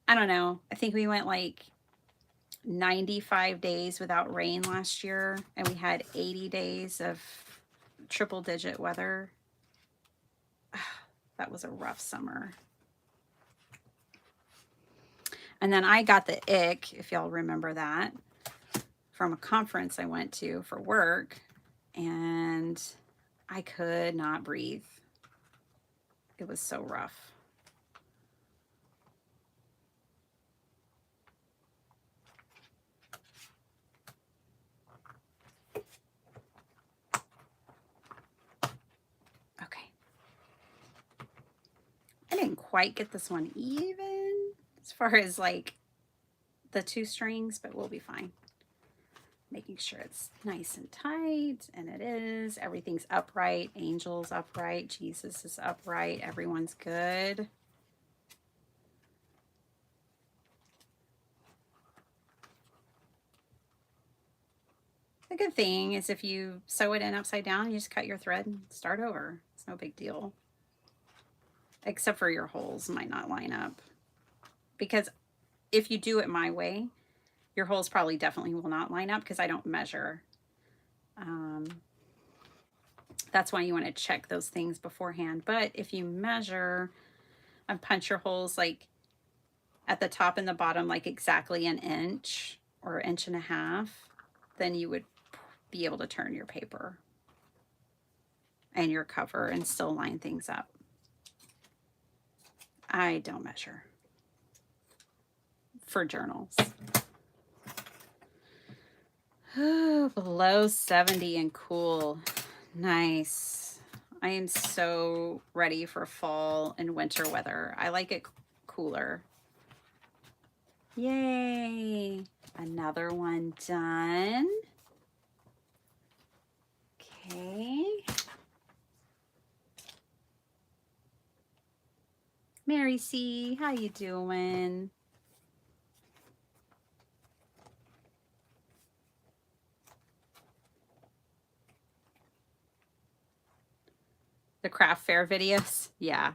I don't know. I think we went like 95 days without rain last year. And we had 80 days of triple digit weather. That was a rough summer. And then I got the ick, if y'all remember that, from a conference I went to for work, and I could not breathe. It was so rough. Okay. I didn't quite get this one even as far as like the 2 strings, but we'll be fine. Making sure it's nice and tight, and it is. Everything's upright. Angel's upright. Jesus is upright. Everyone's good. The good thing is if you sew it in upside down, you just cut your thread and start over. It's no big deal. Except for your holes might not line up. Because if you do it my way, your holes probably definitely will not line up because I don't measure. That's why you want to check those things beforehand. But if you measure and punch your holes like at the top and the bottom, like exactly an inch or 1.5 inches, then you would be able to turn your paper and your cover and still line things up. I don't measure for journals. Oh, below 70 and cool. Nice. I am so ready for fall and winter weather. I like it cooler. Yay. Another one done. Okay. Mary C., how you doing? The craft fair videos? Yeah.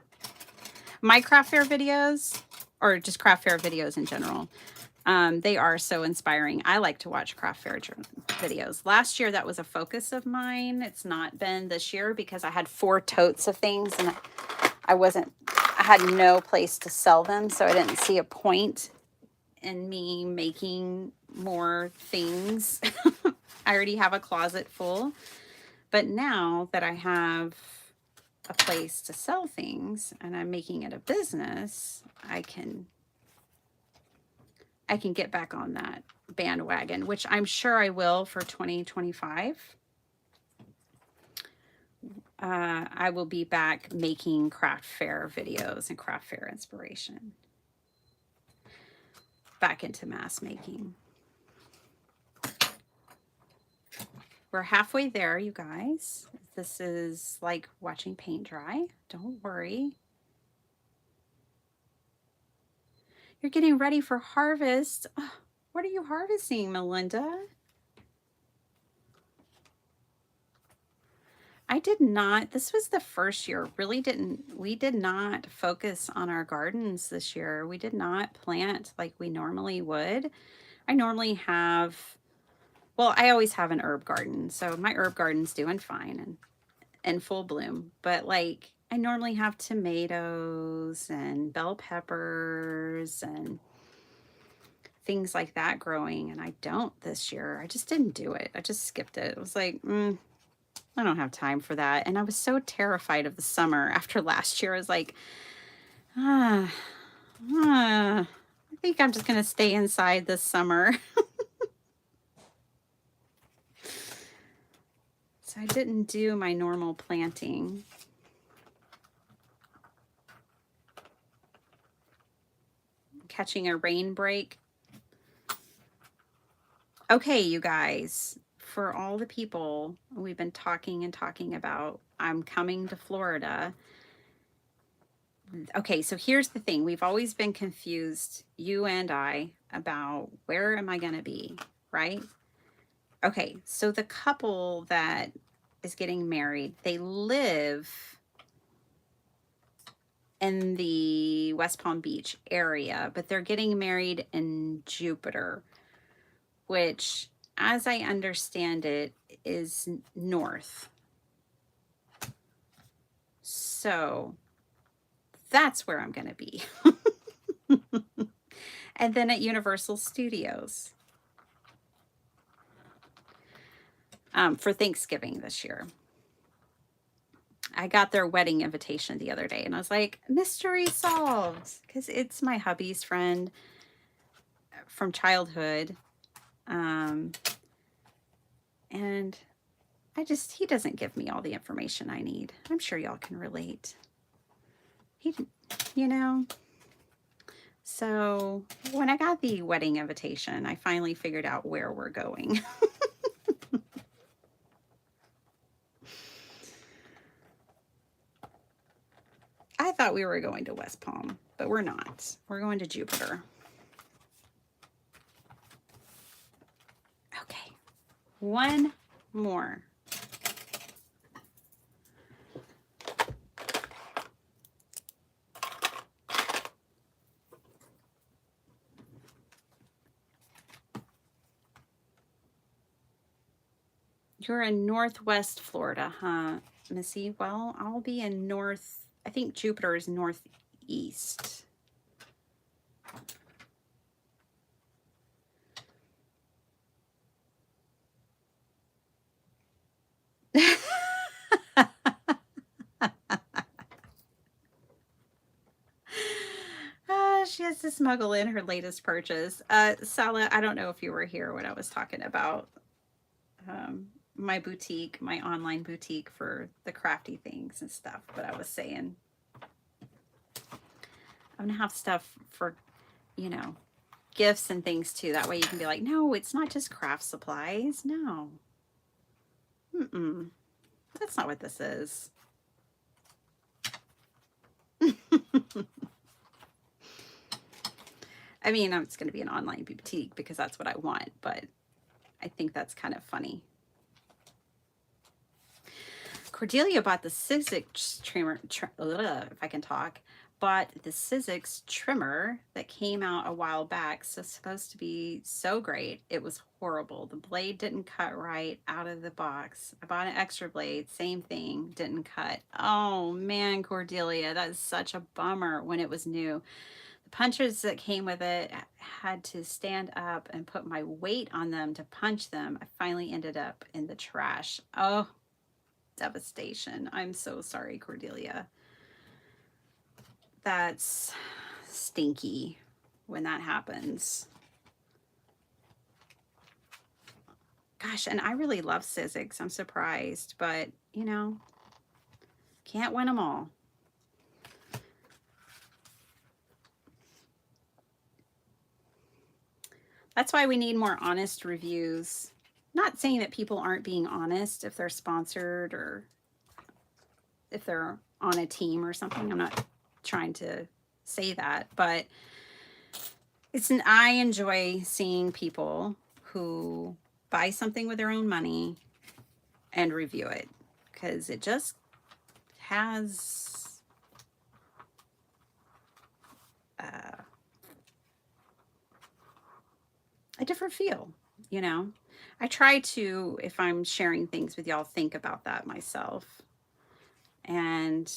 My craft fair videos, or just craft fair videos in general, they are so inspiring. I like to watch craft fair videos. Last year, that was a focus of mine. It's not been this year because I had 4 totes of things and I had no place to sell them. So I didn't see a point in me making more things. I already have a closet full, but now that I have a place to sell things and I'm making it a business, I can get back on that bandwagon, which I'm sure I will for 2025. I will be back making craft fair videos and craft fair inspiration. Back into mask making. We're halfway there, you guys. This is like watching paint dry. Don't worry. You're getting ready for harvest. Oh, what are you harvesting, Melinda? I did not. This was the first year. We did not focus on our gardens this year. We did not plant like we normally would. I normally have, well, I always have an herb garden. So my herb garden's doing fine and in full bloom. But like I normally have tomatoes and bell peppers and things like that growing. And I don't this year. I just didn't do it. I just skipped it. It was like, I don't have time for that. And I was so terrified of the summer after last year. I was like, I think I'm just going to stay inside this summer. So I didn't do my normal planting. Catching a rain break. Okay, you guys, for all the people we've been talking about, I'm coming to Florida. Okay, so here's the thing. We've always been confused, you and I, about where am I going to be, right? Okay, so the couple that is getting married, they live in the West Palm Beach area, but they're getting married in Jupiter, which, as I understand it, is north. So that's where I'm going to be. And then at Universal Studios for Thanksgiving this year. I got their wedding invitation the other day and I was like, mystery solved, because it's my hubby's friend from childhood. And he doesn't give me all the information I need. I'm sure y'all can relate. You know. So when I got the wedding invitation, I finally figured out where we're going. I thought we were going to West Palm, but we're not. We're going to Jupiter. Okay, one more. You're in Northwest Florida, huh, Missy? Well, I'll be in North, I think Jupiter is northeast. She has to smuggle in her latest purchase. Sala, I don't know if you were here when I was talking about my boutique, my online boutique for the crafty things and stuff. But I was saying I'm gonna have stuff for, you know, gifts and things too. That way you can be like, no, it's not just craft supplies. No. That's not what this is. I mean, it's going to be an online boutique because that's what I want, but I think that's kind of funny. Cordelia bought the Sizzix trimmer, if I can talk, bought the Sizzix trimmer that came out a while back. So it's supposed to be so great. It was horrible. The blade didn't cut right out of the box. I bought an extra blade, same thing, didn't cut. Oh man, Cordelia, that is such a bummer when it was new. The punches that came with it had to stand up and put my weight on them to punch them. I finally ended up in the trash. Oh, devastation. I'm so sorry, Cordelia. That's stinky when that happens. Gosh, and I really love Sizzix. I'm surprised, but you know, can't win them all. That's why we need more honest reviews. Not saying that people aren't being honest if they're sponsored or if they're on a team or something. I'm not trying to say that, but I enjoy seeing people who buy something with their own money and review it, because it just has a different feel, you know. I try to, if I'm sharing things with y'all, think about that myself, and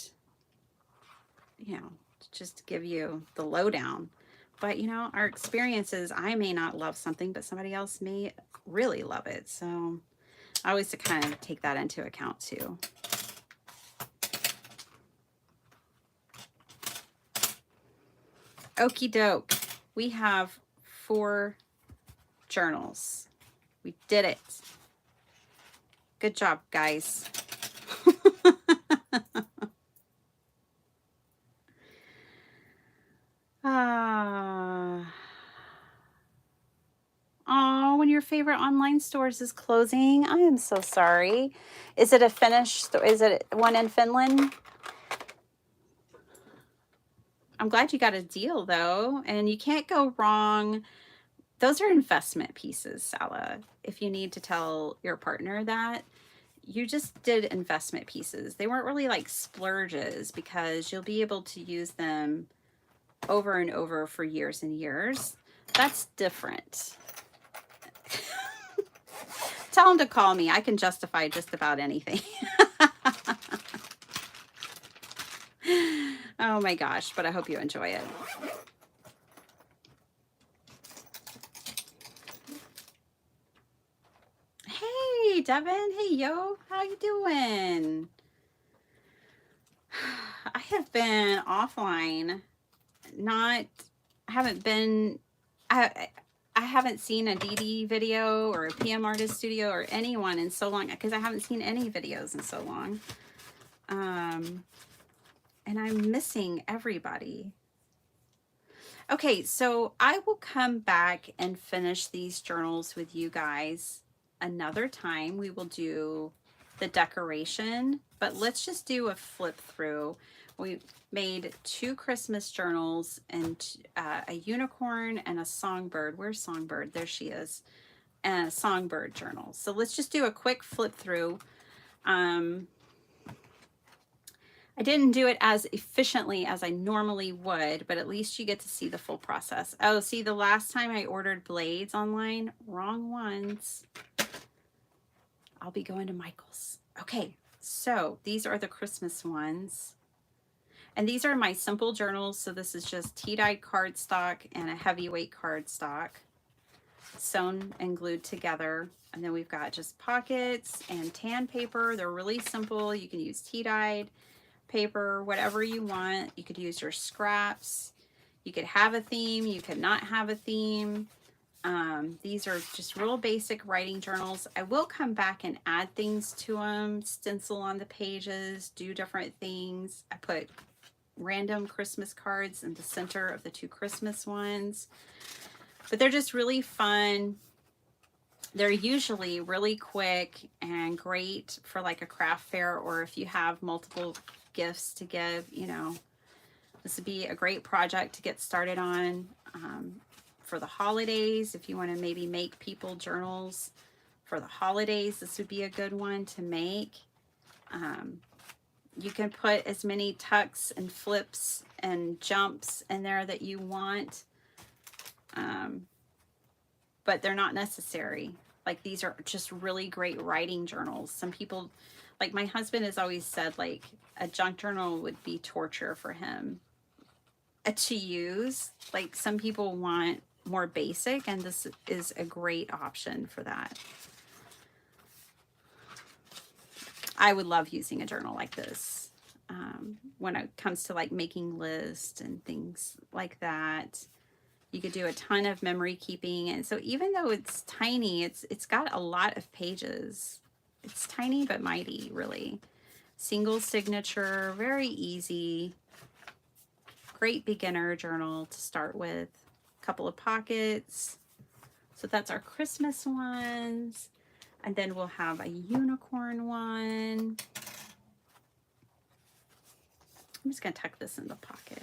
you know, just to give you the lowdown. But you know, our experiences, I may not love something, but somebody else may really love it. So I always kind of take that into account too. Okie doke. We have 4 journals. We did it. Good job, guys. Oh, when your favorite online stores is closing, I am so sorry. Is it a Finnish? Is it one in Finland? I'm glad you got a deal though, and you can't go wrong. Those are investment pieces, Sala. If you need to tell your partner that, you just did investment pieces. They weren't really like splurges, because you'll be able to use them over and over for years and years. That's different. Tell them to call me. I can justify just about anything. Oh my gosh, but I hope you enjoy it. Hey, Devin. Hey, yo. How you doing? I have been offline. I haven't seen a DD video or a PM Artist Studio or anyone in so long, because I haven't seen any videos in so long. And I'm missing everybody. Okay, so I will come back and finish these journals with you guys another time. We will do the decoration, but let's just do a flip through. We made 2 Christmas journals and a unicorn and a songbird. Where's Songbird? There she is. And a songbird journal. So let's just do a quick flip through. I didn't do it as efficiently as I normally would, but at least you get to see the full process. Oh, see, the last time I ordered blades online, wrong ones. I'll be going to Michael's. Okay, so these are the Christmas ones. And these are my simple journals. So this is just tea-dyed cardstock and a heavyweight cardstock sewn and glued together. And then we've got just pockets and tan paper. They're really simple. You can use tea-dyed paper, whatever you want. You could use your scraps. You could have a theme. You could not have a theme. These are just real basic writing journals. I will come back and add things to them, stencil on the pages, do different things. I put random Christmas cards in the center of the 2 Christmas ones, but they're just really fun. They're usually really quick and great for like a craft fair, or if you have multiple gifts to give, you know, this would be a great project to get started on. For the holidays, if you want to maybe make people journals for the holidays, this would be a good one to make. You can put as many tucks and flips and jumps in there that you want, but they're not necessary. Like, these are just really great writing journals. Some people, like my husband has always said, like a junk journal would be torture for him. to use. Like some people want more basic, and this is a great option for that. I would love using a journal like this when it comes to like making lists and things like that. You could do a ton of memory keeping, and so even though it's tiny, it's got a lot of pages. It's tiny but mighty, really. Single signature, very easy. Great beginner journal to start with. A couple of pockets. So that's our Christmas ones. And then we'll have a unicorn one. I'm just going to tuck this in the pocket.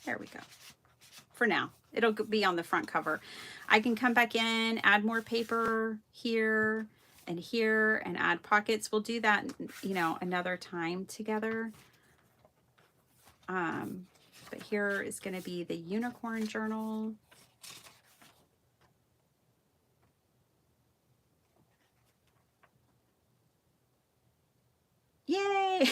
There we go. For now, it'll be on the front cover. I can come back in, add more paper here and add pockets. We'll do that, you know, another time together. But here is going to be the unicorn journal. Yay!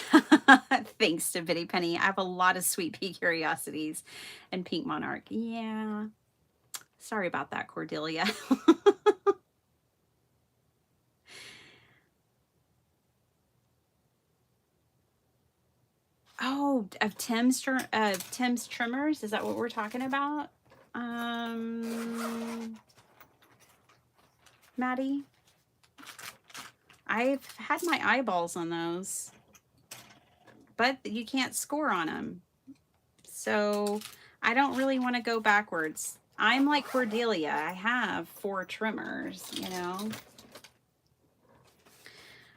Thanks to Bitty Penny. I have a lot of Sweet Pea Curiosities and Pink Monarch. Yeah. Sorry about that, Cordelia. Oh, of Tim's trimmers? Is that what we're talking about? Maddie? I've had my eyeballs on those, but you can't score on them. So I don't really want to go backwards. I'm like Cordelia. I have 4 trimmers, you know.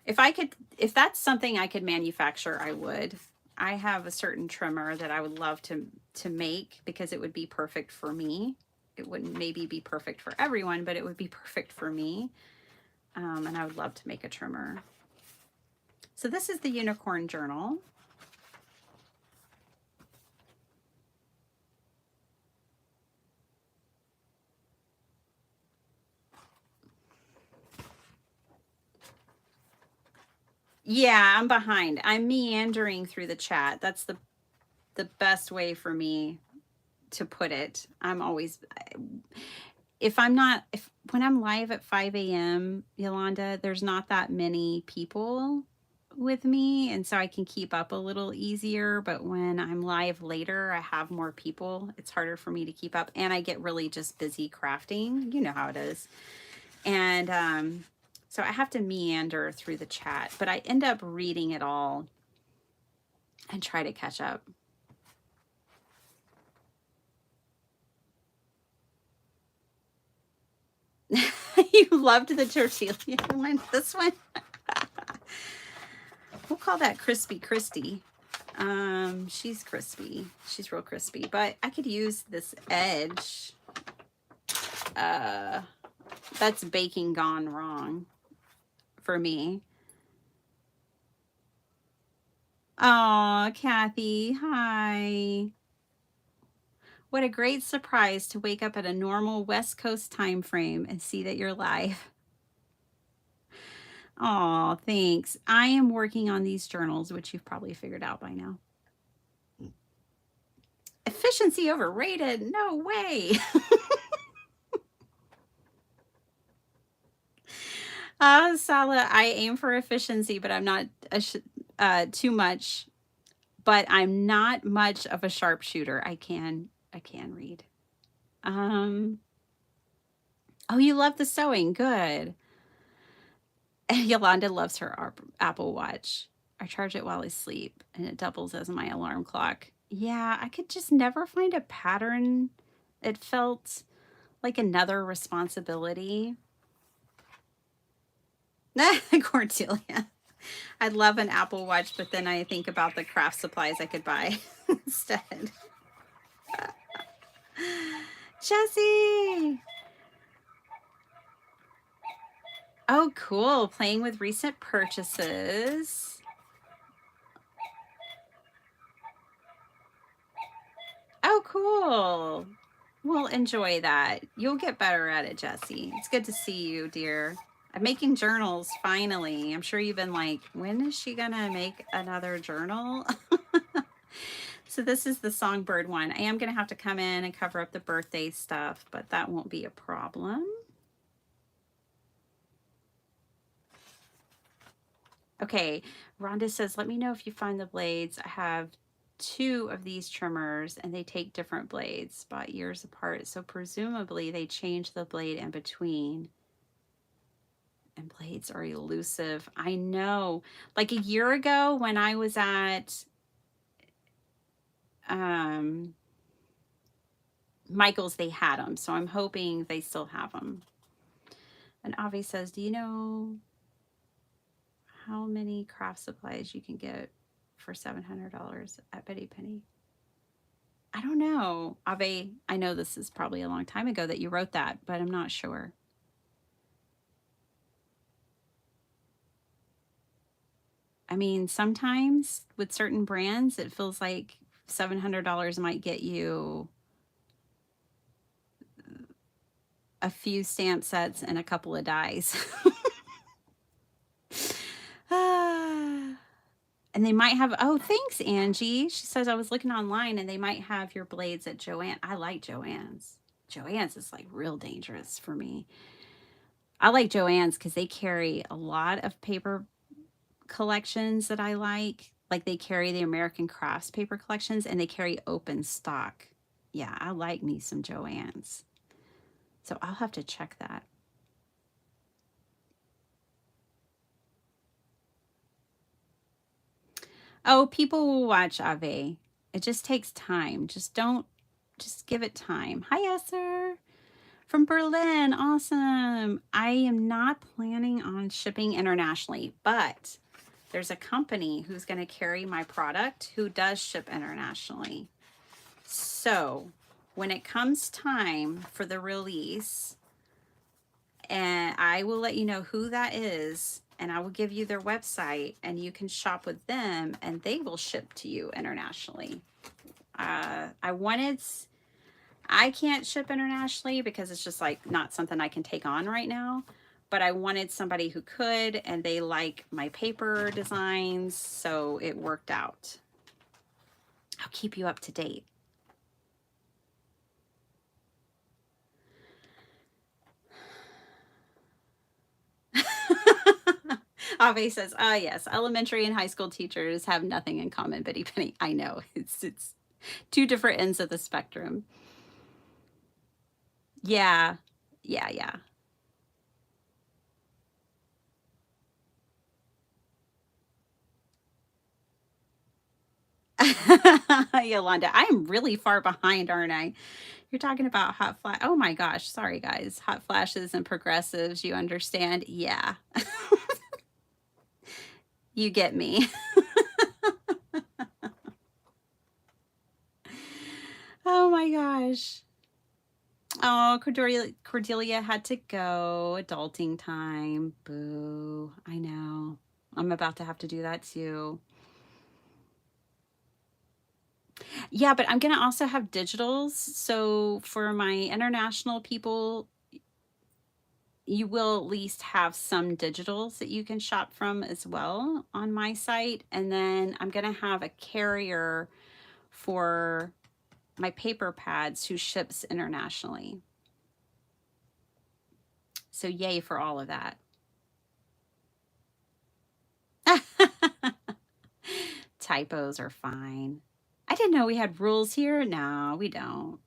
If that's something I could manufacture, I would. I have a certain trimmer that I would love to make because it would be perfect for me. It wouldn't maybe be perfect for everyone, but it would be perfect for me. And I would love to make a trimmer. So this is the unicorn journal. Yeah, I'm behind. I'm meandering through the chat. That's the best way for me to put it. I'm always, when I'm live at 5 a.m., Yolanda, there's not that many people with me, and so I can keep up a little easier. But when I'm live later, I have more people. It's harder for me to keep up, and I get really just busy crafting. You know how it is. And so I have to meander through the chat, but I end up reading it all and try to catch up. You loved the tortilla one. This one. We'll call that Crispy Christy. She's crispy. She's real crispy. But I could use this edge. That's baking gone wrong for me. Oh, Kathy. Hi. What a great surprise to wake up at a normal West Coast time frame and see that you're live. Oh, thanks. I am working on these journals, which you've probably figured out by now. Efficiency overrated? No way. Sala, I aim for efficiency, but I'm not too much. But I'm not much of a sharpshooter. I can read. Oh, you love the sewing. Good. Yolanda loves her Apple Watch. I charge it while I sleep, and it doubles as my alarm clock. Yeah, I could just never find a pattern. It felt like another responsibility. Cordelia. I'd love an Apple Watch, but then I think about the craft supplies I could buy instead. Jessie! Oh, cool. Playing with recent purchases. Oh, cool. We'll enjoy that. You'll get better at it, Jessie. It's good to see you, dear. I'm making journals, finally. I'm sure you've been like, when is she gonna make another journal? So this is the Songbird one. I am going to have to come in and cover up the birthday stuff, but that won't be a problem. Okay, Rhonda says, let me know if you find the blades. I have 2 of these trimmers and they take different blades about years apart. So presumably they change the blade in between. And blades are elusive. I know. Like a year ago when I was at Michael's, they had them. So I'm hoping they still have them. And Avi says, do you know how many craft supplies you can get for $700 at Betty Penny? I don't know. Ave, I know this is probably a long time ago that you wrote that, but I'm not sure. I mean, sometimes with certain brands, it feels like $700 might get you a few stamp sets and a couple of dies. And they might have, oh, thanks, Angie. She says, I was looking online and they might have your blades at Joann. I like Joann's. Joann's is like real dangerous for me. I like Joann's because they carry a lot of paper collections that I like. Like they carry the American Crafts paper collections and they carry open stock. Yeah, I like me some Joann's. So I'll have to check that. Oh, people will watch Ave. It just takes time. Just give it time. Hi, Esther from Berlin. Awesome. I am not planning on shipping internationally, but there's a company who's going to carry my product who does ship internationally. So when it comes time for the release, and I will let you know who that is, and I will give you their website and you can shop with them and they will ship to you internationally. I can't ship internationally because it's just like not something I can take on right now, but I wanted somebody who could, and they like my paper designs, so it worked out. I'll keep you up to date. Ave says, yes, elementary and high school teachers have nothing in common, Bitty Penny. I know, it's 2 different ends of the spectrum. Yeah, yeah. Yolanda, I am really far behind, aren't I? You're talking about hot flash. Oh my gosh, sorry guys. Hot flashes and progressives, you understand? Yeah. You get me. Oh my gosh. Oh, Cordelia had to go. Adulting time. Boo. I know. I'm about to have to do that too. Yeah, but I'm going to also have digitals. So for my international people, you will at least have some digitals that you can shop from as well on my site. And then I'm going to have a carrier for my paper pads who ships internationally. So yay for all of that. Typos are fine. I didn't know we had rules here. No, we don't.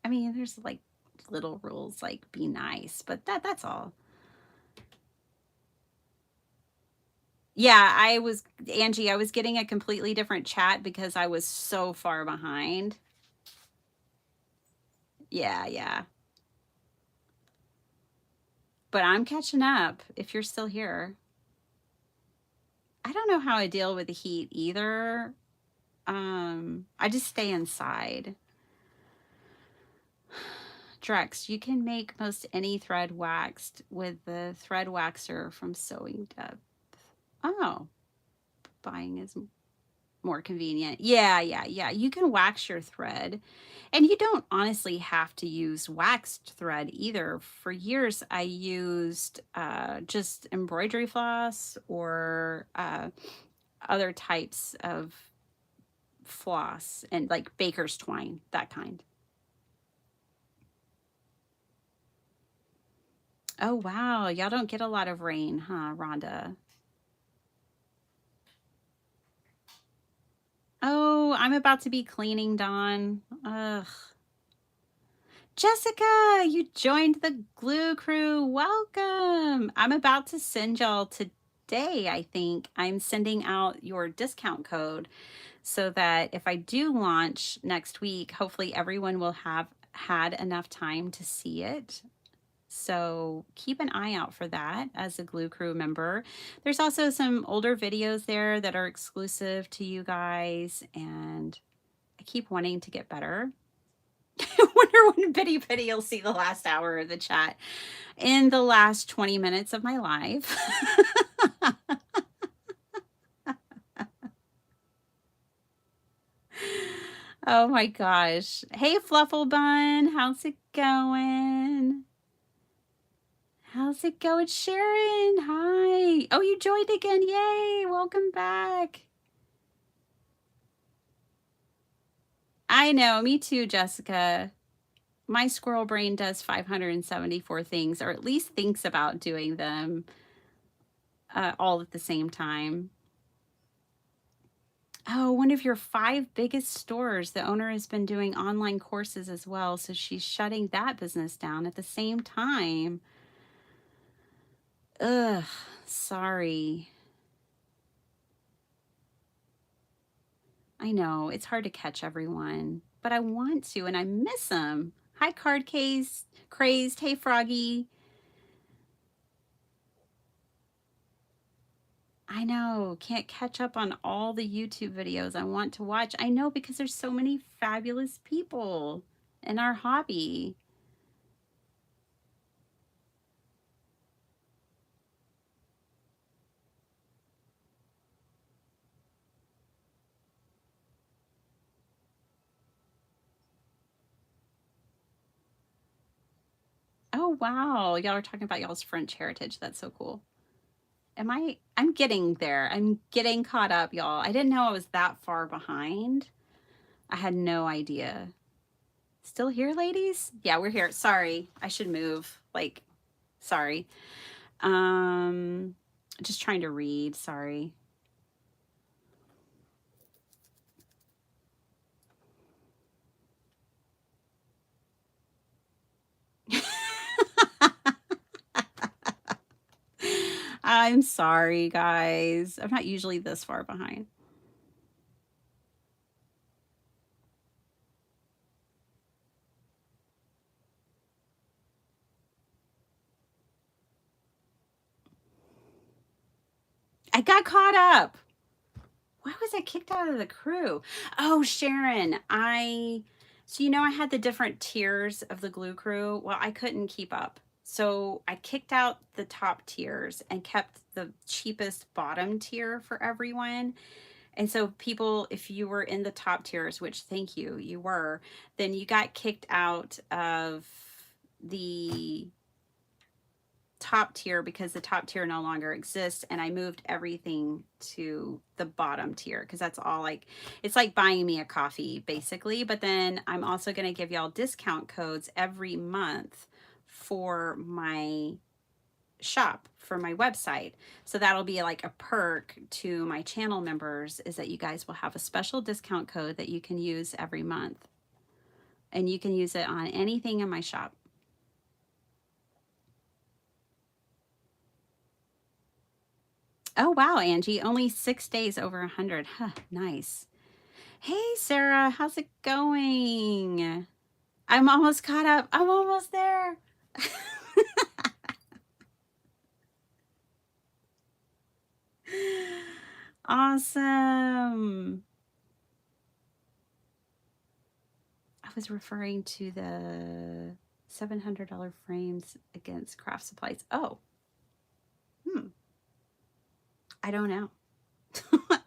I mean, there's like little rules like be nice, but that's all. Yeah, Angie, I was getting a completely different chat because I was so far behind. Yeah. But I'm catching up if you're still here. I don't know how I deal with the heat either. I just stay inside. Drex, you can make most any thread waxed with the thread waxer from Sewing Depth. Oh, buying is more convenient. Yeah. You can wax your thread. And you don't honestly have to use waxed thread either. For years, I used just embroidery floss or other types of floss and like baker's twine, that kind. Oh, wow. Y'all don't get a lot of rain, huh, Rhonda? Oh, I'm about to be cleaning, Dawn. Ugh. Jessica, you joined the Glue Crew. Welcome. I'm about to send y'all today, I think. I'm sending out your discount code so that if I do launch next week, hopefully everyone will have had enough time to see it. So keep an eye out for that as a Glue Crew member. There's also some older videos there that are exclusive to you guys, and I keep wanting to get better. I wonder when Bitty Bitty will see the last hour of the chat in the last 20 minutes of my life. Oh my gosh. Hey, Fluffle Bun, how's it going? How's it going, Sharon? Hi. Oh, you joined again. Yay. Welcome back. I know. Me too, Jessica. My squirrel brain does 574 things, or at least thinks about doing them all at the same time. Oh, one of your 5 biggest stores. The owner has been doing online courses as well, so she's shutting that business down at the same time. Ugh, sorry. I know, it's hard to catch everyone, but I want to, and I miss them. Hi, Card Case, Crazed. Hey, Froggy. I know, can't catch up on all the YouTube videos I want to watch. I know, because there's so many fabulous people in our hobby. Oh, wow. Y'all are talking about y'all's French heritage. That's so cool. I'm getting there. I'm getting caught up, y'all. I didn't know I was that far behind. I had no idea. Still here, ladies? Yeah, we're here. Sorry. I should move. Like, sorry. Just trying to read. Sorry. I'm sorry, guys. I'm not usually this far behind. I got caught up. Why was I kicked out of the crew? Oh, Sharon, so you know I had the different tiers of the Glue Crew. Well, I couldn't keep up. So I kicked out the top tiers and kept the cheapest bottom tier for everyone. And so people, if you were in the top tiers, which thank you, you were, then you got kicked out of the top tier because the top tier no longer exists, and I moved everything to the bottom tier because that's all, like, it's like buying me a coffee basically. But then I'm also going to give y'all discount codes every month for my shop, for my website. So that'll be like a perk to my channel members, is that you guys will have a special discount code that you can use every month, and you can use it on anything in my shop. Oh, wow, Angie, only 6 days over 100. Huh, nice. Hey, Sarah, how's it going? I'm almost caught up. I'm almost there. Awesome. I was referring to the $700 frames against craft supplies. Oh, I don't know.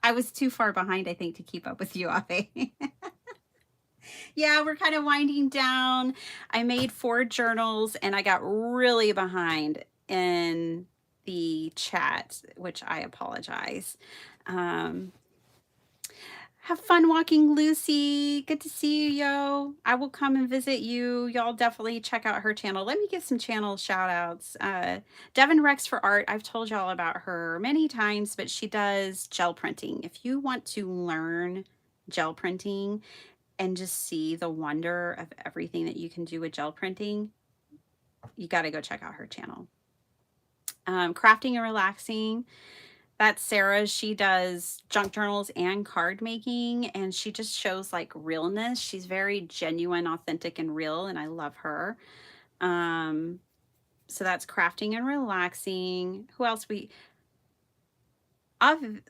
I was too far behind, I think, to keep up with you, Ave. Yeah, we're kind of winding down. I made 4 journals and I got really behind in the chat, which I apologize. Um, Have fun walking, Lucy. Good to see you, yo. I will come and visit you. Y'all definitely check out her channel. Let me give some channel shout outs. Devin Rex for Art. I've told y'all about her many times, but she does gel printing. If you want to learn gel printing and just see the wonder of everything that you can do with gel printing, you got to go check out her channel. Crafting and Relaxing. That's Sarah. She does junk journals and card making, and she just shows like realness. She's very genuine, authentic, and real, and I love her. So that's Crafting and Relaxing. Who else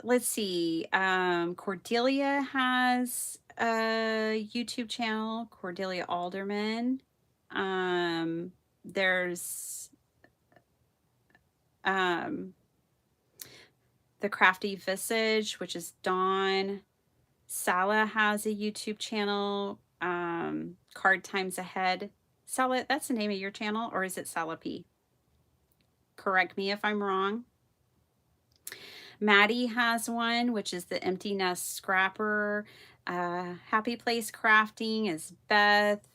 let's see. Cordelia has a YouTube channel, Cordelia Alderman. There's The Crafty Visage, which is Dawn. Sala has a YouTube channel, Card Times Ahead. Sala, that's the name of your channel, or is it Sala P? Correct me if I'm wrong. Maddie has one, which is the Empty Nest Scrapper. Happy Place Crafting is Beth.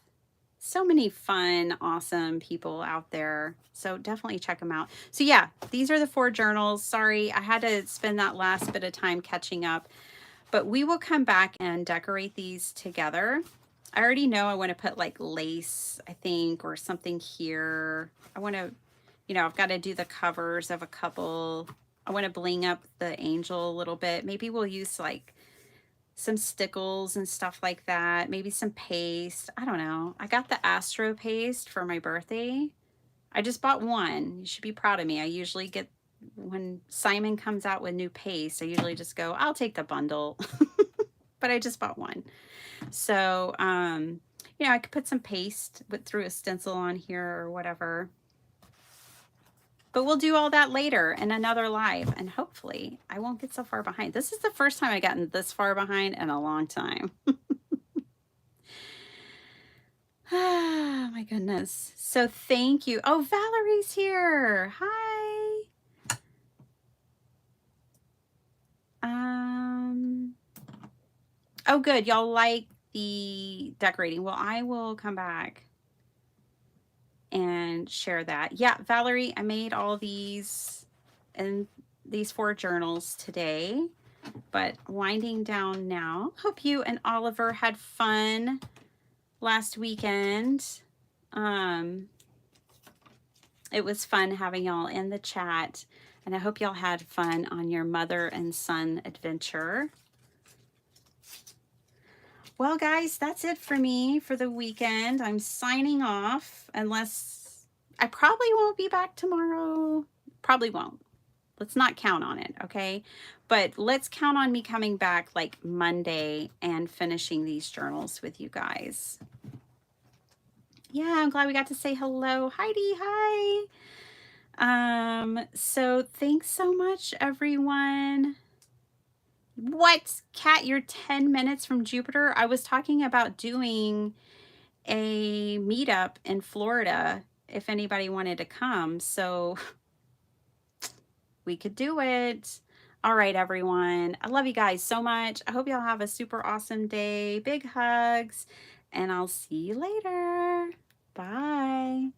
So many fun, awesome people out there. So definitely check them out. So yeah, these are the 4 journals. Sorry, I had to spend that last bit of time catching up. But we will come back and decorate these together. I already know I want to put like lace, I think, or something here. I want to, you know, I've got to do the covers of a couple. I want to bling up the angel a little bit. Maybe we'll use like some stickles and stuff like that. Maybe some paste. I don't know. I got the Astro paste for my birthday. I just bought one. You should be proud of me. I usually get, when Simon comes out with new paste, I usually just go, I'll take the bundle. But I just bought one. So, you know, I could put some paste through a stencil on here or whatever. But we'll do all that later in another live, and hopefully I won't get so far behind. This is the first time I've gotten this far behind in a long time. Ah, my goodness. So thank you. Oh, Valerie's here. Hi. Oh, good. Y'all like the decorating. Well, I will come back and share that. Yeah, Valerie, I made all these and these 4 journals today, but winding down now. Hope you and Oliver had fun last weekend. It was fun having y'all in the chat, and I hope y'all had fun on your mother and son adventure. Well, guys, that's it for me for the weekend. I'm signing off, unless I probably won't be back tomorrow. Probably won't. Let's not count on it, okay? But let's count on me coming back like Monday and finishing these journals with you guys. Yeah, I'm glad we got to say hello. Heidi, hi. So thanks so much, everyone. What? Kat, you're 10 minutes from Jupiter? I was talking about doing a meetup in Florida if anybody wanted to come, so we could do it. All right, everyone. I love you guys so much. I hope y'all have a super awesome day. Big hugs, and I'll see you later. Bye.